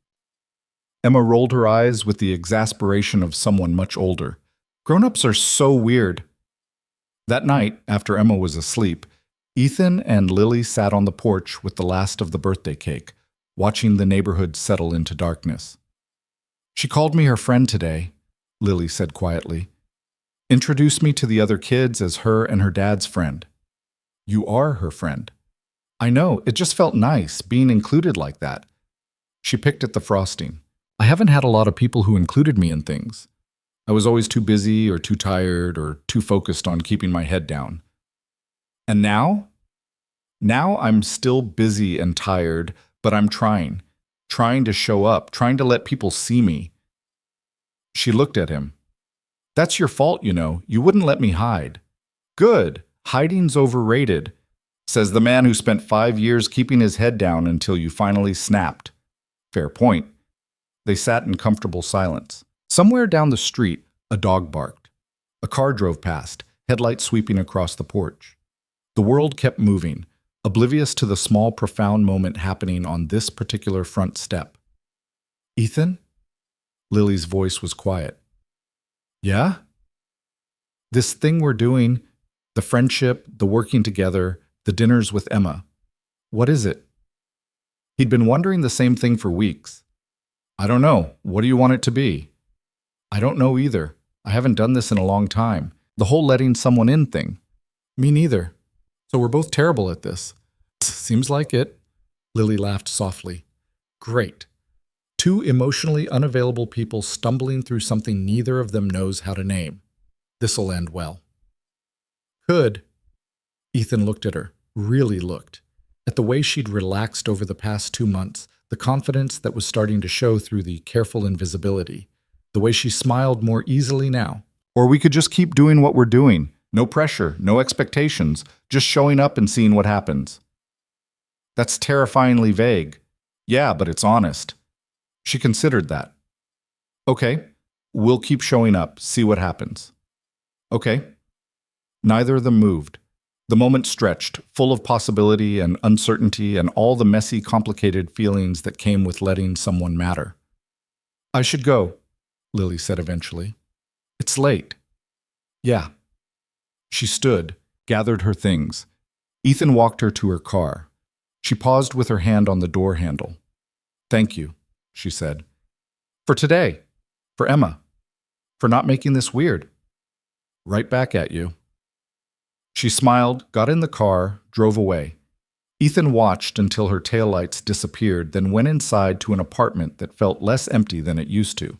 Emma rolled her eyes with the exasperation of someone much older. Grown-ups are so weird. That night, after Emma was asleep, Ethan and Lily sat on the porch with the last of the birthday cake, watching the neighborhood settle into darkness. "She called me her friend today," Lily said quietly. "Introduced me to the other kids as her and her dad's friend." "You are her friend." "I know, it just felt nice, being included like that." She picked at the frosting. "I haven't had a lot of people who included me in things. I was always too busy or too tired or too focused on keeping my head down. And now? Now I'm still busy and tired, but I'm trying to show up, trying to let people see me." She looked at him. "That's your fault, you know. You wouldn't let me hide." "Good. Hiding's overrated," says the man who spent 5 years keeping his head down until you finally snapped. Fair point. They sat in comfortable silence. Somewhere down the street, a dog barked. A car drove past, headlights sweeping across the porch. The world kept moving, oblivious to the small, profound moment happening on this particular front step. "Ethan?" Lily's voice was quiet. "Yeah?" "This thing we're doing, the friendship, the working together, the dinners with Emma. What is it?" He'd been wondering the same thing for weeks. "I don't know. What do you want it to be?" "I don't know either. I haven't done this in a long time. The whole letting someone in thing." "Me neither. So we're both terrible at this." "Seems like it." Lily laughed softly. "Great. 2 emotionally unavailable people stumbling through something neither of them knows how to name. This'll end well." "Could." Ethan looked at her, really looked, at the way she'd relaxed over the past 2 months, the confidence that was starting to show through the careful invisibility, the way she smiled more easily now. "Or we could just keep doing what we're doing. No pressure, no expectations, just showing up and seeing what happens." "That's terrifyingly vague." "Yeah, but it's honest." She considered that. "Okay, we'll keep showing up, see what happens." "Okay." Neither of them moved. The moment stretched, full of possibility and uncertainty and all the messy, complicated feelings that came with letting someone matter. "I should go," Lily said eventually. "It's late." "Yeah." She stood, gathered her things. Ethan walked her to her car. She paused with her hand on the door handle. "Thank you," she said. "For today. For Emma. For not making this weird." "Right back at you." She smiled, got in the car, drove away. Ethan watched until her taillights disappeared, then went inside to an apartment that felt less empty than it used to.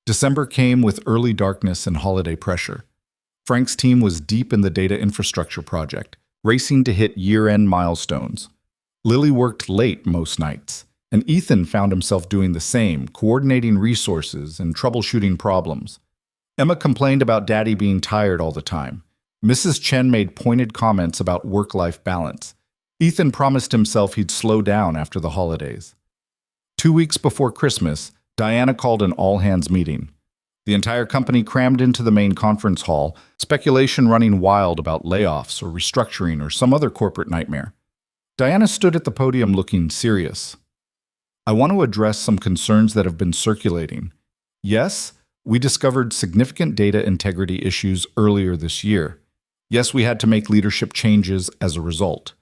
December came with early darkness and holiday pressure. Frank's team was deep in the data infrastructure project, racing to hit year-end milestones. Lily worked late most nights, and Ethan found himself doing the same, coordinating resources and troubleshooting problems. Emma complained about Daddy being tired all the time. Mrs. Chen made pointed comments about work-life balance. Ethan promised himself he'd slow down after the holidays. 2 weeks before Christmas, Diana called an all-hands meeting. The entire company crammed into the main conference hall, speculation running wild about layoffs or restructuring or some other corporate nightmare. Diana stood at the podium looking serious. "I want to address some concerns that have been circulating. Yes, we discovered significant data integrity issues earlier this year. Yes, we had to make leadership changes as a result.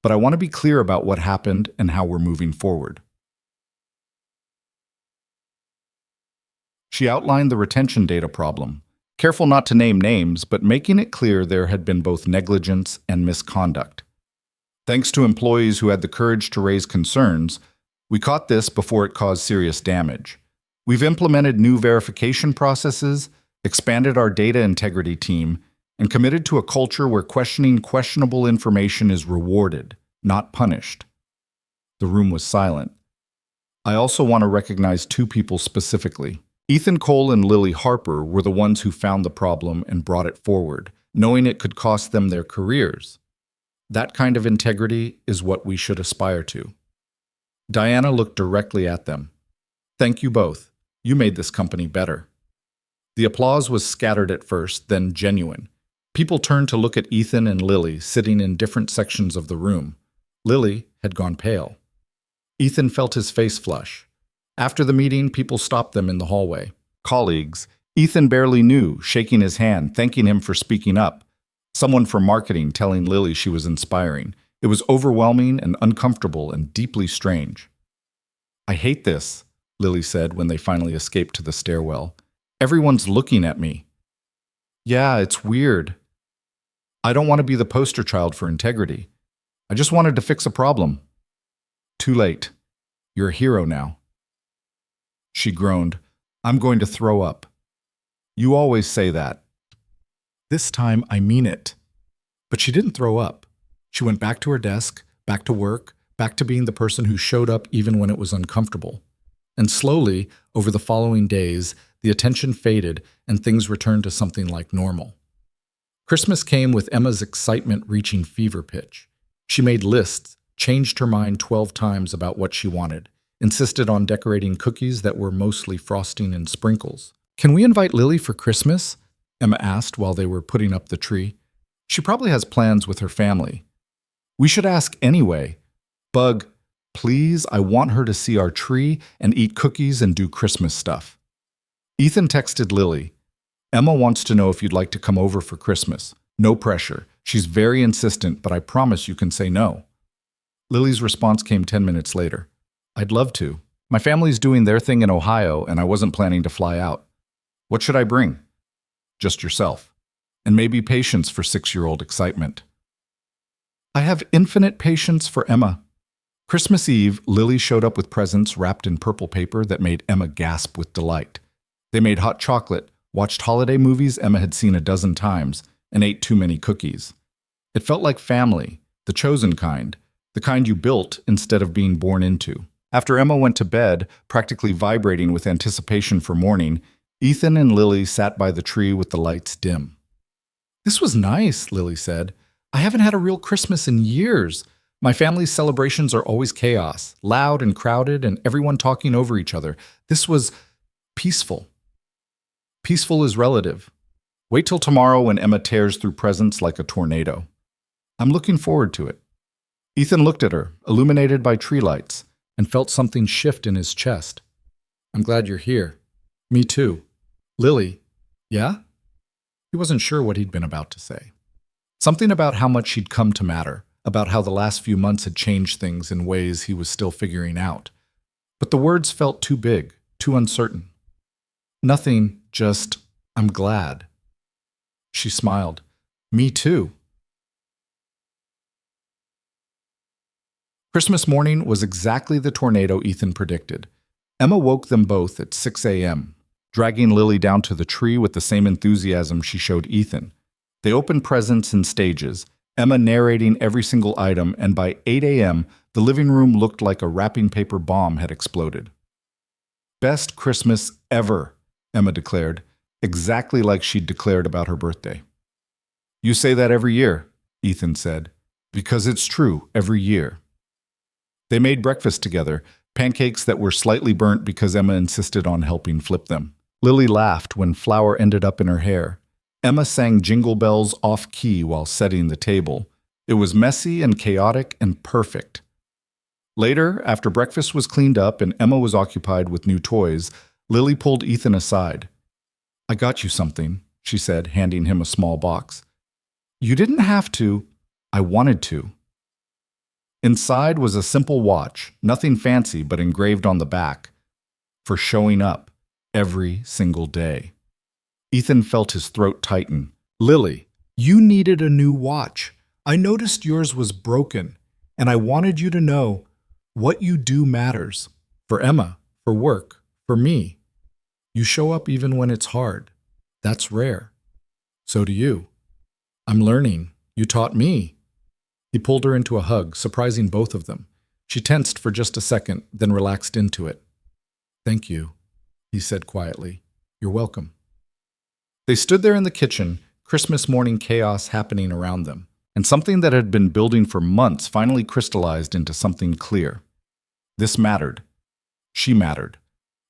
But I want to be clear about what happened and how we're moving forward." She outlined the retention data problem, careful not to name names, but making it clear there had been both negligence and misconduct. Thanks to employees who had the courage to raise concerns, we caught this before it caused serious damage. We've implemented new verification processes, expanded our data integrity team, and committed to a culture where questioning questionable information is rewarded, not punished. The room was silent. I also want to recognize two people specifically. Ethan Cole and Lily Harper were the ones who found the problem and brought it forward, knowing it could cost them their careers. That kind of integrity is what we should aspire to. Diana looked directly at them. Thank you both. You made this company better. The applause was scattered at first, then genuine. People turned to look at Ethan and Lily sitting in different sections of the room. Lily had gone pale. Ethan felt his face flush. After the meeting, people stopped them in the hallway. Colleagues, Ethan barely knew, shaking his hand, thanking him for speaking up. Someone from marketing telling Lily she was inspiring. It was overwhelming and uncomfortable and deeply strange. I hate this, Lily said when they finally escaped to the stairwell. Everyone's looking at me. Yeah, it's weird. I don't want to be the poster child for integrity. I just wanted to fix a problem. Too late. You're a hero now. She groaned. I'm going to throw up. You always say that. This time, I mean it. But she didn't throw up. She went back to her desk, back to work, back to being the person who showed up even when it was uncomfortable. And slowly, over the following days, the attention faded and things returned to something like normal. Christmas came with Emma's excitement reaching fever pitch. She made lists, changed her mind 12 times about what she wanted, insisted on decorating cookies that were mostly frosting and sprinkles. Can we invite Lily for Christmas? Emma asked while they were putting up the tree. She probably has plans with her family. We should ask anyway. Bug, please, I want her to see our tree and eat cookies and do Christmas stuff. Ethan texted Lily. Emma wants to know if you'd like to come over for Christmas. No pressure. She's very insistent, but I promise you can say no. Lily's response came 10 minutes later. I'd love to. My family's doing their thing in Ohio, and I wasn't planning to fly out. What should I bring? Just yourself. And maybe patience for 6-year-old excitement. I have infinite patience for Emma. Christmas Eve, Lily showed up with presents wrapped in purple paper that made Emma gasp with delight. They made hot chocolate, watched holiday movies Emma had seen a dozen times, and ate too many cookies. It felt like family, the chosen kind, the kind you built instead of being born into. After Emma went to bed, practically vibrating with anticipation for morning, Ethan and Lily sat by the tree with the lights dim. This was nice, Lily said. I haven't had a real Christmas in years. My family's celebrations are always chaos, loud and crowded, and everyone talking over each other. This was peaceful. Peaceful is relative. Wait till tomorrow when Emma tears through presents like a tornado. I'm looking forward to it. Ethan looked at her, illuminated by tree lights, and felt something shift in his chest. I'm glad you're here. Me too. Lily, yeah? He wasn't sure what he'd been about to say. Something about how much she'd come to matter, about how the last few months had changed things in ways he was still figuring out. But the words felt too big, too uncertain. Nothing, just, I'm glad. She smiled. Me too. Christmas morning was exactly the tornado Ethan predicted. Emma woke them both at 6 a.m., dragging Lily down to the tree with the same enthusiasm she showed Ethan. They opened presents in stages, Emma narrating every single item, and by 8 a.m., the living room looked like a wrapping paper bomb had exploded. Best Christmas ever, Emma declared, exactly like she'd declared about her birthday. You say that every year, Ethan said, because it's true every year. They made breakfast together, pancakes that were slightly burnt because Emma insisted on helping flip them. Lily laughed when flour ended up in her hair. Emma sang Jingle Bells off-key while setting the table. It was messy and chaotic and perfect. Later, after breakfast was cleaned up and Emma was occupied with new toys, Lily pulled Ethan aside. I got you something, she said, handing him a small box. You didn't have to. I wanted to. Inside was a simple watch, nothing fancy but engraved on the back, for showing up every single day. Ethan felt his throat tighten. Lily, you needed a new watch. I noticed yours was broken, and I wanted you to know what you do matters. For Emma, for work, for me. You show up even when it's hard. That's rare. So do you. I'm learning. You taught me. He pulled her into a hug, surprising both of them. She tensed for just a second, then relaxed into it. "Thank you," he said quietly. "You're welcome." They stood there in the kitchen, Christmas morning chaos happening around them, and something that had been building for months finally crystallized into something clear. This mattered. She mattered.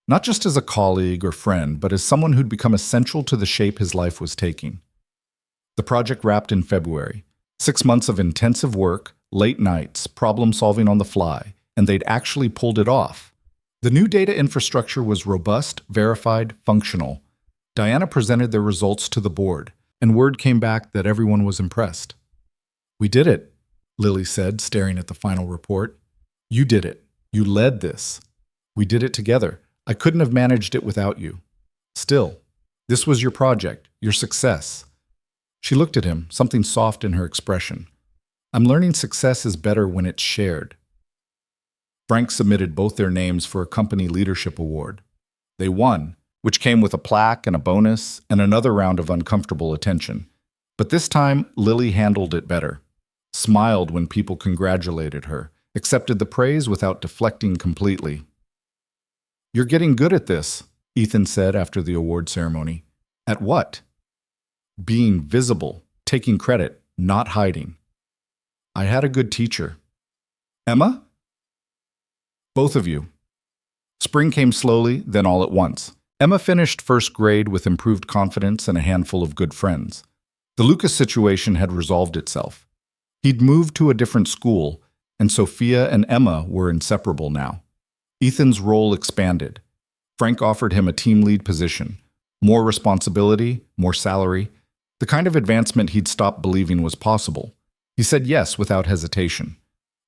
Not just as a colleague or friend, but as someone who'd become essential to the shape his life was taking. The project wrapped in February. 6 months of intensive work, late nights, problem solving on the fly, and they'd actually pulled it off. The new data infrastructure was robust, verified, functional. Diana presented their results to the board, and word came back that everyone was impressed. "We did it," Lily said, staring at the final report. "You did it. You led this. We did it together. I couldn't have managed it without you. Still, this was your project, your success." She looked at him, something soft in her expression. "I'm learning success is better when it's shared." Frank submitted both their names for a company leadership award. They won, which came with a plaque and a bonus and another round of uncomfortable attention. But this time, Lily handled it better. Smiled when people congratulated her, accepted the praise without deflecting completely. "You're getting good at this," Ethan said after the award ceremony. "At what?" "Being visible, taking credit, not hiding." "I had a good teacher." "Emma?" "Both of you." Spring came slowly, then all at once. Emma finished first grade with improved confidence and a handful of good friends. The Lucas situation had resolved itself. He'd moved to a different school, and Sophia and Emma were inseparable now. Ethan's role expanded. Frank offered him a team lead position. More responsibility, more salary, the kind of advancement he'd stopped believing was possible. He said yes without hesitation.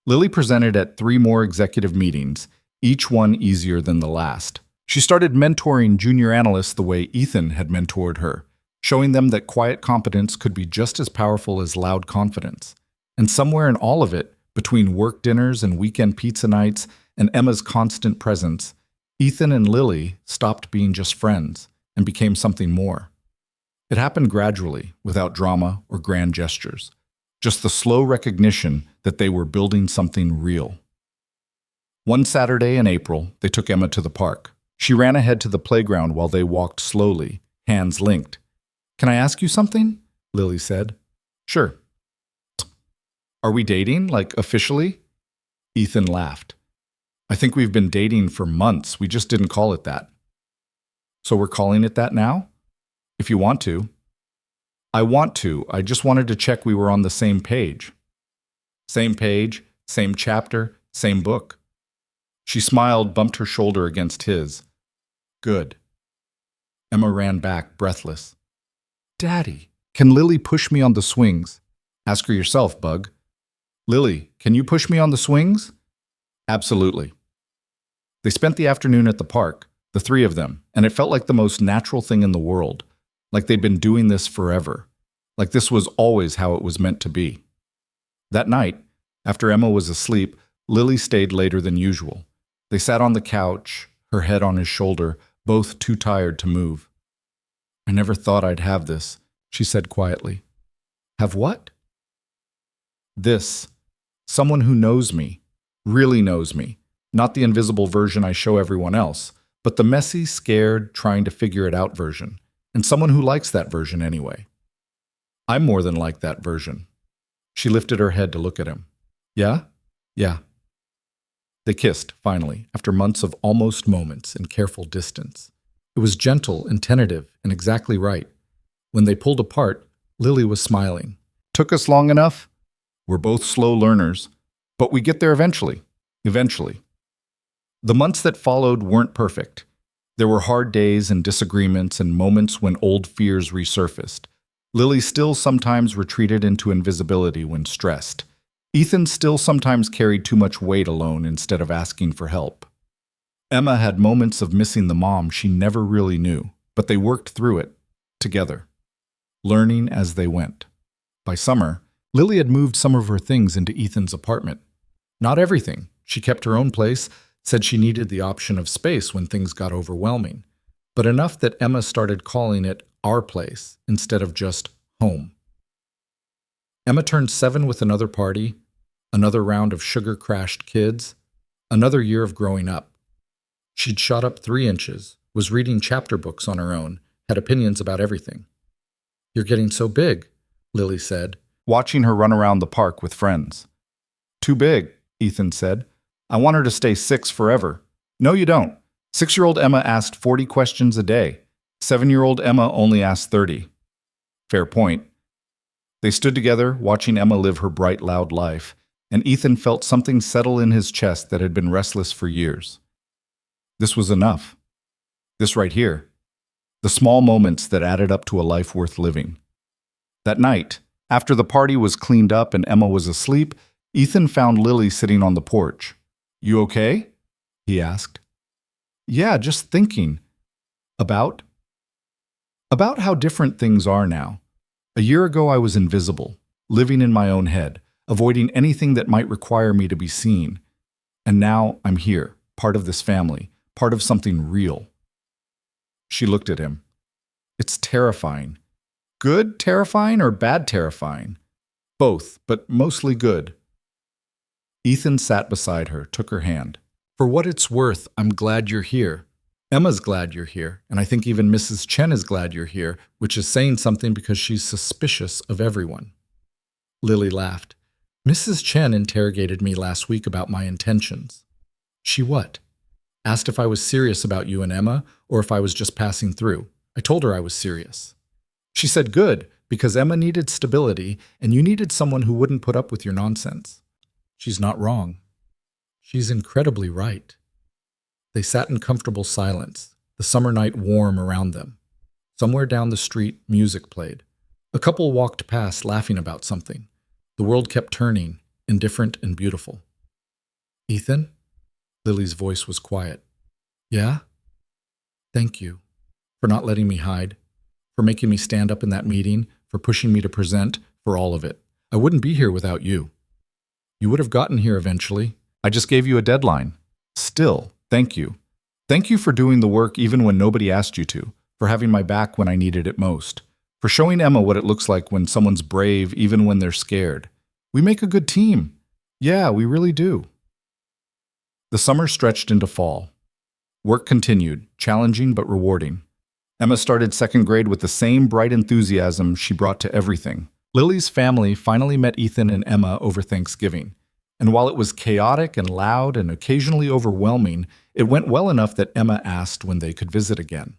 Lily presented at 3 more executive meetings, each one easier than the last. She started mentoring junior analysts the way Ethan had mentored her, showing them that quiet competence could be just as powerful as loud confidence. And somewhere in all of it, between work dinners and weekend pizza nights and Emma's constant presence, Ethan and Lily stopped being just friends and became something more. It happened gradually, without drama or grand gestures. Just the slow recognition that they were building something real. One Saturday in April, they took Emma to the park. She ran ahead to the playground while they walked slowly, hands linked. "Can I ask you something?" Lily said. "Sure." "Are we dating, like officially?" Ethan laughed. "I think we've been dating for months. We just didn't call it that." "So we're calling it that now?" "If you want to." "I want to. I just wanted to check we were on the same page." "Same page, same chapter, same book." She smiled, bumped her shoulder against his. "Good." Emma ran back, breathless. "Daddy, can Lily push me on the swings?" "Ask her yourself, Bug." "Lily, can you push me on the swings?" "Absolutely." They spent the afternoon at the park, the 3 of them, and it felt like the most natural thing in the world, like they'd been doing this forever, like this was always how it was meant to be. That night, after Emma was asleep, Lily stayed later than usual. They sat on the couch, her head on his shoulder, both too tired to move. "I never thought I'd have this," she said quietly. "Have what?" "This. Someone who knows me, really knows me. Not the invisible version I show everyone else, but the messy, scared, trying to figure it out version. And someone who likes that version anyway. I'm more than like that version." She lifted her head to look at him. "Yeah? Yeah." They kissed, finally, after months of almost moments and careful distance. It was gentle and tentative and exactly right. When they pulled apart, Lily was smiling. "Took us long enough? We're both slow learners, but we get there eventually. Eventually." The months that followed weren't perfect. There were hard days and disagreements and moments when old fears resurfaced. Lily still sometimes retreated into invisibility when stressed. Ethan still sometimes carried too much weight alone instead of asking for help. Emma had moments of missing the mom she never really knew, but they worked through it, together, learning as they went. By summer, Lily had moved some of her things into Ethan's apartment. Not everything. She kept her own place, said she needed the option of space when things got overwhelming, but enough that Emma started calling it our place instead of just home. Emma turned 7 with another party, Another round of sugar-crashed kids. Another year of growing up. She'd shot up 3 inches, was reading chapter books on her own, had opinions about everything. "You're getting so big," Lily said, watching her run around the park with friends. "Too big," Ethan said. "I want her to stay 6 forever." "No, you don't. 6-year-old Emma asked 40 questions a day. 7-year-old Emma only asked 30. Fair point. They stood together, watching Emma live her bright, loud life, and Ethan felt something settle in his chest that had been restless for years. This was enough. This right here. The small moments that added up to a life worth living. That night, after the party was cleaned up and Emma was asleep, Ethan found Lily sitting on the porch. "You okay?" he asked. "Yeah, just thinking." About? About how different things are now. A year ago I was invisible, living in my own head, avoiding anything that might require me to be seen. And now I'm here, part of this family, part of something real. She looked at him. "It's terrifying." "Good terrifying or bad terrifying?" "Both, but mostly good." Ethan sat beside her, took her hand. "For what it's worth, I'm glad you're here. Emma's glad you're here, and I think even Mrs. Chen is glad you're here, which is saying something because she's suspicious of everyone." Lily laughed. "Mrs. Chen interrogated me last week about my intentions." "She what?" "Asked if I was serious about you and Emma, or if I was just passing through. I told her I was serious. She said good, because Emma needed stability, and you needed someone who wouldn't put up with your nonsense." "She's not wrong. She's incredibly right." They sat in comfortable silence, the summer night warm around them. Somewhere down the street, music played. A couple walked past laughing about something. The world kept turning, indifferent and beautiful. "Ethan?" Lily's voice was quiet. "Yeah?" "Thank you for not letting me hide, for making me stand up in that meeting, for pushing me to present, for all of it. I wouldn't be here without you. You would have gotten here eventually. I just gave you a deadline. Still, thank you. Thank you for doing the work even when nobody asked you to, for having my back when I needed it most, for showing Emma what it looks like when someone's brave even when they're scared. We make a good team. Yeah, we really do." The summer stretched into fall. Work continued, challenging but rewarding. Emma started 2nd grade with the same bright enthusiasm she brought to everything. Lily's family finally met Ethan and Emma over Thanksgiving, and while it was chaotic and loud and occasionally overwhelming, it went well enough that Emma asked when they could visit again.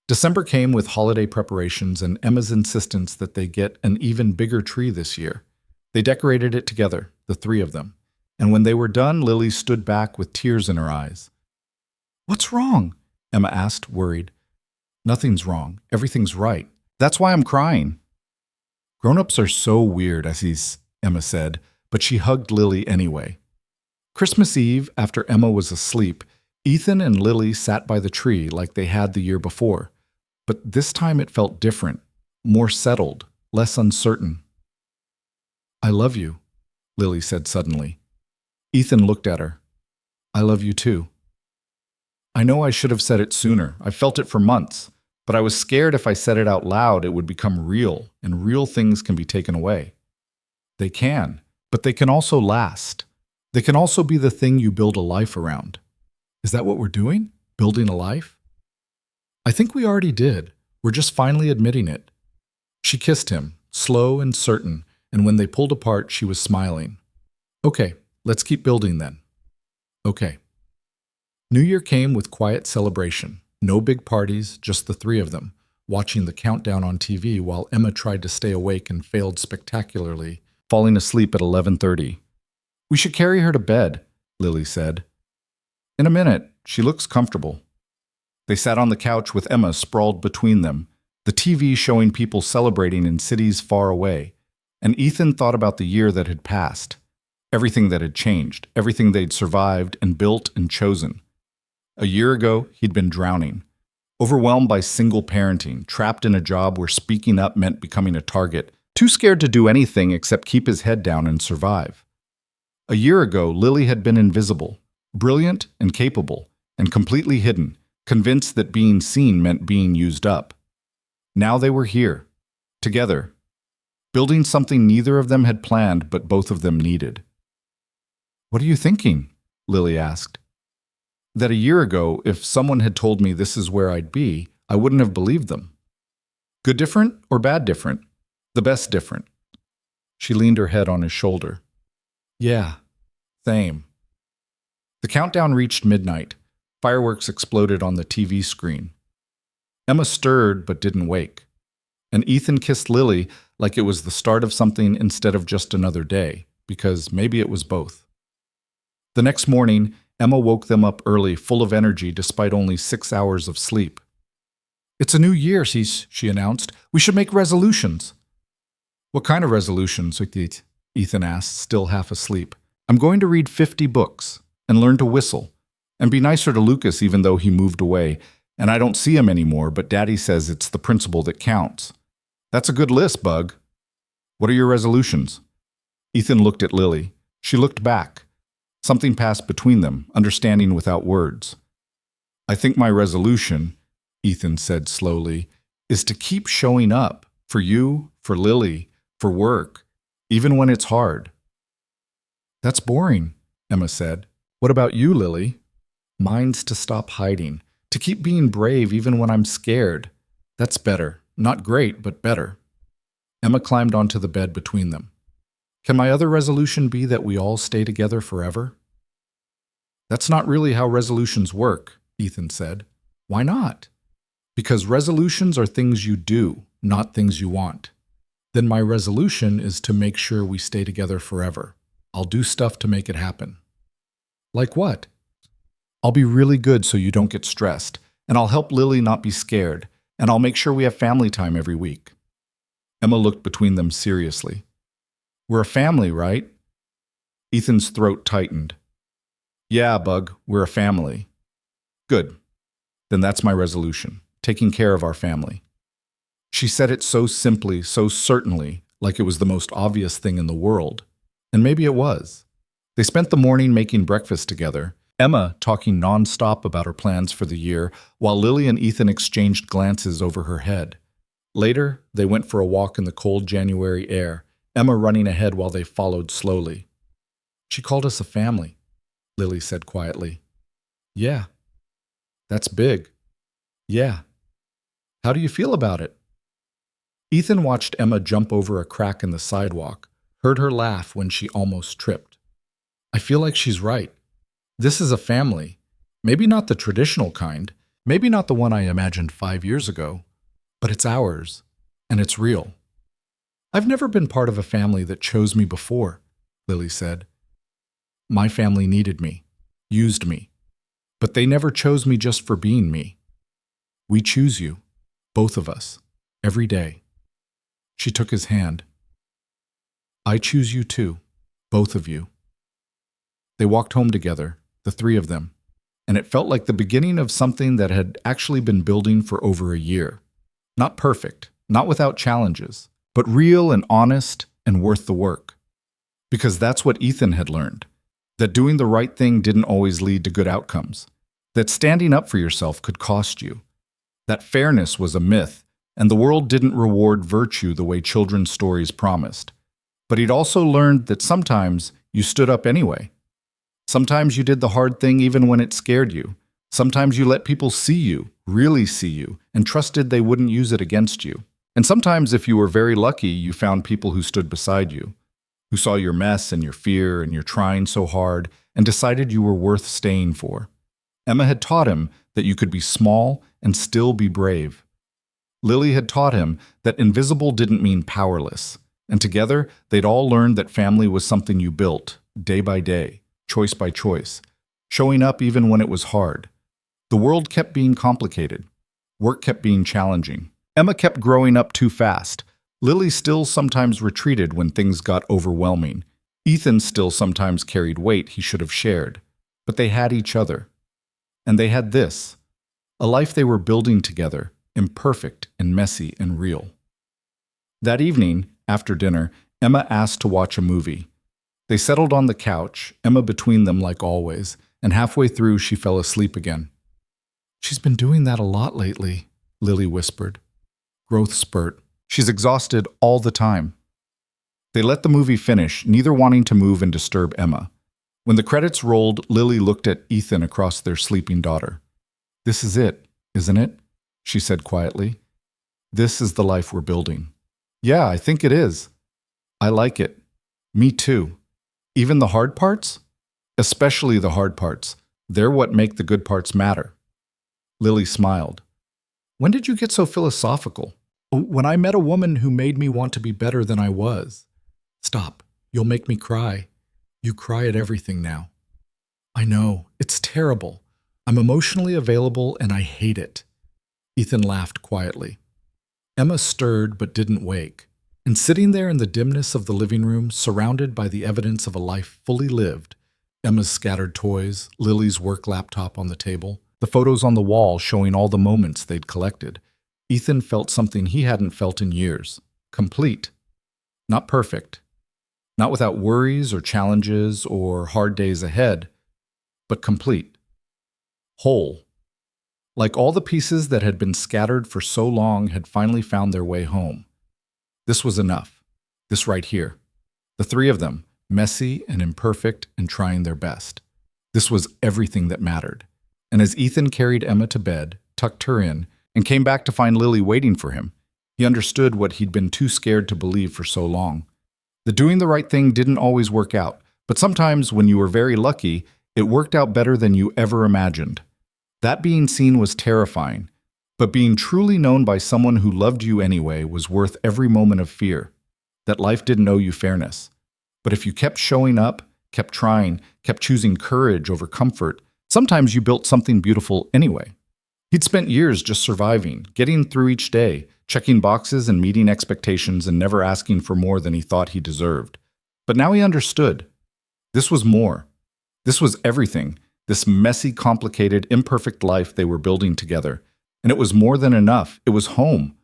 December came with holiday preparations and Emma's insistence that they get an even bigger tree this year. They decorated it together, the 3 of them, and when they were done, Lily stood back with tears in her eyes. "What's wrong?" Emma asked, worried. "Nothing's wrong. Everything's right. That's why I'm crying." "Grown-ups are so weird," Emma said, but she hugged Lily anyway. Christmas Eve, after Emma was asleep, Ethan and Lily sat by the tree like they had the year before, but this time it felt different, more settled, less uncertain. "I love you," Lily said suddenly. Ethan looked at her. "I love you too." "I know I should have said it sooner. I've felt it for months. But I was scared if I said it out loud, it would become real, and real things can be taken away." "They can, but they can also last. They can also be the thing you build a life around." "Is that what we're doing? Building a life?" "I think we already did. We're just finally admitting it." She kissed him, slow and certain, and when they pulled apart, she was smiling. "Okay, let's keep building then." "Okay." New Year came with quiet celebration. No big parties, just the 3 of them, watching the countdown on TV while Emma tried to stay awake and failed spectacularly, falling asleep at 11:30. "We should carry her to bed," Lily said. "In a minute. She looks comfortable." They sat on the couch with Emma sprawled between them, the TV showing people celebrating in cities far away, and Ethan thought about the year that had passed, everything that had changed, everything they'd survived and built and chosen. A year ago, he'd been drowning, overwhelmed by single parenting, trapped in a job where speaking up meant becoming a target, too scared to do anything except keep his head down and survive. A year ago, Lily had been invisible, brilliant and capable, and completely hidden, convinced that being seen meant being used up. Now they were here, together, building something neither of them had planned but both of them needed. What are you thinking? Lily asked. That a year ago, if someone had told me this is where I'd be, I wouldn't have believed them. Good different or bad different? The best different. She leaned her head on his shoulder. Yeah, same. The countdown reached midnight. Fireworks exploded on the TV screen. Emma stirred but didn't wake. And Ethan kissed Lily like it was the start of something instead of just another day, because maybe it was both. The next morning, Emma woke them up early, full of energy despite only 6 hours of sleep. It's a new year, she announced. We should make resolutions. What kind of resolutions, Ethan asked, still half asleep. I'm going to read 50 books and learn to whistle and be nicer to Lucas even though he moved away, and I don't see him anymore, but Daddy says it's the principle that counts. That's a good list, Bug. What are your resolutions? Ethan looked at Lily. She looked back. Something passed between them, understanding without words. I think my resolution, Ethan said slowly, is to keep showing up for you, for Lily, for work, even when it's hard. That's boring, Emma said. What about you, Lily? Mine's to stop hiding, to keep being brave even when I'm scared. That's better. Not great, but better. Emma climbed onto the bed between them. Can my other resolution be that we all stay together forever? That's not really how resolutions work, Ethan said. Why not? Because resolutions are things you do, not things you want. Then my resolution is to make sure we stay together forever. I'll do stuff to make it happen. Like what? I'll be really good so you don't get stressed, and I'll help Lily not be scared, and I'll make sure we have family time every week. Emma looked between them seriously. We're a family, right? Ethan's throat tightened. Yeah, Bug, we're a family. Good. Then that's my resolution, taking care of our family. She said it so simply, so certainly, like it was the most obvious thing in the world. And maybe it was. They spent the morning making breakfast together, Emma talking nonstop about her plans for the year, while Lily and Ethan exchanged glances over her head. Later, they went for a walk in the cold January air, Emma running ahead while they followed slowly. She called us a family, Lily said quietly. Yeah. That's big. Yeah. How do you feel about it? Ethan watched Emma jump over a crack in the sidewalk, heard her laugh when she almost tripped. I feel like she's right. This is a family. Maybe not the traditional kind, maybe not the one I imagined 5 years ago, but it's ours, and it's real. I've never been part of a family that chose me before, Lily said. My family needed me, used me, but they never chose me just for being me. We choose you, both of us, every day. She took his hand. I choose you too, both of you. They walked home together, the three of them, and it felt like the beginning of something that had actually been building for over a year. Not perfect, not without challenges, but real and honest and worth the work. Because that's what Ethan had learned, that doing the right thing didn't always lead to good outcomes, that standing up for yourself could cost you, that fairness was a myth, and the world didn't reward virtue the way children's stories promised. But he'd also learned that sometimes you stood up anyway. Sometimes you did the hard thing even when it scared you. Sometimes you let people see you, really see you, and trusted they wouldn't use it against you. And sometimes, if you were very lucky, you found people who stood beside you, who saw your mess and your fear and your trying so hard, and decided you were worth staying for. Emma had taught him that you could be small and still be brave. Lily had taught him that invisible didn't mean powerless, and together they'd all learned that family was something you built, day by day, choice by choice, showing up even when it was hard. The world kept being complicated. Work kept being challenging. Emma kept growing up too fast. Lily still sometimes retreated when things got overwhelming. Ethan still sometimes carried weight he should have shared. But they had each other. And they had this, a life they were building together, imperfect and messy and real. That evening, after dinner, Emma asked to watch a movie. They settled on the couch, Emma between them like always, and halfway through she fell asleep again. She's been doing that a lot lately, Lily whispered. Growth spurt. She's exhausted all the time. They let the movie finish, neither wanting to move and disturb Emma. When the credits rolled, Lily looked at Ethan across their sleeping daughter. "This is it, isn't it?" she said quietly. "This is the life we're building." "Yeah, I think it is. I like it." "Me too. Even the hard parts?" "Especially the hard parts. They're what make the good parts matter." Lily smiled. "When did you get so philosophical?" "When I met a woman who made me want to be better than I was." "Stop. You'll make me cry. You cry at everything now." "I know. It's terrible. I'm emotionally available and I hate it." Ethan laughed quietly. Emma stirred but didn't wake. And sitting there in the dimness of the living room, surrounded by the evidence of a life fully lived, Emma's scattered toys, Lily's work laptop on the table, the photos on the wall showing all the moments they'd collected, Ethan felt something he hadn't felt in years. Complete. Not perfect. Not without worries or challenges or hard days ahead, but complete. Whole. Like all the pieces that had been scattered for so long had finally found their way home. This was enough. This right here. The three of them, messy and imperfect and trying their best. This was everything that mattered. And as Ethan carried Emma to bed, tucked her in, and came back to find Lily waiting for him, he understood what he'd been too scared to believe for so long. The doing the right thing didn't always work out, but sometimes when you were very lucky, it worked out better than you ever imagined. That being seen was terrifying, but being truly known by someone who loved you anyway was worth every moment of fear, that life didn't owe you fairness. But if you kept showing up, kept trying, kept choosing courage over comfort, sometimes you built something beautiful anyway. He'd spent years just surviving, getting through each day, checking boxes and meeting expectations and never asking for more than he thought he deserved. But now he understood. This was more. This was everything, this messy, complicated, imperfect life they were building together. And it was more than enough. It was home.